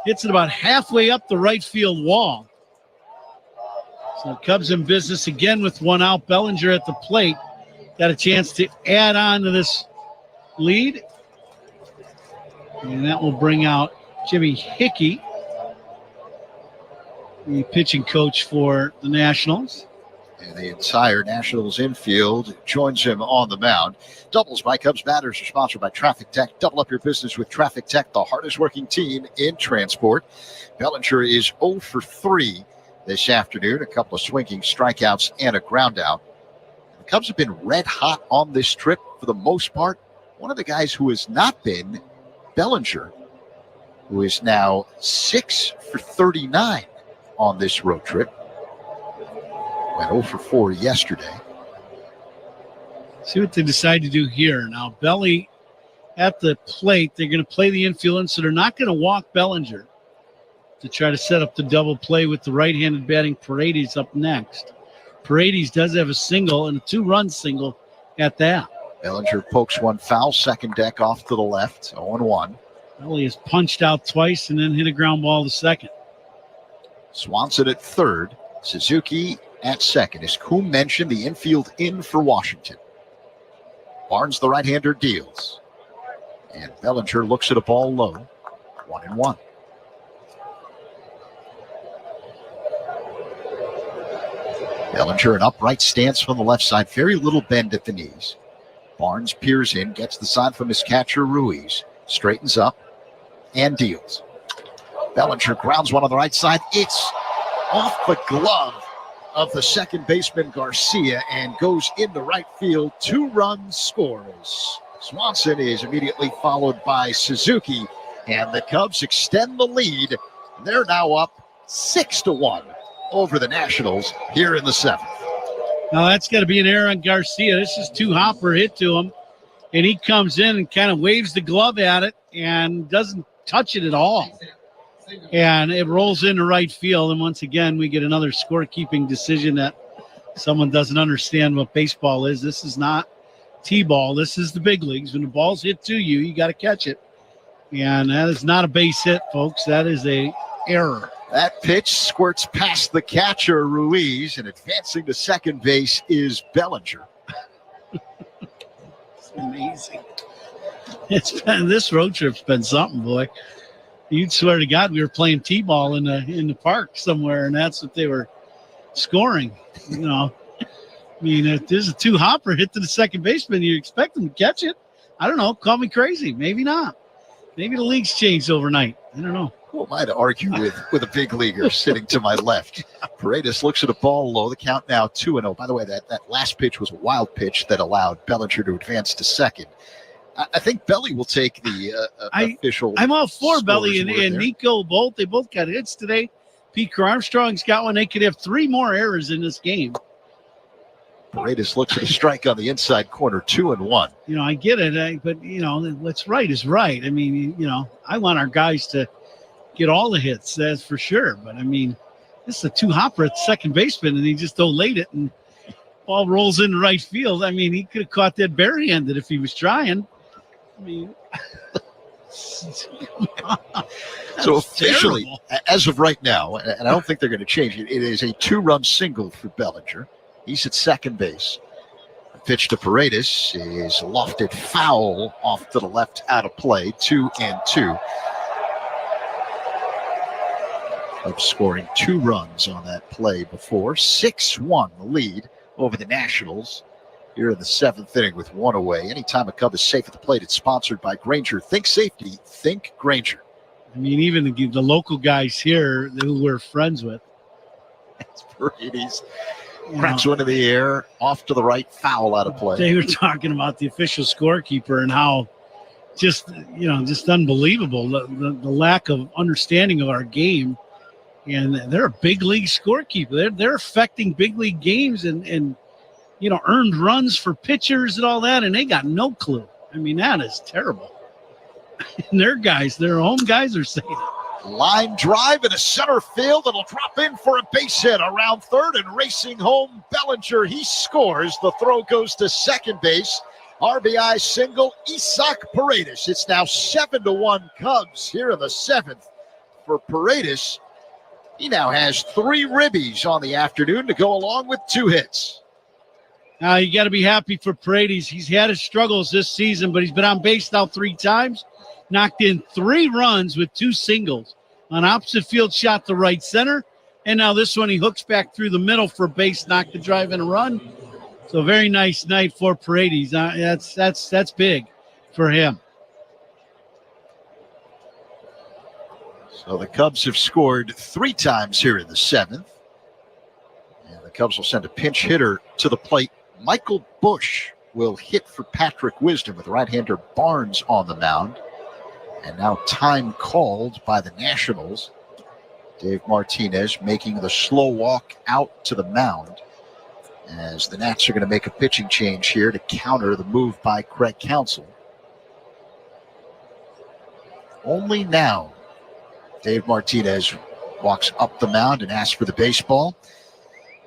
hits it about halfway up the right field wall. So Cubs in business again with 1 out. Bellinger at the plate. Got a chance to add on to this lead. And that will bring out Jimmy Hickey, the pitching coach for the Nationals. And the entire Nationals infield joins him on the mound. Doubles by Cubs batters are sponsored by Traffic Tech. Double up your business with Traffic Tech, the hardest working team in transport. Bellinger is 0 for 3 this afternoon. A couple of swinging strikeouts and a ground out. The Cubs have been red hot on this trip for the most part. One of the guys who has not been, Bellinger, who is now 6 for 39 on this road trip. Went 0 for 4 yesterday. See what they decide to do here. Now, Belly at the plate. They're going to play the infield, so they're not going to walk Bellinger to try to set up the double play with the right-handed batting Paredes up next. Paredes does have a single and a 2-run single at that. Bellinger pokes one foul, second deck off to the left, 0-1. Belly has punched out twice and then hit a ground ball to second. Swanson at third. Suzuki at second. As Coom mentioned, the infield in for Washington. Barnes, the right-hander, deals. And Bellinger looks at a ball low. 1-1. Bellinger, an upright stance from the left side. Very little bend at the knees. Barnes peers in, gets the sign from his catcher, Ruiz. Straightens up and deals. Bellinger grounds one on the right side. It's off the glove of the second baseman, Garcia, and goes into right field. 2 runs scores. Swanson is immediately followed by Suzuki, and the Cubs extend the lead. They're now up 6-1 over the Nationals here in the 7th. Now that's got to be an error on Garcia. This is 2-hopper hit to him, and he comes in and kind of waves the glove at it and doesn't touch it at all. And it rolls into right field, and once again we get another scorekeeping decision that someone doesn't understand what baseball is. This is not T-ball. This is the big leagues. When the ball's hit to you, you got to catch it. And that is not a base hit, folks. That is a error. That pitch squirts past the catcher, Ruiz, and advancing to second base is Bellinger. It's amazing. This road trip's been something, boy. You'd swear to God we were playing T-ball in the park somewhere, and that's what they were scoring. You know, I mean, if there's a 2-hopper hit to the second baseman, you expect them to catch it. I don't know. Call me crazy. Maybe not. Maybe the league's changed overnight. I don't know. Who am I to argue with a big leaguer sitting to my left? Paredes looks at a ball low. The count now 2-0. By the way, that last pitch was a wild pitch that allowed Bellinger to advance to second. I think Belly will take the official. I'm all for Belly and there. Nico both. They both got hits today. Pete Armstrong's got one. They could have 3 more errors in this game. Paredes looks at a strike on the inside corner, 2-1. You know, I get it, but, you know, what's right is right. I mean, you know, I want our guys to get all the hits, that's for sure. But, I mean, this is a 2-hopper at second baseman, and he just delayed it, and ball rolls into right field. I mean, he could have caught that barehanded if he was trying. I mean, So officially, terrible. as of right now, and I don't think they're going to change it, it is a 2-run single for Bellinger. He's at second base. The pitch to Paredes is lofted foul off to the left, out of play. 2-2. Of scoring 2 runs on that play before. 6-1 the lead over the Nationals here in the 7th inning with 1 away. Anytime a Cub is safe at the plate, it's sponsored by Grainger. Think safety, think Grainger. I mean, even the local guys here who we're friends with. It's Paredes. Cracks one in the air, off to the right, foul out of play. They were talking about the official scorekeeper and how just unbelievable the lack of understanding of our game. And they're a big league scorekeeper. They're affecting big league games and earned runs for pitchers and all that, and they got no clue. I mean, that is terrible. And their home guys are saying it. Line drive into center field. It'll drop in for a base hit around third, and racing home Bellinger. He scores. The throw goes to second base. RBI single, Isaac Paredes. It's now 7-1 Cubs here in the 7th for Paredes. He now has 3 ribbies on the afternoon to go along with 2 hits. Now you got to be happy for Paredes. He's had his struggles this season, but he's been on base now 3 times. Knocked in 3 runs with 2 singles. An opposite field shot to right center. And now this one he hooks back through the middle for a base, knocked the drive in a run. So very nice night for Paredes. That's big for him. So the Cubs have scored 3 times here in the 7th. And the Cubs will send a pinch hitter to the plate. Michael Busch will hit for Patrick Wisdom with right-hander Barnes on the mound. And now time called by the Nationals. Dave Martinez making the slow walk out to the mound, as the Nats are going to make a pitching change here to counter the move by Craig Counsell. Only now Dave Martinez walks up the mound and asks for the baseball.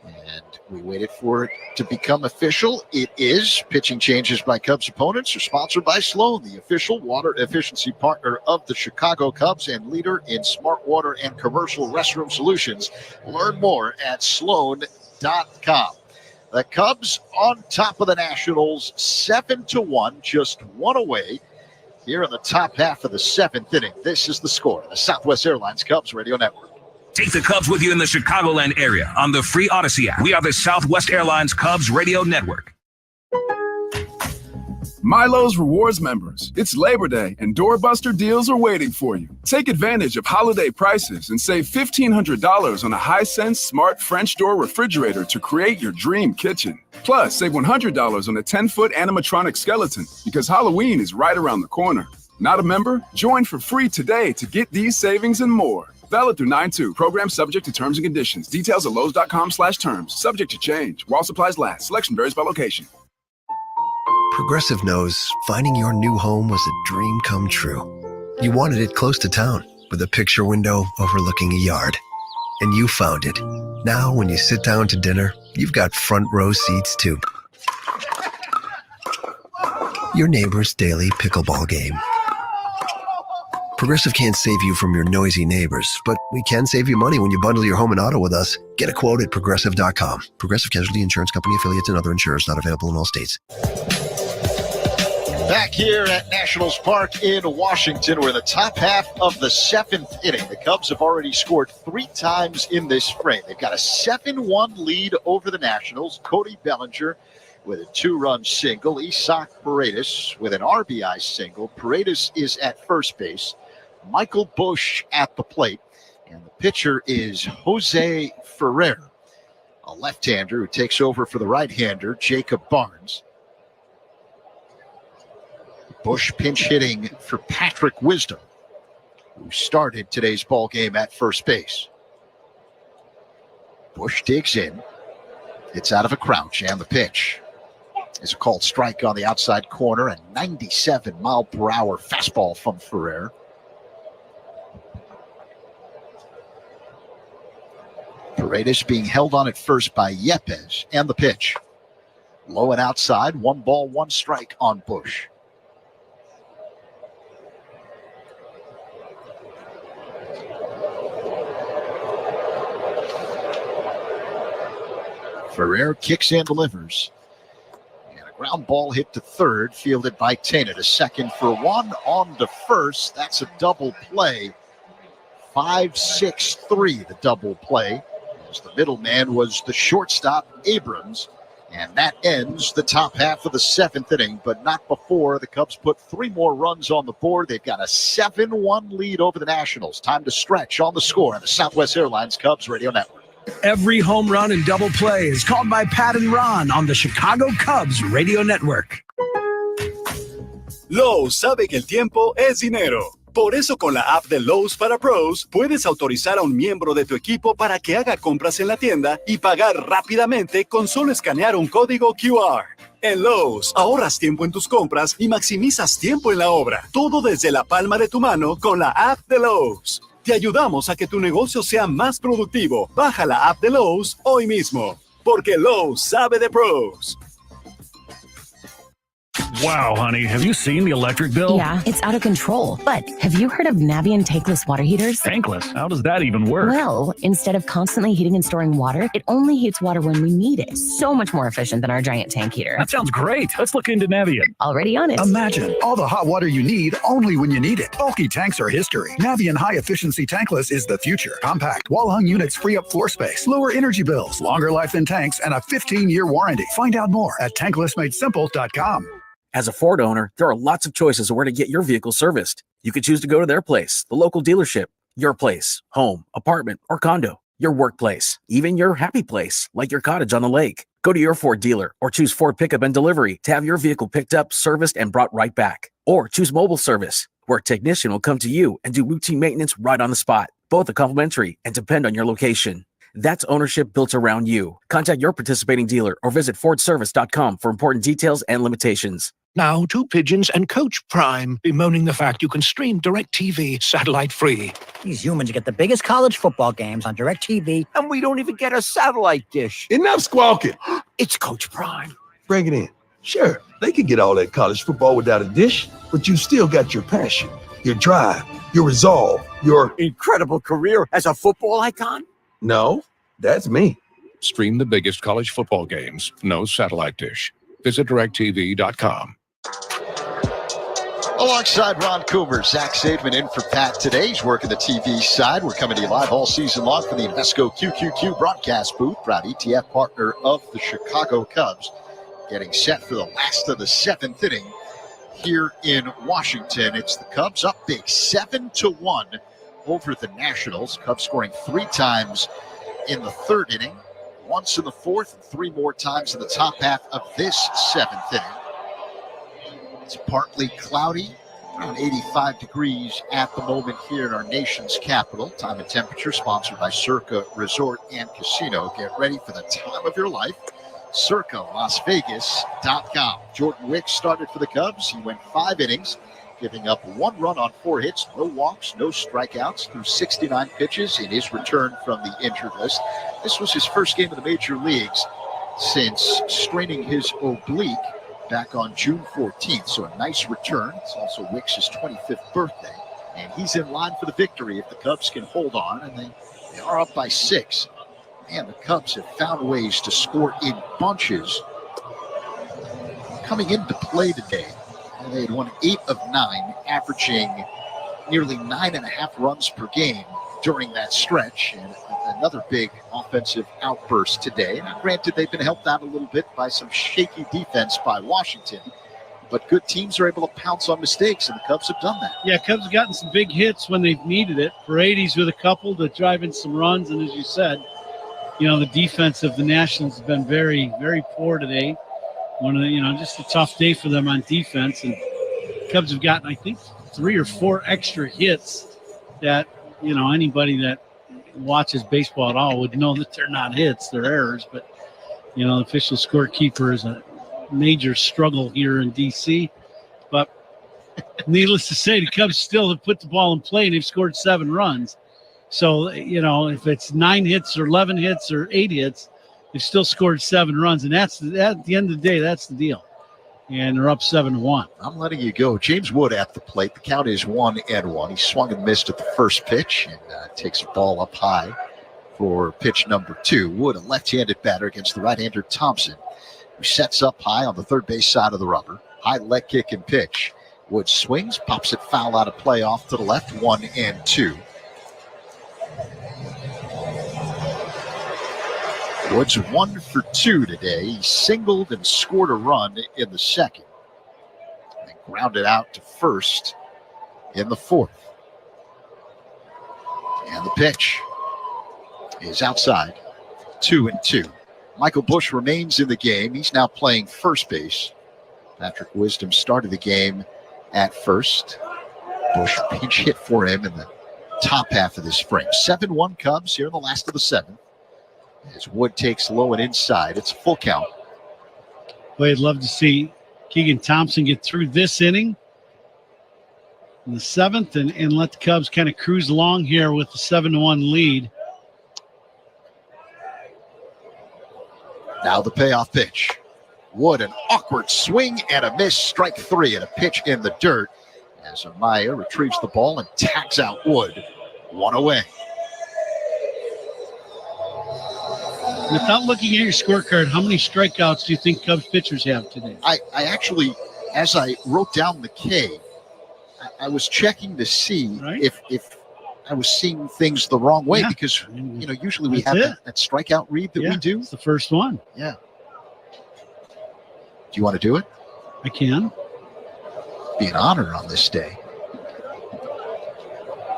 And we waited for it to become official. It is. Pitching changes by Cubs opponents are sponsored by Sloan, the official water efficiency partner of the Chicago Cubs and leader in smart water and commercial restroom solutions. Learn more at sloan.com. The Cubs on top of the Nationals, 7-1, just 1 away here in the top half of the 7th inning. This is the score, the Southwest Airlines Cubs Radio Network. Take the Cubs with you in the Chicagoland area on the free Odyssey app. We are the Southwest Airlines Cubs Radio Network. Milo's Rewards members, it's Labor Day and doorbuster deals are waiting for you. Take advantage of holiday prices and save $1,500 on a Hisense smart French door refrigerator to create your dream kitchen. Plus, save $100 on a 10-foot animatronic skeleton because Halloween is right around the corner. Not a member? Join for free today to get these savings and more. Valid through 9/2. Program subject to terms and conditions. Details at Lowe's.com/terms. Subject to change. While supplies last. Selection varies by location. Progressive knows finding your new home was a dream come true. You wanted it close to town with a picture window overlooking a yard. And you found it. Now, when you sit down to dinner, you've got front row seats too. Your neighbor's daily pickleball game. Progressive can't save you from your noisy neighbors, but we can save you money when you bundle your home and auto with us. Get a quote at Progressive.com. Progressive Casualty Insurance Company, affiliates, and other insurers not available in all states. Back here at Nationals Park in Washington, we're in the top half of the 7th inning. The Cubs have already scored 3 times in this frame. They've got a 7-1 lead over the Nationals. Cody Bellinger with a 2-run single. Isaac Paredes with an RBI single. Paredes is at first base. Michael Busch at the plate. And the pitcher is Jose Ferrer, a left-hander who takes over for the right-hander, Jacob Barnes. Busch pinch hitting for Patrick Wisdom, who started today's ball game at first base. Busch digs in. It's out of a crouch, and the pitch is a called strike on the outside corner. A 97-mile-per-hour fastball from Ferrer. Paredes being held on at first by Yepes, and the pitch. Low and outside, 1 ball, 1 strike on Busch. Ferrer kicks and delivers. And a ground ball hit to third, fielded by Tana to second for one, on to first. That's a double play. 5-6-3, the double play. As the middleman was the shortstop, Abrams. And that ends the top half of the seventh inning, but not before the Cubs put 3 more runs on the board. They've got a 7-1 lead over the Nationals. Time to stretch on the Score on the Southwest Airlines Cubs Radio Network. Every home run and double play is called by Pat and Ron on the Chicago Cubs Radio Network. Lowe's sabe que el tiempo es dinero. Por eso con la app de Lowe's para Pros, puedes autorizar a un miembro de tu equipo para que haga compras en la tienda y pagar rápidamente con solo escanear un código QR. En Lowe's, ahorras tiempo en tus compras y maximizas tiempo en la obra. Todo desde la palma de tu mano con la app de Lowe's. Te ayudamos a que tu negocio sea más productivo. Baja la app de Lowe's hoy mismo. Porque Lowe's sabe de pros. Wow, honey, have you seen the electric bill? Yeah, it's out of control. But have you heard of Navien tankless water heaters? Tankless? How does that even work? Well, instead of constantly heating and storing water, it only heats water when we need it. So much more efficient than our giant tank heater. That sounds great. Let's look into Navien. Already on it. Imagine all the hot water you need only when you need it. Bulky tanks are history. Navien high-efficiency tankless is the future. Compact, wall-hung units free up floor space, lower energy bills, longer life than tanks, and a 15-year warranty. Find out more at tanklessmadesimple.com. As a Ford owner, there are lots of choices of where to get your vehicle serviced. You could choose to go to their place, the local dealership, your place, home, apartment, or condo, your workplace, even your happy place, like your cottage on the lake. Go to your Ford dealer or choose Ford Pickup and Delivery to have your vehicle picked up, serviced, and brought right back. Or choose mobile service, where a technician will come to you and do routine maintenance right on the spot. Both are complimentary and depend on your location. That's ownership built around you. Contact your participating dealer or visit FordService.com for important details and limitations. Now, Two Pigeons and Coach Prime bemoaning the fact you can stream DirecTV satellite-free. These humans get the biggest college football games on DirecTV, and we don't even get a satellite dish. Enough squawking. It's Coach Prime. Bring it in. Sure, they can get all that college football without a dish, but you still got your passion, your drive, your resolve, your incredible career as a football icon. No, that's me. Stream the biggest college football games, no satellite dish. Visit DirecTV.com. Alongside Ron Coomer, Zach Zaidman in for Pat today. He's working the TV side. We're coming to you live all season long from the Invesco QQQ broadcast booth, proud ETF partner of the Chicago Cubs. Getting set for the last of the seventh inning here in Washington. It's the Cubs up big 7-1 over the Nationals. Cubs scoring 3 times in the third inning, once in the fourth, and 3 more times in the top half of this seventh inning. It's partly cloudy, around 85 degrees at the moment here in our nation's capital. Time and temperature sponsored by Circa Resort and Casino. Get ready for the time of your life. CircaLasVegas.com. Jordan Wicks started for the Cubs. He went 5 innings, giving up 1 run on 4 hits, no walks, no strikeouts, through 69 pitches in his return from the injured list. This was his first game in the major leagues since straining his oblique back on June 14th. So a nice return. It's also Wicks' 25th birthday. And he's in line for the victory if the Cubs can hold on. And they are up by 6. Man, the Cubs have found ways to score in bunches. Coming into play today, they had won 8 of 9, averaging nearly 9.5 runs per game during that stretch. And another big offensive outburst today. Now, granted, they've been helped out a little bit by some shaky defense by Washington, but good teams are able to pounce on mistakes, and the Cubs have done that. Yeah, Cubs have gotten some big hits when they've needed it. Paredes with a couple to drive in some runs, and as you said, you know, the defense of the Nationals has been very, very poor today. One of the, just a tough day for them on defense, and Cubs have gotten, I think, 3 or 4 extra hits that, anybody that watches baseball at all would know that they're not hits, they're errors. But, the official scorekeeper is a major struggle here in D.C. But needless to say, the Cubs still have put the ball in play, and they've scored 7 runs. So, if it's 9 hits or 11 hits or 8 hits, they've still scored 7 runs. And at the end of the day, that's the deal. and they're up 7-1. I'm letting you go. James Wood at the plate. The count is 1-1. He swung and missed at the first pitch and takes a ball up high for pitch number 2. Wood, a left-handed batter against the right-hander Thompson, who sets up high on the third base side of the rubber. High leg kick and pitch. Wood swings, pops it foul out of play off to the left, 1-2. Woods 1 for 2 today. He singled and scored a run in the second. And grounded out to first in the fourth. And the pitch is outside, 2-2. Michael Busch remains in the game. He's now playing first base. Patrick Wisdom started the game at first. Busch pinch hit for him in the top half of the spring. 7-1 Cubs here in the last of the 7th. As Wood takes low and inside, it's a full count. Boy, I'd love to see Keegan Thompson get through this inning in the 7th and let the Cubs kind of cruise along here with the 7-1 lead. Now the payoff pitch. Wood, an awkward swing and a miss, strike 3, and a pitch in the dirt as Amaya retrieves the ball and tags out Wood. 1 away. Without looking at your scorecard, how many strikeouts do you think Cubs pitchers have today? I actually, as I wrote down the K, I was checking to see if I was seeing things the wrong way because, usually we have that strikeout read that we do. It's the first one. Yeah. Do you want to do it? I can. Be an honor on this day.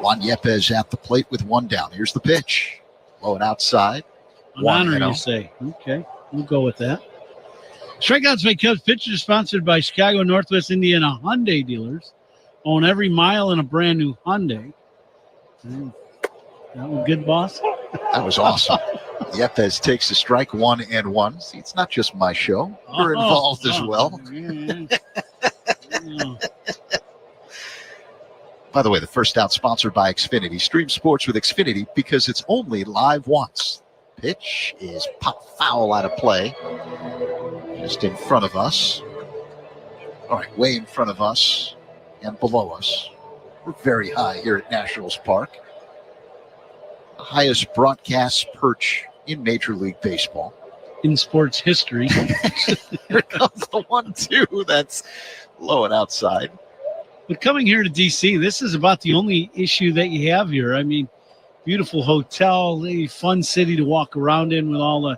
Juan Yepes at the plate with 1 down. Here's the pitch. Low and outside. An honor, you say. Okay, we'll go with that. Strikeouts by Cubs pitchers sponsored by Chicago Northwest Indiana Hyundai dealers. Own every mile in a brand new Hyundai. That was good, boss. That was awesome. Yepes takes the strike, 1-1. See, it's not just my show. You're involved as well. By the way, the first out sponsored by Xfinity. Stream sports with Xfinity because it's only live once. Pitch is pop foul out of play. Just in front of us. All right, way in front of us and below us. We're very high here at Nationals Park. The highest broadcast perch in Major League Baseball. In sports history. Here comes the 1-2. That's low and outside. But coming here to D.C., this is about the only issue that you have here. I mean, beautiful hotel, a fun city to walk around in with all the,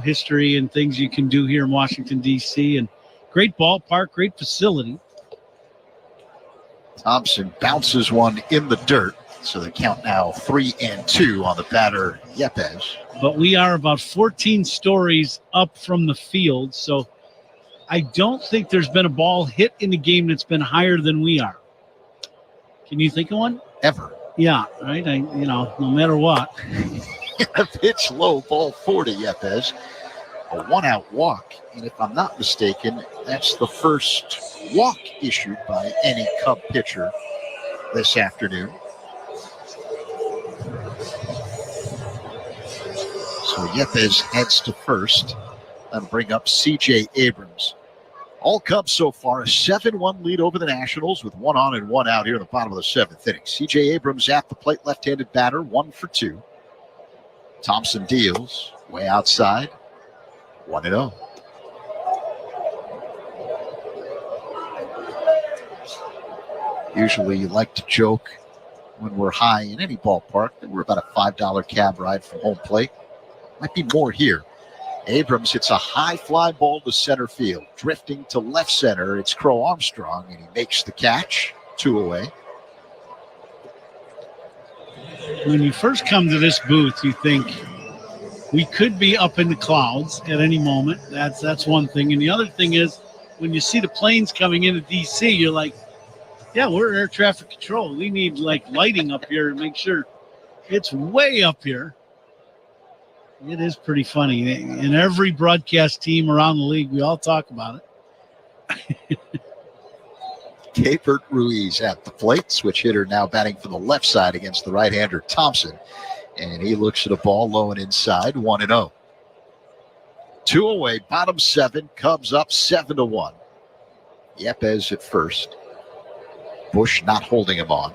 history and things you can do here in Washington, D.C. And great ballpark, great facility. Thompson bounces one in the dirt. So the count now 3-2 on the batter, Yepes. But we are about 14 stories up from the field. So I don't think there's been a ball hit in the game that's been higher than we are. Can you think of one? Ever. Yeah, right. No matter what. A pitch low, ball 4 to Yepes. A 1-out walk. And if I'm not mistaken, that's the first walk issued by any Cub pitcher this afternoon. So Yepes heads to first. That'll bring up C.J. Abrams. All Cubs so far, a 7-1 lead over the Nationals with 1 on and 1 out here in the bottom of the 7th inning. C.J. Abrams at the plate, left-handed batter, 1 for 2. Thompson deals, way outside, 1-0. Usually you like to joke when we're high in any ballpark that we're about a $5 cab ride from home plate. Might be more here. Abrams hits a high fly ball to center field. Drifting to left center, it's Crow Armstrong, and he makes the catch. 2 away. When you first come to this booth, you think we could be up in the clouds at any moment. That's one thing. And the other thing is when you see the planes coming into D.C., you're like, yeah, we're air traffic control. We need lighting up here to make sure it's way up here. It is pretty funny. In every broadcast team around the league, we all talk about it. Capert Ruiz at the plate. Switch hitter now batting from the left side against the right-hander Thompson. And he looks at a ball low and inside, 1-0. 2 away, bottom 7. Cubs up 7-1. Yepes at first. Bush not holding him on.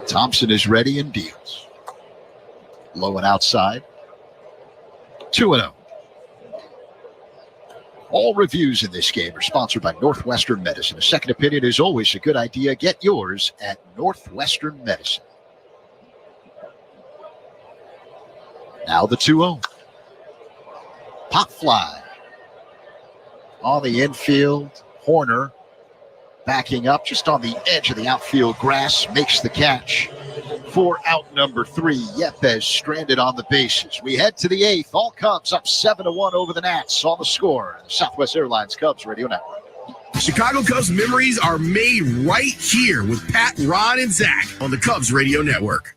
Thompson is ready and deals. Low and outside. 2-0. All reviews in this game are sponsored by Northwestern Medicine. A second opinion is always a good idea. Get yours at Northwestern Medicine. Now the 2-0. Pop fly. On the infield, Horner backing up just on the edge of the outfield grass, makes the catch for out number 3. Yepes stranded on the bases. We head to the 8th. All Cubs up 7-1 over the Nats on the score. Southwest Airlines Cubs Radio Network. Chicago Cubs memories are made right here with Pat, Ron, and Zach on the Cubs Radio Network.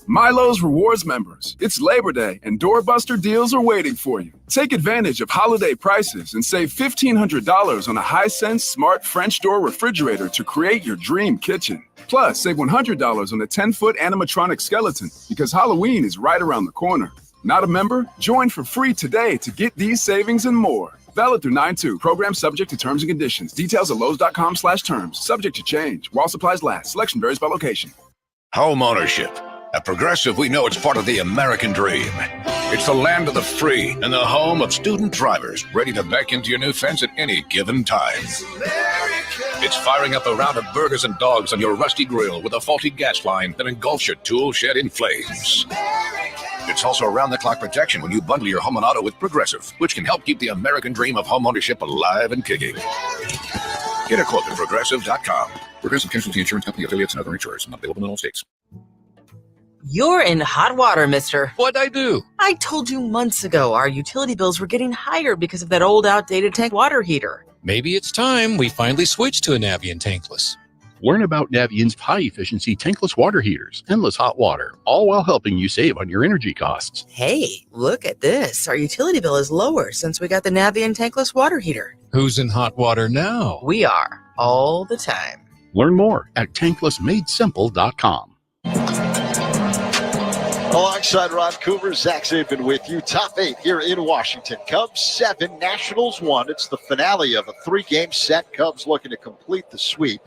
Milo's Rewards members, it's Labor Day and doorbuster deals are waiting for you. Take advantage of holiday prices and save $1,500 on a Hisense smart French door refrigerator to create your dream kitchen. Plus, save $100 on a 10-foot animatronic skeleton because Halloween is right around the corner. Not a member? Join for free today to get these savings and more. Valid through 9/2. Program subject to terms and conditions. Details at Lowe's.com/terms. Subject to change. While supplies last. Selection varies by location. Home ownership. At Progressive, we know it's part of the American dream. It's the land of the free and the home of student drivers ready to back into your new fence at any given time. It's firing up a round of burgers and dogs on your rusty grill with a faulty gas line that engulfs your tool shed in flames. It's also around-the-clock protection when you bundle your home and auto with Progressive, which can help keep the American dream of home ownership alive and kicking. Get a quote at Progressive.com. Progressive Casualty Insurance Company, affiliates, and other insurers. Not available in all states. You're in hot water, mister. What'd I do? I told you months ago our utility bills were getting higher because of that old outdated tank water heater. Maybe it's time we finally switch to a Navien tankless. Learn about Navient's high-efficiency tankless water heaters, endless hot water, all while helping you save on your energy costs. Hey, look at this. Our utility bill is lower since we got the Navien tankless water heater. Who's in hot water now? We are, all the time. Learn more at tanklessmadesimple.com. Alongside Ron Coomer, Zach Zabin with you. Top 8 here in Washington. Cubs 7, Nationals 1. It's the finale of a 3-game set. Cubs looking to complete the sweep.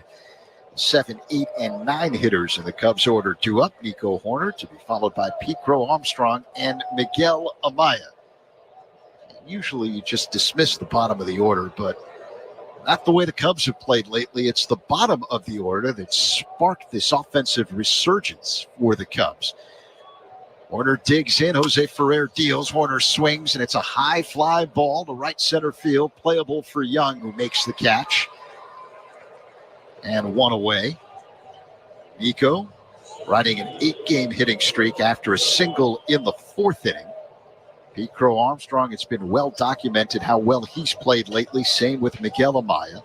7, 8, and 9 hitters in the Cubs order due up. Nico Horner to be followed by Pete Crow Armstrong and Miguel Amaya. Usually you just dismiss the bottom of the order, but not the way the Cubs have played lately. It's the bottom of the order that sparked this offensive resurgence for the Cubs. Horner digs in. Jose Ferrer deals. Horner swings, and it's a high fly ball to right center field. Playable for Young, who makes the catch. And 1 away. Nico riding an 8-game hitting streak after a single in the 4th inning. Pete Crow Armstrong, it's been well documented how well he's played lately. Same with Miguel Amaya.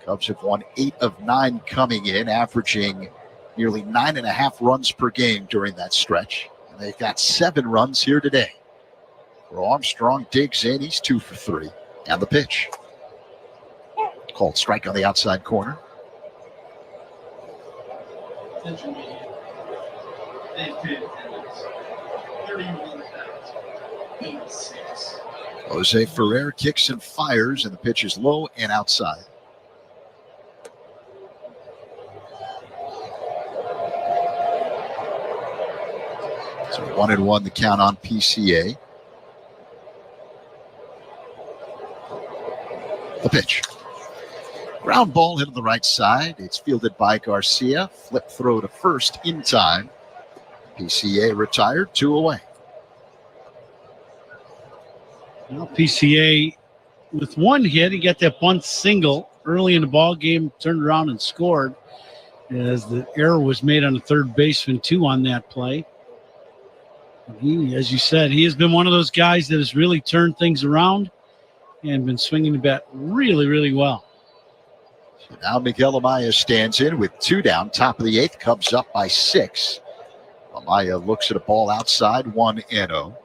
Cubs have won 8 of 9 coming in, averaging nearly 9.5 runs per game during that stretch. And they've got 7 runs here today. Crow Armstrong digs in. He's 2 for 3. And the pitch. Called strike on the outside corner. Jose Ferrer kicks and fires, and the pitch is low and outside. So 1-1 the count on PCA. The pitch. Ground ball hit on the right side. It's fielded by Garcia. Flip throw to first in time. PCA retired, 2 away. Well, PCA with 1 hit, he got that bunt single early in the ball game, turned around and scored as the error was made on the third baseman too on that play. He, as you said, he has been one of those guys that has really turned things around and been swinging the bat really, really well. So now Miguel Amaya stands in with 2 down, top of the 8th. Cubs up by 6. Amaya looks at a ball outside, 1-0.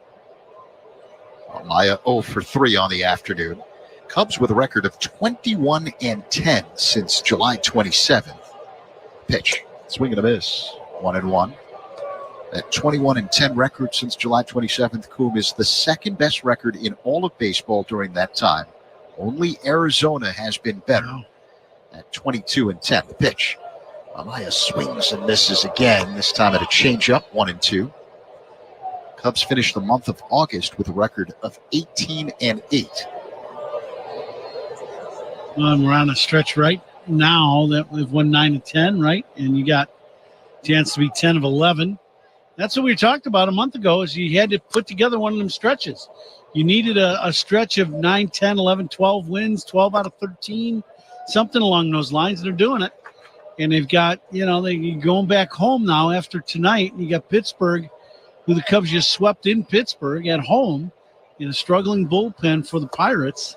Amaya 0 for 3 on the afternoon. Cubs with a record of 21-10 since July 27th. Pitch, swing and a miss, 1-1. That 21-10 record since July 27th, Coom, is the second best record in all of baseball during that time. Only Arizona has been better at 22-10. The pitch. Amaya swings and misses again, this time at a changeup, 1-2. Cubs finished the month of August with a record of 18-8. We're on a stretch right now that we've won 9 of 10, right? And you got a chance to be 10 of 11. That's what we talked about a month ago, is you had to put together one of them stretches. You needed a stretch of 9, 10, 11, 12 wins, 12 out of 13, something along those lines. They're doing it. And they've got, they're going back home now after tonight. And you got Pittsburgh, who the Cubs just swept in Pittsburgh at home in a struggling bullpen for the Pirates.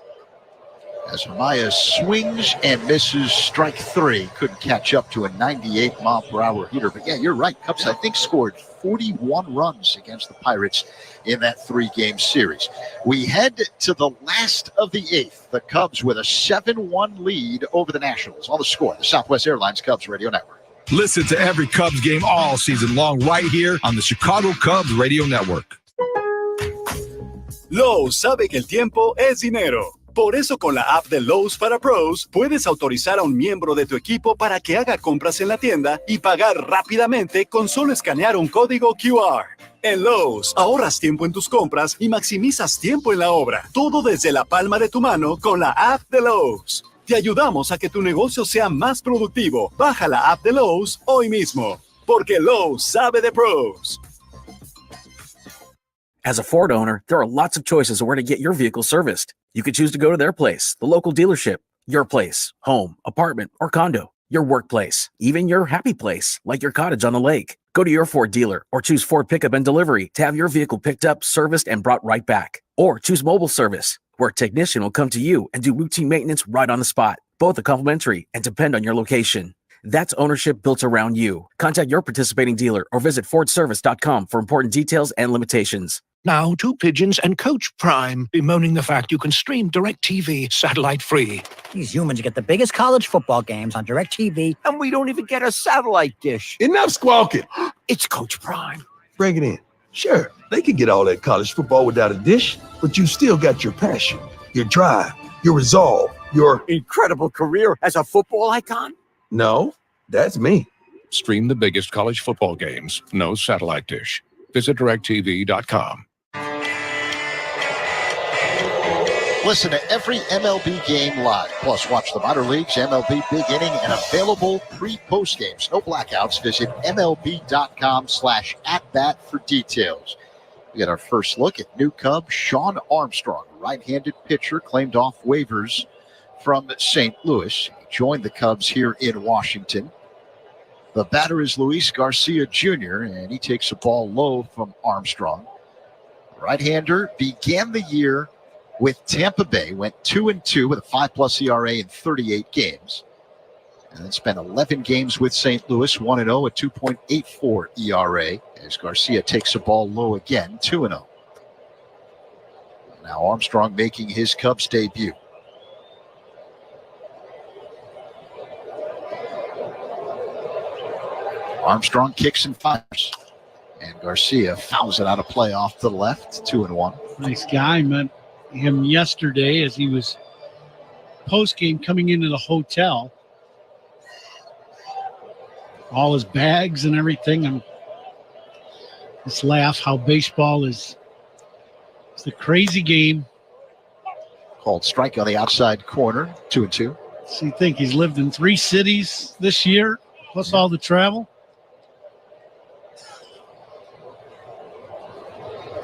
As Amaya swings and misses, strike 3. Couldn't catch up to a 98-mile-per-hour hitter. But yeah, you're right. Cubs, I think, scored 41 runs against the Pirates in that 3-game series. We head to the last of the 8th. The Cubs with a 7-1 lead over the Nationals. On the score, the Southwest Airlines Cubs Radio Network. Listen to every Cubs game all season long right here on the Chicago Cubs Radio Network. Lowe's sabe que el tiempo es dinero. Por eso con la app de Lowe's para Pros, puedes autorizar a un miembro de tu equipo para que haga compras en la tienda y pagar rápidamente con solo escanear un código QR. En Lowe's, ahorras tiempo en tus compras y maximizas tiempo en la obra. Todo desde la palma de tu mano con la app de Lowe's. Te ayudamos a que tu negocio sea más productivo. Baja la app de Lowe's hoy mismo. Porque Lowe's sabe de pros. As a Ford owner, there are lots of choices of where to get your vehicle serviced. You could choose to go to their place, the local dealership, your place, home, apartment, or condo, your workplace, even your happy place, like your cottage on the lake. Go to your Ford dealer or choose Ford Pickup and Delivery to have your vehicle picked up, serviced, and brought right back. Or choose mobile service, where a technician will come to you and do routine maintenance right on the spot. Both are complimentary and depend on your location. That's ownership built around you. Contact your participating dealer or visit FordService.com for important details and limitations. Now, 2 Pigeons and Coach Prime bemoaning the fact you can stream DirecTV satellite-free. These humans get the biggest college football games on DirecTV, and we don't even get a satellite dish. Enough squawking. It's Coach Prime. Bring it in. Sure, they can get all that college football without a dish, but you still got your passion, your drive, your resolve, your incredible career as a football icon. No, that's me. Stream the biggest college football games, no satellite dish. Visit DirecTV.com. Listen to every MLB game live. Plus, watch the minor leagues, MLB Big Inning, and available pre-post games. No blackouts. Visit MLB.com/@bat for details. We got our first look at new Cub Sean Armstrong, right-handed pitcher, claimed off waivers from St. Louis. He joined the Cubs here in Washington. The batter is Luis Garcia Jr., and he takes a ball low from Armstrong. Right-hander began the year with Tampa Bay, went 2-2 with a 5+ ERA in 38 games. And then spent 11 games with St. Louis, 1-0, a 2.84 ERA, as Garcia takes a ball low again, 2-0. Now Armstrong making his Cubs debut. Armstrong kicks and fires. And Garcia fouls it out of play off to the left, 2-1. Nice guy. Met him yesterday as he was post-game coming into the hotel. All his bags and everything. And just laugh how baseball is. It's a crazy game. Called strike on the outside corner, 2-2. So you think he's lived in 3 cities this year, plus all the travel?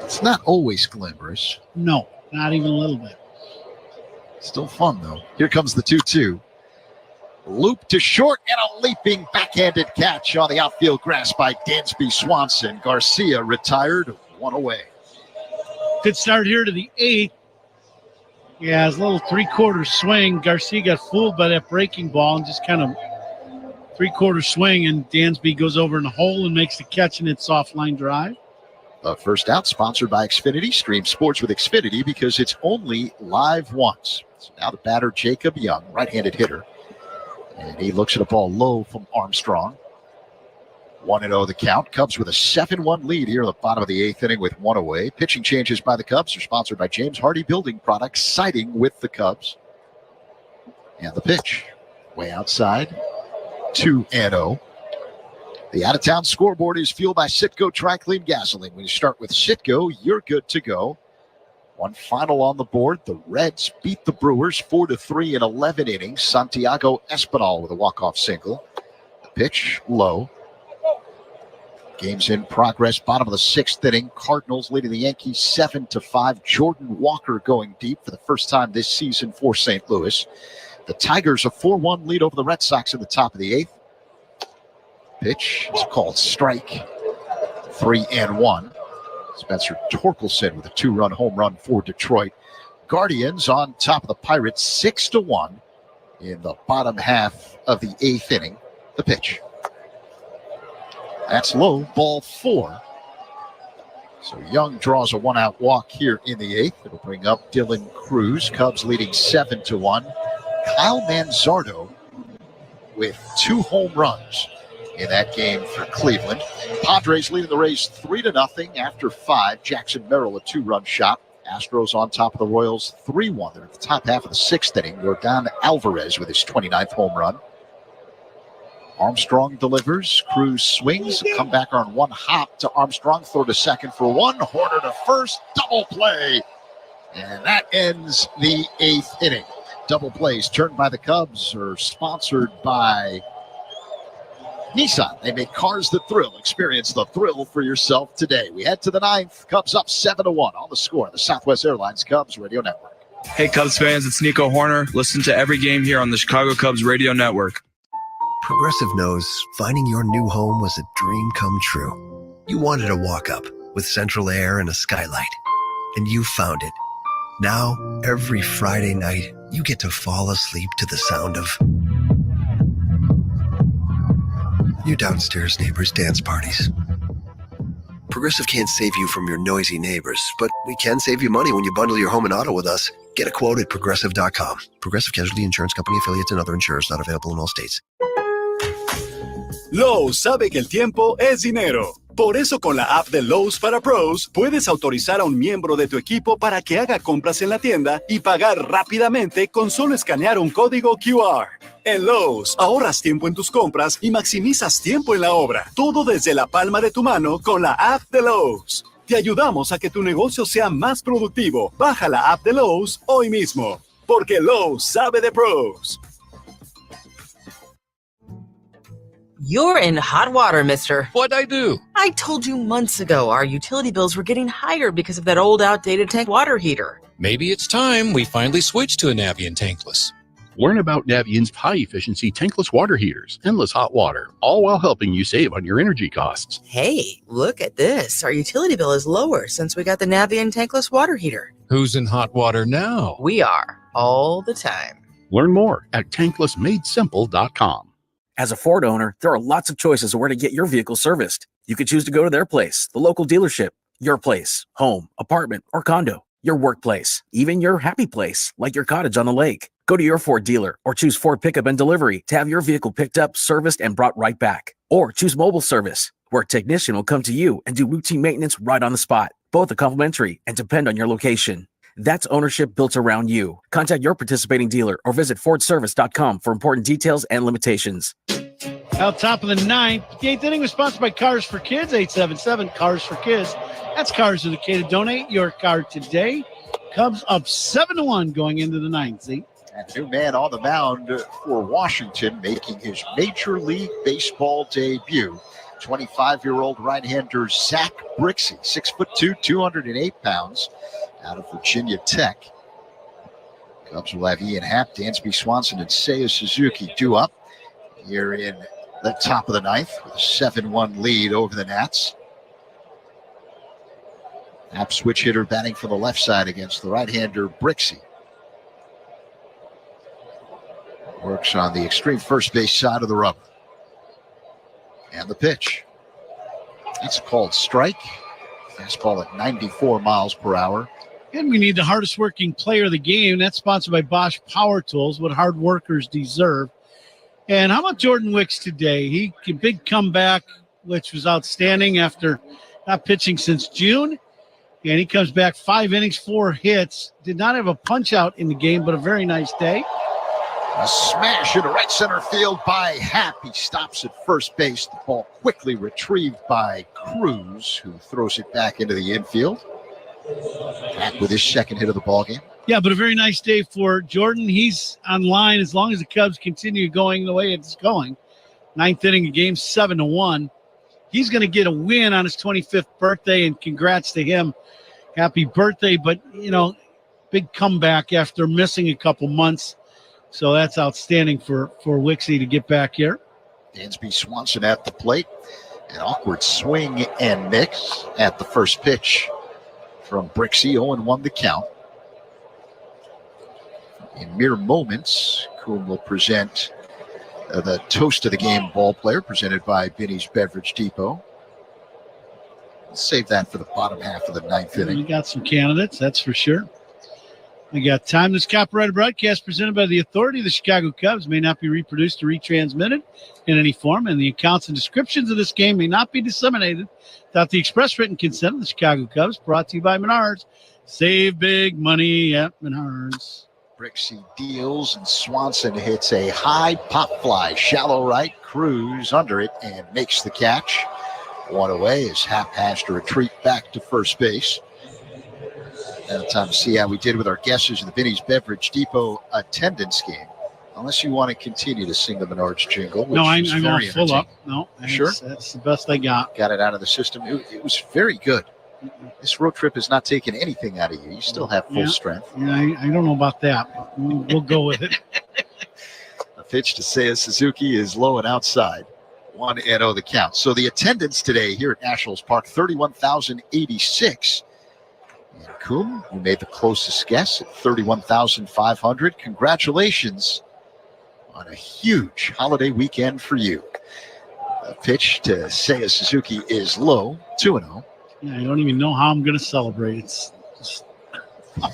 It's not always glamorous. No, not even a little bit. Still fun, though. Here comes the 2-2. Loop to short and a leaping backhanded catch on the outfield grass by Dansby Swanson. Garcia retired, 1 away. Good start here to the 8th. Yeah, his little 3/4 swing. Garcia got fooled by that breaking ball and just kind of 3/4 swing, and Dansby goes over in the hole and makes the catch, and it's soft line drive. First out, sponsored by Xfinity. Stream sports with Xfinity because it's only live once. So now the batter, Jacob Young, right-handed hitter. And he looks at a ball low from Armstrong. 1-0 the count. Cubs with a 7-1 lead here at the bottom of the 8th inning with 1 away. Pitching changes by the Cubs are sponsored by James Hardy Building Products, siding with the Cubs. And the pitch, way outside, 2-0. The out-of-town scoreboard is fueled by Citgo Tri-Clean Gasoline. When you start with Citgo, you're good to go. One final on the board. The Reds beat the Brewers 4-3 in 11 innings. Santiago Espinal with a walk-off single. The pitch, low. Game's in progress. Bottom of the 6th inning. Cardinals leading the Yankees 7-5. Jordan Walker going deep for the first time this season for St. Louis. The Tigers a 4-1 lead over the Red Sox in the top of the 8th. Pitch is called strike. 3-1. Spencer Torkelson with a 2-run home run for Detroit. Guardians on top of the Pirates 6-1 in the bottom half of the 8th inning. The pitch. That's low, ball 4. So Young draws a 1-out walk here in the 8th. It'll bring up Dylan Cruz. Cubs leading 7-1. Kyle Manzardo with 2 home runs in that game for Cleveland. Padres leading the Rays 3-0 after 5. Jackson Merrill a 2-run shot. Astros on top of the Royals 3-1. They're at the top half of the 6th inning. Yordan Alvarez with his 29th home run. Armstrong delivers. Cruz swings. A comeback on one hop to Armstrong. Throw to second for 1. Horner to first. Double play. And that ends the 8th inning. Double plays turned by the Cubs are sponsored by Nissan. They make cars that thrill. Experience the thrill for yourself today. We head to the 9th. Cubs up 7-1 on the score. The Southwest Airlines Cubs Radio Network. Hey, Cubs fans, it's Nico Horner. Listen to every game here on the Chicago Cubs Radio Network. Progressive knows finding your new home was a dream come true. You wanted a walk-up with central air and a skylight, and you found it. Now, every Friday night, you get to fall asleep to the sound of your downstairs neighbors' dance parties. Progressive can't save you from your noisy neighbors, but we can save you money when you bundle your home and auto with us. Get a quote at Progressive.com. Progressive Casualty Insurance Company, affiliates, and other insurers not available in all states. Lowe's sabe que el tiempo es dinero. Por eso con la app de Lowe's para Pros, puedes autorizar a un miembro de tu equipo para que haga compras en la tienda y pagar rápidamente con solo escanear un código QR. En Lowe's, ahorras tiempo en tus compras y maximizas tiempo en la obra. Todo desde la palma de tu mano con la app de Lowe's. Te ayudamos a que tu negocio sea más productivo. Baja la app de Lowe's hoy mismo. Porque Lowe's sabe de pros. You're in hot water, mister. What'd I do? I told you months ago our utility bills were getting higher because of that old outdated tank water heater. Maybe it's time we finally switch to a Navien tankless. Learn about Navient's high-efficiency tankless water heaters, endless hot water, all while helping you save on your energy costs. Hey, look at this. Our utility bill is lower since we got the Navien tankless water heater. Who's in hot water now? We are, all the time. Learn more at tanklessmadesimple.com. As a Ford owner, there are lots of choices of where to get your vehicle serviced. You could choose to go to their place, the local dealership, your place, home, apartment, or condo, your workplace, even your happy place, like your cottage on the lake. Go to your Ford dealer or choose Ford Pickup and Delivery to have your vehicle picked up, serviced, and brought right back. Or choose mobile service, where a technician will come to you and do routine maintenance right on the spot. Both are complimentary and depend on your location. That's ownership built around you. Contact your participating dealer or visit FordService.com for important details and limitations. Out top of the 9th, the 8th inning was sponsored by Cars for Kids, 877 Cars for Kids. That's Cars with a K to donate your car today. Cubs up 7-1 going into the 9th. See? And new man on the mound for Washington, making his Major League Baseball debut. 25-year-old right-hander Zach Brixey, 6'2", 208 pounds, out of Virginia Tech. Cubs will have Ian Happ, Dansby Swanson, and Seiya Suzuki due up here in the top of the 9th with a 7-1 lead over the Nats. Happ switch hitter batting from the left side against the right-hander Brixey. Works on the extreme first base side of the rubber. And the pitch. That's called strike. Fastball at 94 miles per hour. And we need the hardest working player of the game. That's sponsored by Bosch Power Tools, what hard workers deserve. And how about Jordan Wicks today? He big comeback, which was outstanding after not pitching since June. And he comes back 5 innings, 4 hits. Did not have a punch out in the game, but a very nice day. A smash into right center field by Happ. He stops at first base. The ball quickly retrieved by Cruz, who throws it back into the infield. Happ with his second hit of the ball game. Yeah, but a very nice day for Jordan. He's on line as long as the Cubs continue going the way it's going. 9th inning of game, 7-1. He's going to get a win on his 25th birthday, and congrats to him. Happy birthday. But, big comeback after missing a couple months. So that's outstanding for Wixie to get back here. Dansby Swanson at the plate. An awkward swing and mix at the first pitch from Brixey. 0-1 the count. In mere moments, Coom will present the toast of the game ball player presented by Binny's Beverage Depot. We'll save that for the bottom half of the 9th inning. We got some candidates, that's for sure. We got time. This copyrighted broadcast presented by the authority of the Chicago Cubs may not be reproduced or retransmitted in any form, and the accounts and descriptions of this game may not be disseminated without the express written consent of the Chicago Cubs. Brought to you by Menards. Save big money at Menards. Brixey deals, and Swanson hits a high pop fly, shallow right. Cruz under it and makes the catch. 1 away as Happ has to retreat back to first base. Now time to see how we did with our guesses in the Binny's Beverage Depot attendance game. Unless you want to continue to sing the Menards jingle. No, I'm all full up. No, sure. That's the best I got. Got it out of the system. It was very good. This road trip has not taken anything out of you. You still have full strength. Yeah, I don't know about that, but we'll go with it. A pitch to Seiya Suzuki is low and outside. 1-0 the count. So the attendance today here at Nationals Park, 31,086. And Coom, you made the closest guess at 31,500. Congratulations on a huge holiday weekend for you. A pitch to Seiya Suzuki is low, 2-0. Yeah, I don't even know how I'm going to celebrate. It's just how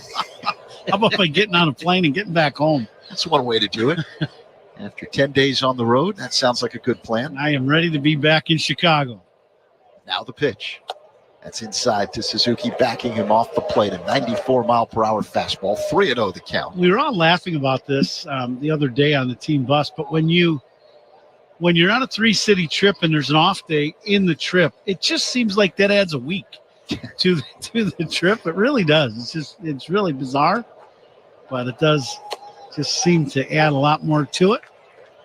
about by getting on a plane and getting back home? That's one way to do it. After 10 days on the road, that sounds like a good plan. I am ready to be back in Chicago. Now the pitch. That's inside to Suzuki, backing him off the plate. A 94-mile-per-hour fastball, 3-0 the count. We were all laughing about this the other day on the team bus, but when you're on a 3-city trip and there's an off day in the trip, it just seems like that adds a week to the trip. It really does. It's really bizarre, but it does just seem to add a lot more to it.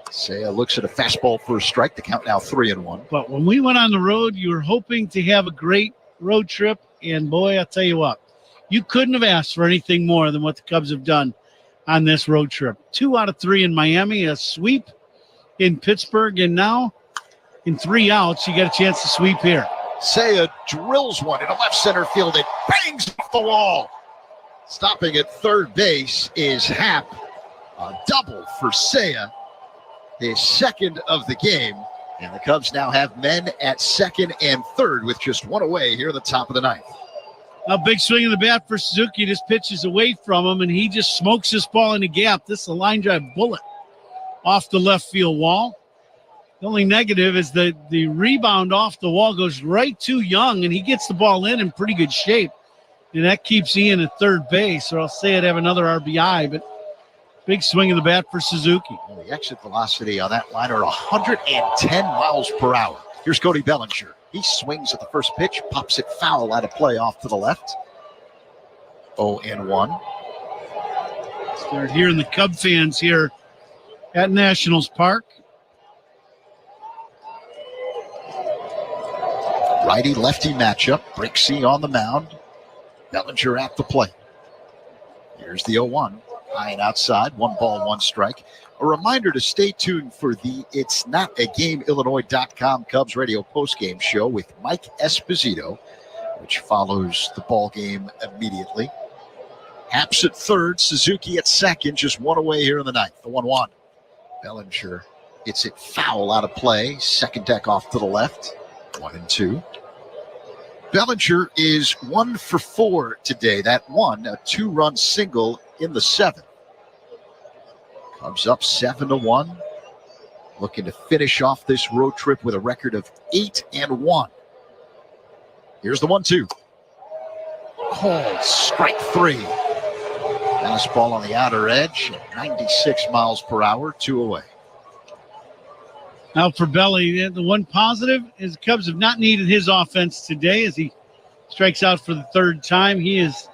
Seiya looks at a fastball for a strike. The count now 3-1. But when we went on the road, you were hoping to have a great road trip, and boy, I'll tell you what, you couldn't have asked for anything more than what the Cubs have done on this road trip. 2 out of 3 in Miami, a sweep in Pittsburgh, and now in 3 outs, you got a chance to sweep here. Seiya drills one into left center field. It bangs off the wall. Stopping at third base is Happ. A double for Seiya, his second of the game. And the Cubs now have men at second and third with just 1 away here at the top of the 9th. A big swing of the bat for Suzuki. This pitch is away from him, and he just smokes this ball in the gap. This is a line drive bullet off the left field wall. The only negative is that the rebound off the wall goes right to Young, and he gets the ball in pretty good shape. And that keeps Ian at third base, or I'll say I'd have another RBI, but big swing of the bat for Suzuki. Well, the exit velocity on that line are 110 miles per hour. Here's Cody Bellinger. He swings at the first pitch, pops it foul out of play off to the left. 0-1. Start hearing the Cub fans here at Nationals Park. Righty-lefty matchup. Brixey on the mound. Bellinger at the plate. Here's the 0-1. High and outside. 1 ball, 1 strike. A reminder to stay tuned for the It's Not a Game Illinois.com Cubs radio postgame show with Mike Esposito, which follows the ball game immediately. Haps at third, Suzuki at second, just 1 away here in the 9th. The 1-1. Bellinger hits it foul out of play. Second deck off to the left. 1-2. Bellinger is 1 for 4 today. That one, a 2-run single in the 7th. Cubs up 7-1. looking to finish off this road trip with a record of 8-1. Here's the 1-2. Called strike 3. Fastball on the outer edge at 96 miles per hour, 2 away. Now for Belly, the one positive is the Cubs have not needed his offense today as he strikes out for the third time. He is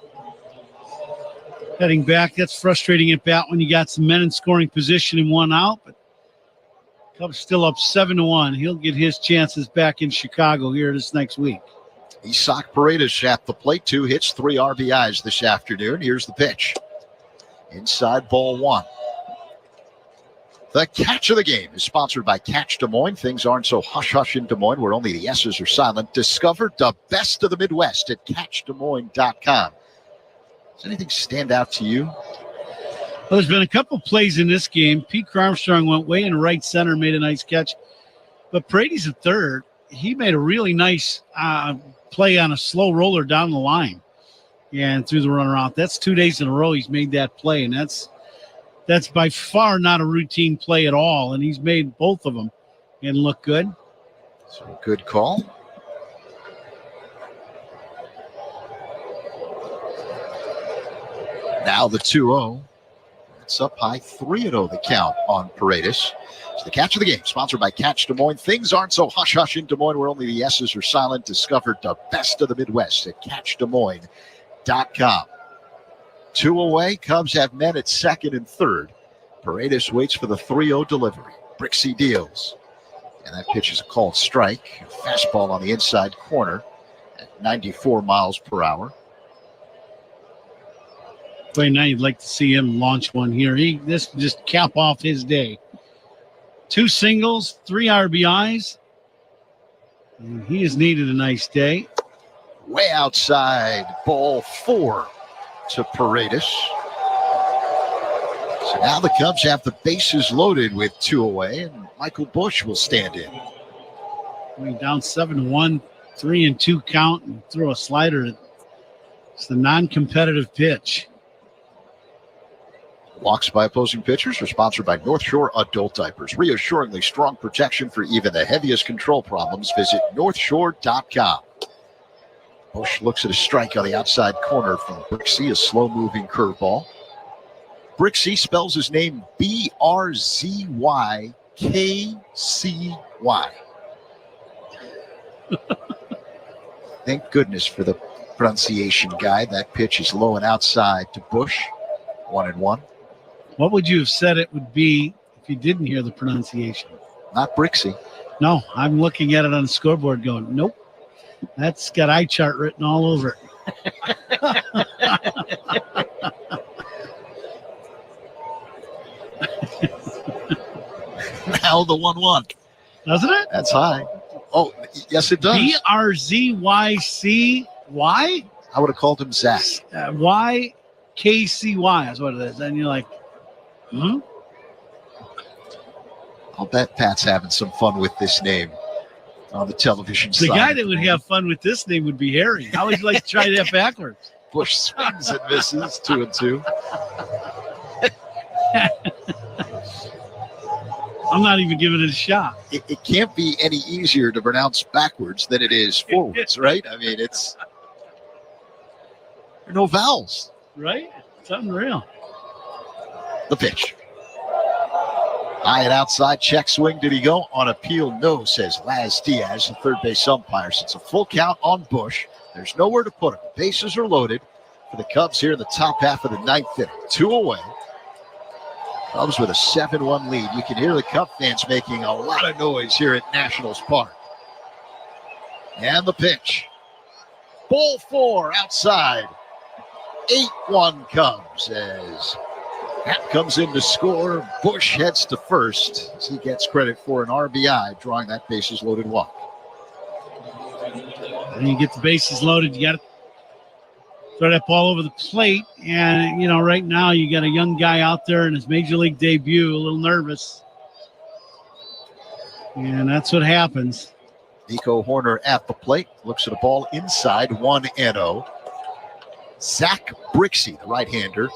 heading back. That's frustrating at bat when you got some men in scoring position and 1 out. But Cubs still up 7-1. He'll get his chances back in Chicago here this next week. Isaac Paredes at the plate, 2 hits, 3 RBIs this afternoon. Here's the pitch. Inside, ball 1. The catch of the game is sponsored by Catch Des Moines. Things aren't so hush-hush in Des Moines where only the S's are silent. Discover the best of the Midwest at CatchDesMoines.com. Does anything stand out to you? Well, there's been a couple plays in this game. Pete Armstrong went way in right center, made a nice catch. But Brady's at third. He made a really nice play on a slow roller down the line and threw the runner out. That's 2 days in a row he's made that play, and that's by far not a routine play at all, and he's made both of them and look good. So good call. Now the 2-0. It's up high, 3-0 the count on Paredes. It's the catch of the game, sponsored by Catch Des Moines. Things aren't so hush-hush in Des Moines where only the S's are silent. Discover the best of the Midwest at CatchDesMoines.com. 2 away. Cubs have men at second and third. Paredes waits for the 3-0 delivery. Brixey deals. And that pitch is a called strike. A fastball on the inside corner at 94 miles per hour. Boy, now you'd like to see him launch one here. This just cap off his day. 2 singles, 3 RBIs. And he has needed a nice day. Way outside, ball 4 to Paredes. So now the Cubs have the bases loaded with 2 away, and Michael Busch will stand in. Going down 7-1, 3-2 count, and throw a slider. It's the non-competitive pitch. Walks by opposing pitchers are sponsored by North Shore Adult Diapers. Reassuringly strong protection for even the heaviest control problems. Visit NorthShore.com. Busch looks at a strike on the outside corner from Brixey, a slow-moving curveball. Brixey spells his name B-R-Z-Y-K-C-Y. Thank goodness for the pronunciation guy. That pitch is low and outside to Busch. 1-1. What would you have said it would be if you didn't hear the pronunciation? Not Brixey. No, I'm looking at it on the scoreboard going, nope. That's got eye chart written all over it. Now the 1-1. Doesn't it? That's high. Oh, yes, it does. B-R-Z-Y-C-Y? I would have called him Zach. Y-K-C-Y is what it is. And you're like, I'll bet Pat's having some fun with this name on the television The side. guy that would have fun with this name would be Harry. How would you like to try that backwards? Busch swings and misses, 2-2. I'm not even giving it a shot. It can't be any easier to pronounce backwards than it is forwards, right? I mean, there are no vowels. Right? It's unreal. The pitch. High and outside, check swing. Did he go? On appeal, no, says Laz Diaz, the third base umpire. It's a full count on Busch. There's nowhere to put him. The bases are loaded for the Cubs here in the top half of the ninth inning. 2 away. Cubs with a 7-1 lead. You can hear the Cub fans making a lot of noise here at Nationals Park. And the pitch. Ball 4 outside. 8-1 Cubs as Happ comes in to score. Busch heads to first as he gets credit for an RBI, drawing that bases loaded walk. And you get the bases loaded, you got to throw that ball over the plate. And, right now you got a young guy out there in his major league debut, a little nervous. And that's what happens. Nico Horner at the plate, looks at a ball inside, 1-0. Zach Brixey, the right-hander,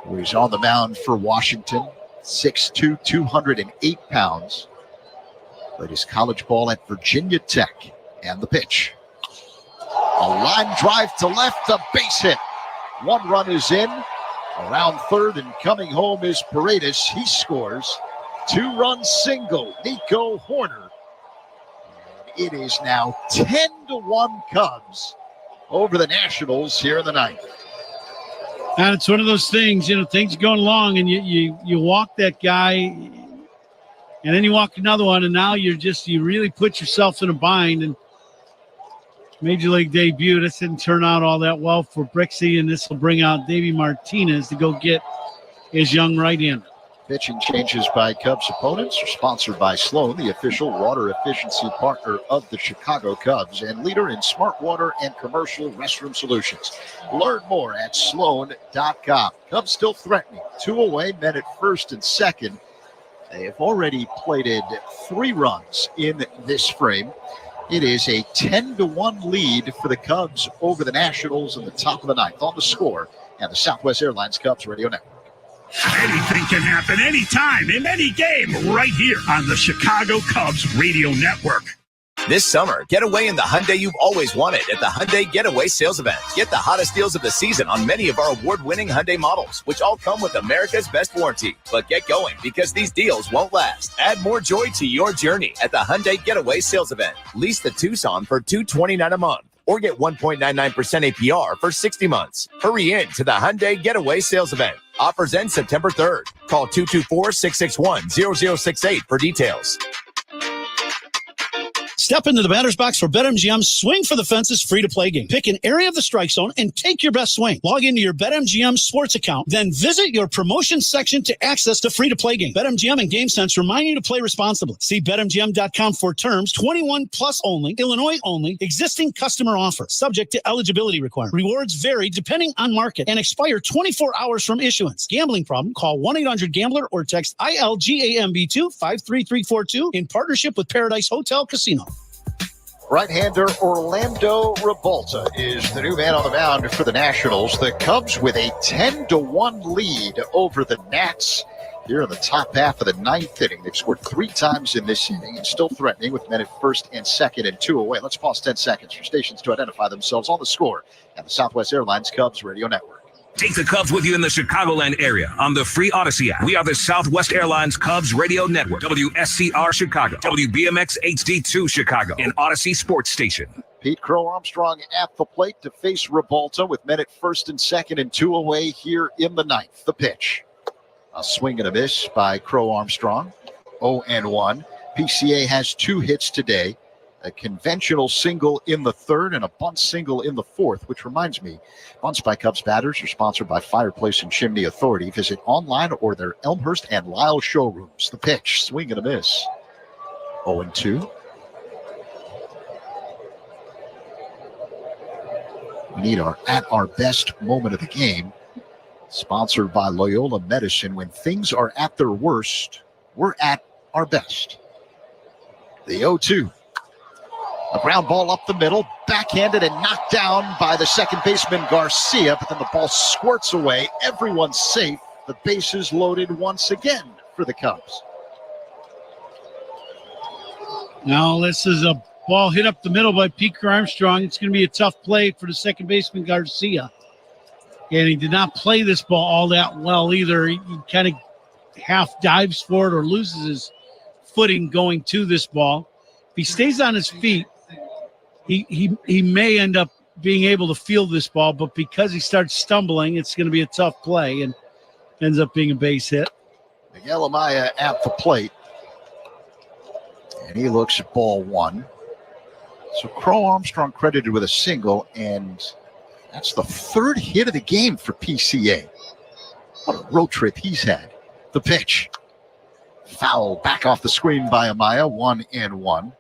who is on the mound for Washington. 6'2", 208 pounds. Played his college ball at Virginia Tech. And the pitch. A line drive to left, a base hit. One run is in. Around third and coming home is Paredes. He scores. 2-run single, Nico Horner. And it is now 10-1 Cubs over the Nationals here in the ninth. And it's one of those things, things going along, and you walk that guy, and then you walk another one, and now you really put yourself in a bind. And Major League debut, this didn't turn out all that well for Brixey, and this will bring out Davey Martinez to go get his young right-hander. Pitching changes by Cubs opponents are sponsored by Sloan, the official water efficiency partner of the Chicago Cubs and leader in smart water and commercial restroom solutions. Learn more at Sloan.com. Cubs still threatening. 2 away, men at first and second. They have already plated 3 runs in this frame. It is a 10-1 lead for the Cubs over the Nationals in the top of the ninth. On the Score and the Southwest Airlines Cubs Radio Network. Anything can happen anytime in any game right here on the Chicago Cubs Radio Network. This summer, get away in the Hyundai you've always wanted at the Hyundai Getaway Sales Event. Get the hottest deals of the season on many of our award-winning Hyundai models, which all come with America's best warranty. But get going, because these deals won't last. Add more joy to your journey at the Hyundai Getaway Sales Event. Lease the Tucson for $229 a month, or get 1.99% APR for 60 months. Hurry in to the Hyundai Getaway Sales Event. Offers end September 3rd. Call 224-661-0068 for details. Step into the batter's box for BetMGM's Swing for the Fences free-to-play game. Pick an area of the strike zone and take your best swing. Log into your BetMGM sports account, then visit your promotions section to access the free-to-play game. BetMGM and GameSense remind you to play responsibly. See BetMGM.com for terms. 21 plus only. Illinois only. Existing customer offer. Subject to eligibility requirements. Rewards vary depending on market and expire 24 hours from issuance. Gambling problem? Call 1-800-GAMBLER or text ILGAMB2 53342 in partnership with Paradise Hotel Casino. Right-hander Orlando Revolta is the new man on the mound for the Nationals. The Cubs with a 10-1 lead over the Nats here in the top half of the ninth inning. They've scored 3 times in this inning and still threatening with men at first and second and 2 away. Let's pause 10 seconds for stations to identify themselves. On the Score and the Southwest Airlines Cubs Radio Network. Take the Cubs with you in the Chicagoland area on the free Odyssey app. We are the Southwest Airlines Cubs Radio Network, WSCR Chicago, WBMX HD2 Chicago, and Odyssey Sports Station. Pete Crow Armstrong at the plate to face Revolta with men at first and second and 2 away here in the ninth. The pitch. A swing and a miss by Crow Armstrong. 0-1. PCA has 2 hits today. A conventional single in the third and a bunt single in the fourth, which reminds me, bunts by Cubs batters are sponsored by Fireplace and Chimney Authority. Visit online or their Elmhurst and Lyle showrooms. The pitch, swing and a miss. 0-2. We need our at our best moment of the game. Sponsored by Loyola Medicine. When things are at their worst, we're at our best. The 0-2. A ground ball up the middle, backhanded and knocked down by the second baseman Garcia, but then the ball squirts away. Everyone's safe. The bases loaded once again for the Cubs. Now this is a ball hit up the middle by Peter Armstrong. It's going to be a tough play for the second baseman Garcia. And he did not play this ball all that well either. He kind of half dives for it or loses his footing going to this ball. If he stays on his feet, he may end up being able to field this ball, but because he starts stumbling, it's going to be a tough play and ends up being a base hit. Miguel Amaya at the plate. And he looks at ball 1. So Crow Armstrong credited with a single, and that's the 3rd hit of the game for PCA. What a road trip he's had. The pitch. Foul back off the screen by Amaya. 1-1.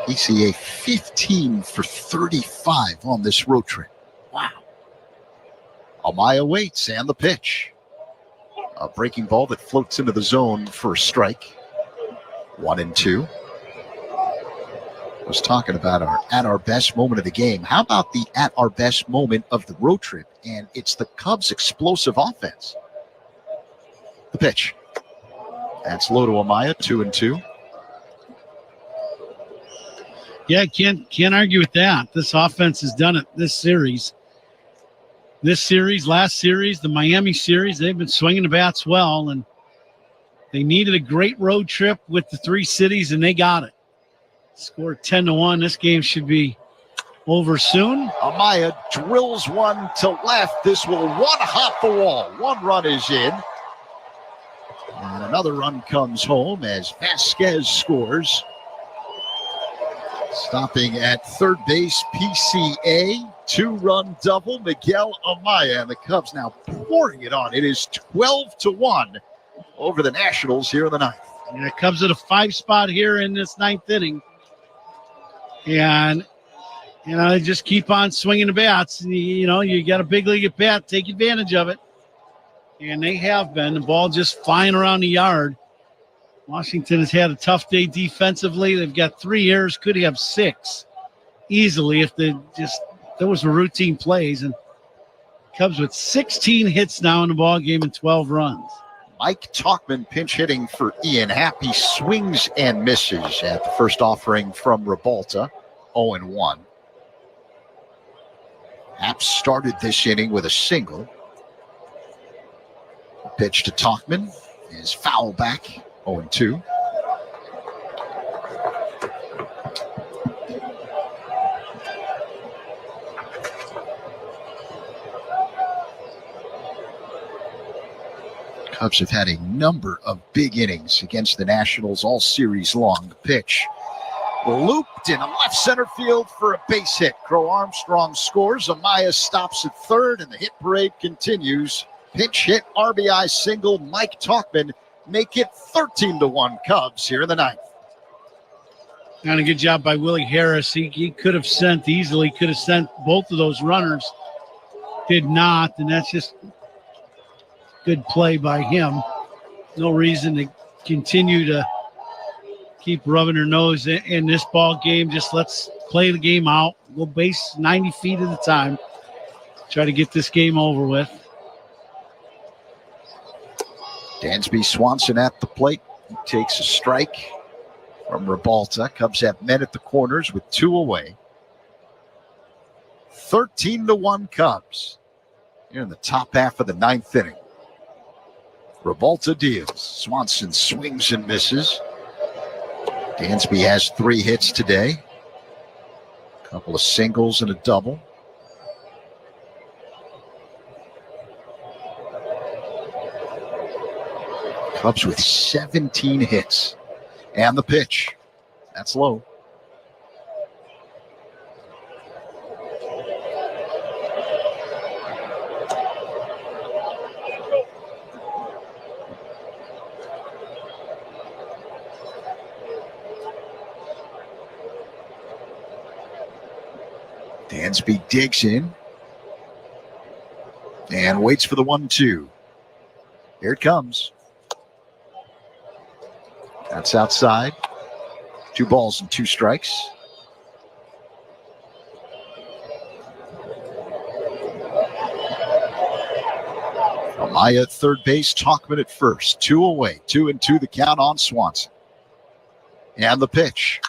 PCA 15 for 35 on this road trip. Wow. Amaya waits, and the pitch. A breaking ball that floats into the zone for a strike. 1-2. was talking about our at our best moment of the game. How about the at our best moment of the road trip? And it's the Cubs' explosive offense. The pitch. That's low to Amaya, 2-2. Yeah, can't argue with that. This offense has done it this series. Last series, the Miami series, they've been swinging the bats well, and they needed a great road trip with the three cities, and they got it. Scored 10-1. This game should be over soon. Amaya drills one to left. This will one-hop the wall. One run is in. And another run comes home as Vasquez scores. Stopping at third base, PCA. 2-run double, Miguel Amaya. And the Cubs now pouring it on. It is 12-1 over the Nationals here in the ninth. And the Cubs at a 5 spot here in this ninth inning. And, they just keep on swinging the bats. You got a big league at bat, take advantage of it. And they have been. The ball just flying around the yard. Washington has had a tough day defensively. They've got 3 errors, could have 6 easily if those were routine plays. And Cubs with 16 hits now in the ball game and 12 runs. Mike Talkman pinch hitting for Ian Happ. He swings and misses at the first offering from Rebalta, 0-1. Happ started this inning with a single. Pitch to Talkman is foul back, 0-2. Cubs have had a number of big innings against the Nationals all series long. The pitch looped in a left center field for a base hit. Crow Armstrong scores. Amaya stops at third, and the hit parade continues. Pinch hit, RBI single, Mike Talkman make it 13-1 Cubs here in the ninth. And a good job by Willie Harris. He could have sent both of those runners. Did not, and that's just good play by him. No reason to continue to keep rubbing her nose in this ball game. Just let's play the game out. Go base 90 feet at a time. Try to get this game over with. Dansby Swanson at the plate. He takes a strike from Rebalta. Cubs have men at the corners with 2 away. 13-1 Cubs here in the top half of the ninth inning. Rebalta deals. Swanson swings and misses. Dansby has 3 hits today. A couple of singles and a double. Cubs with 17 hits. And the pitch. That's low. Dansby digs in and waits for the 1-2. Here it comes. That's outside. 2 balls and 2 strikes. Amaya at third base, Talkman at first. 2 away. 2-2 the count on Swanson. And the pitch.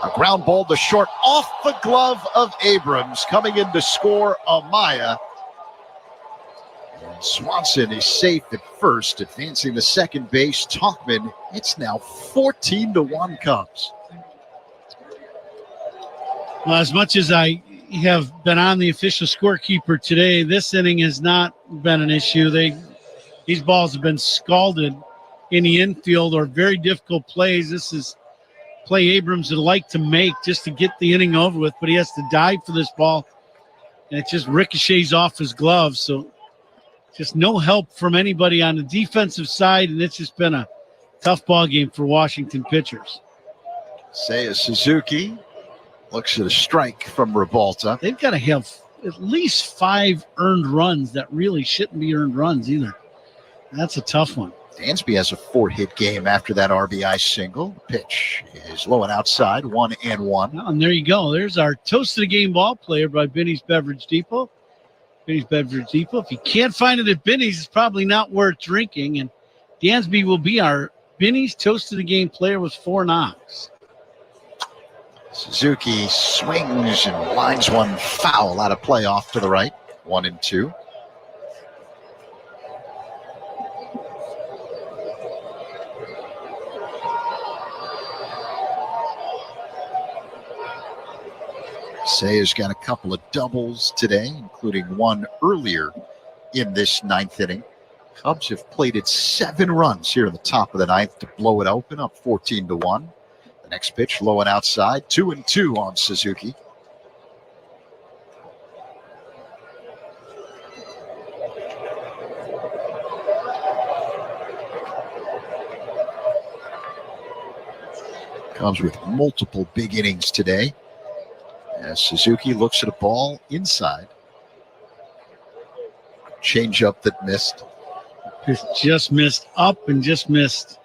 A ground ball to short off the glove of Abrams. Coming in to score Amaya. And Swanson is safe at first, advancing to second base. Talkman, it's now 14-1 Cubs. Well, as much as I have been on the official scorekeeper today, this inning has not been an issue. These balls have been scalded in the infield or very difficult plays. This is play Abrams would like to make just to get the inning over with, but he has to dive for this ball, and it just ricochets off his glove. So just no help from anybody on the defensive side, and it's just been a tough ball game for Washington pitchers. Seiya Suzuki looks at a strike from Rebalta. They've got to have at least 5 earned runs that really shouldn't be earned runs either. That's a tough one. Dansby has a 4-hit game after that RBI single. Pitch is low and outside, 1-1. Well, and there you go. There's our toast of the game ball player by Benny's Beverage Depot. Benny's Beverage Depot. If you can't find it at Benny's, it's probably not worth drinking. And Dansby will be our Benny's toast of the game player with 4 knocks. Suzuki swings and lines one foul out of play off to the right, 1-2. Saya's got a couple of doubles today, including one earlier in this 9th inning. Cubs have played it 7 runs here in the top of the 9th to blow it open, up 14-1. The next pitch, low and outside, 2-2 on Suzuki. Cubs with multiple big innings today. As Suzuki looks at a ball inside. Changeup that missed. Just missed up and just missed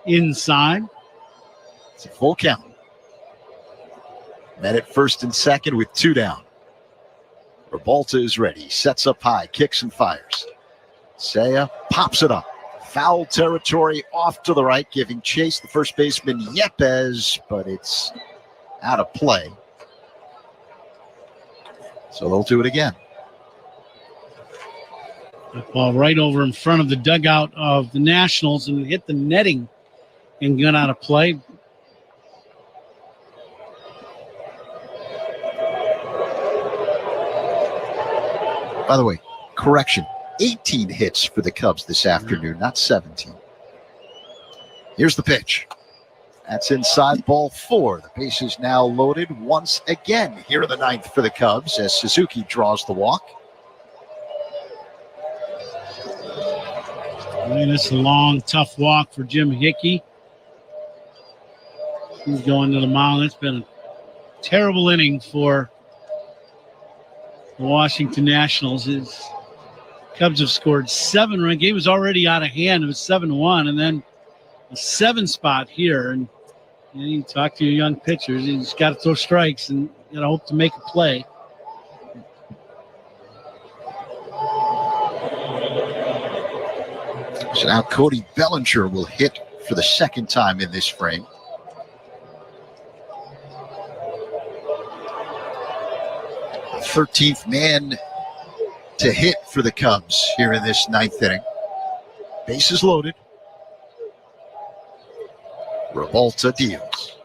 inside. It's a full count. Met at first and second with 2 down. Revolta is ready. Sets up high, kicks and fires. Saya pops it up. Foul territory off to the right, giving chase the first baseman Yepes, but it's out of play. So they'll do it again. That ball right over in front of the dugout of the Nationals and hit the netting and got out of play. By the way, correction, 18 hits for the Cubs this afternoon, not 17. Here's the pitch. That's inside, ball 4. The base is now loaded once again here in the 9th for the Cubs as Suzuki draws the walk. And it's a long, tough walk for Jim Hickey. He's going to the mound. It's been a terrible inning for the Washington Nationals. His Cubs have scored 7 runs. Game was already out of hand. It was 7-1, and then a 7 spot here. And you talk to your young pitchers. You just got to throw strikes and you got to hope to make a play. So now Cody Bellinger will hit for the 2nd time in this frame. The 13th man to hit for the Cubs here in this 9th inning. Bases loaded. Revolta deals.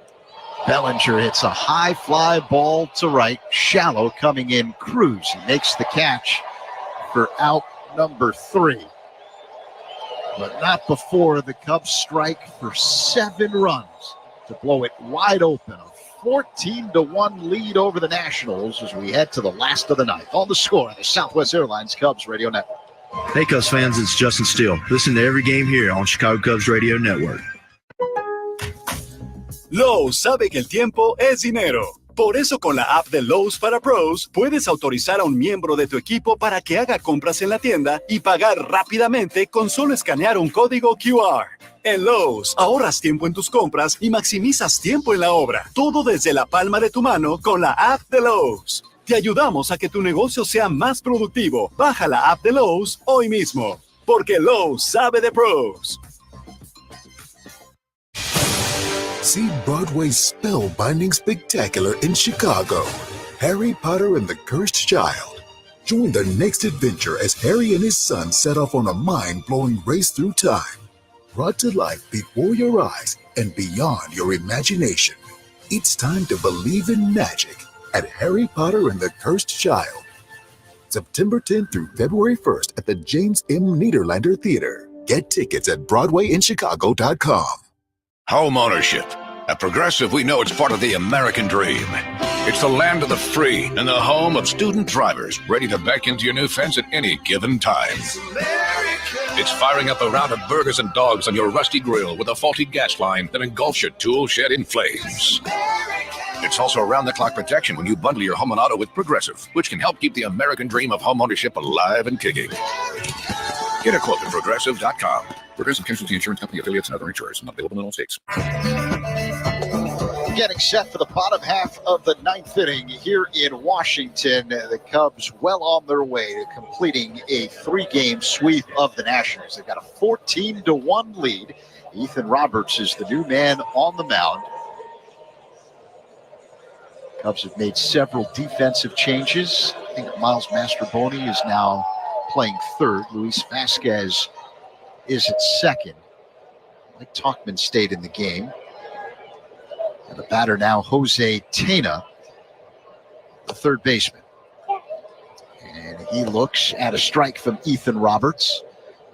Bellinger hits a high fly ball to right. Shallow coming in. Cruz. He makes the catch for out number 3. But not before the Cubs strike for 7 runs to blow it wide open. A 14-1 lead over the Nationals as we head to the last of the 9th. On the score, the Southwest Airlines Cubs Radio Network. Hey, Cubs fans, it's Justin Steele. Listen to every game here on Chicago Cubs Radio Network. Lowe's sabe que el tiempo es dinero. Por eso con la app de Lowe's para Pros, puedes autorizar a un miembro de tu equipo para que haga compras en la tienda y pagar rápidamente con solo escanear un código QR. En Lowe's, ahorras tiempo en tus compras y maximizas tiempo en la obra. Todo desde la palma de tu mano con la app de Lowe's. Te ayudamos a que tu negocio sea más productivo. Baja la app de Lowe's hoy mismo. Porque Lowe's sabe de pros. See Broadway's spellbinding spectacular in Chicago, Harry Potter and the Cursed Child. Join the next adventure as Harry and his son set off on a mind-blowing race through time, brought to life before your eyes and beyond your imagination. It's time to believe in magic at Harry Potter and the Cursed Child. September 10th through February 1st at the James M. Niederlander Theater. Get tickets at BroadwayInChicago.com. Home ownership. At Progressive, we know it's part of the American dream. It's the land of the free and the home of student drivers ready to back into your new fence at any given time. It's firing up a round of burgers and dogs on your rusty grill with a faulty gas line that engulfs your tool shed in flames. It's also around-the-clock protection when you bundle your home and auto with Progressive, which can help keep the American dream of home ownership alive and kicking. Get a quote at Progressive.com. Progressive Casualty Insurance Company, affiliates, and other insurers. Not available in all states. Getting set for the bottom half of the ninth inning here in Washington. The Cubs well on their way to completing a 3-game sweep of the Nationals. They've got a 14-1 lead. Ethan Roberts is the new man on the mound. Cubs have made several defensive changes. I think Miles Mastroboni is now playing third. Luis Vasquez is at second. Mike Talkman stayed in the game. And the batter now, Jose Tena, the third baseman. And he looks at a strike from Ethan Roberts.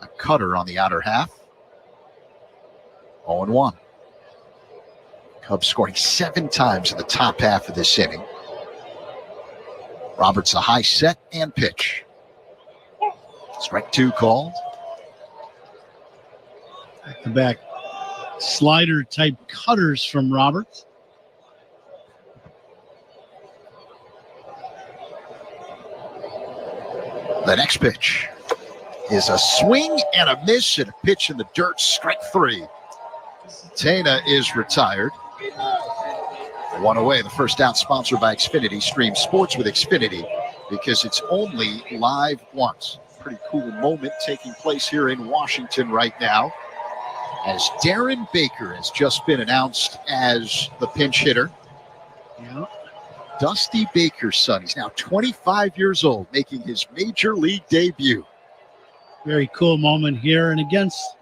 A cutter on the outer half. 0-1. Cubs scoring 7 times in the top half of this inning. Roberts a high set and pitch. Strike 2 called. Back-to-back slider-type cutters from Roberts. The next pitch is a swing and a miss and a pitch in the dirt. Strike 3. Tena is retired. 1 away. The first out sponsored by Xfinity. Stream sports with Xfinity because it's only live once. Pretty cool moment taking place here in Washington right now, as Darren Baker has just been announced as the pinch hitter. Yeah. Dusty Baker's son. He's now 25 years old, making his major league debut. Very cool moment here, and against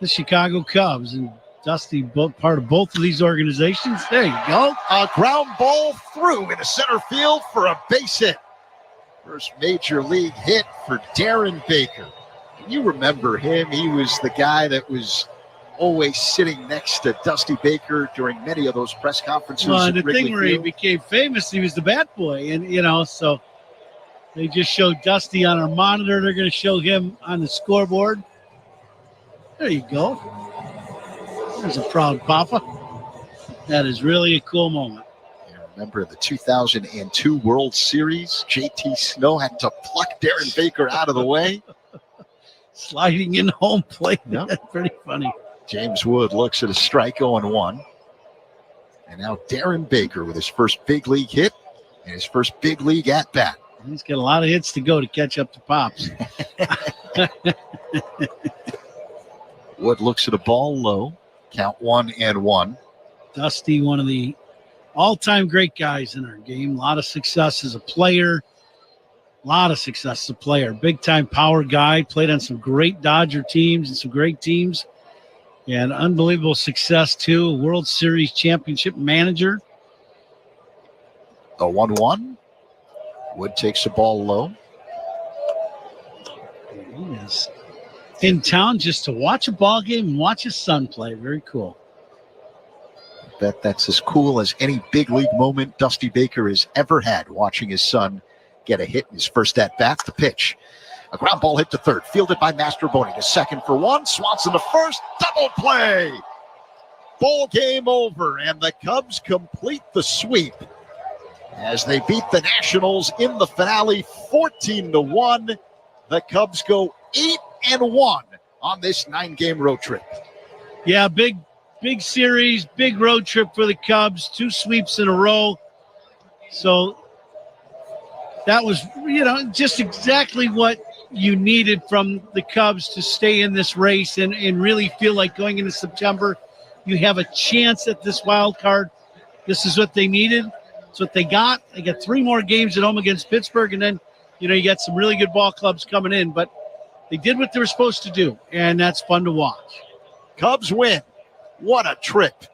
the Chicago Cubs. And Dusty, part of both of these organizations. There you go. A ground ball through into center field for a base hit. First major league hit for Darren Baker. You remember him. He was the guy that was always sitting next to Dusty Baker during many of those press conferences. Well, and the Wrigley thing where he Field. became famous, he was the bat boy. And, so they just showed Dusty on our monitor. They're going to show him on the scoreboard. There you go. There's a proud papa. That is really a cool moment. Remember the 2002 World Series? JT Snow had to pluck Darren Baker out of the way. Sliding in home plate. Yep. That's pretty funny. James Wood looks at a strike 0-1. And now Darren Baker with his first big league hit and his first big league at-bat. He's got a lot of hits to go to catch up to Pops. Wood looks at a ball low. Count 1-1. Dusty, one of the all-time great guys in our game. A lot of success as a player. Big-time power guy. Played on some great Dodger teams and some great teams. And unbelievable success, too. A World Series championship manager. The 1-1. Wood takes the ball low. He is in town just to watch a ball game and watch his son play. Very cool. Bet that's as cool as any big league moment Dusty Baker has ever had, watching his son get a hit in his first at-bat. The pitch. A ground ball hit to third, fielded by Mastroboni to second for one. Swanson to first, double play. Ball game over, and the Cubs complete the sweep as they beat the Nationals in the finale 14-1. The Cubs go 8-1 on this 9-game road trip. Yeah, big series, big road trip for the Cubs. 2 sweeps in a row. So that was, just exactly what you needed from the Cubs to stay in this race and really feel like going into September, you have a chance at this wild card. This is what they needed. It's what they got. They got 3 more games at home against Pittsburgh, and then, you got some really good ball clubs coming in, but they did what they were supposed to do, and that's fun to watch. Cubs win. What a trip.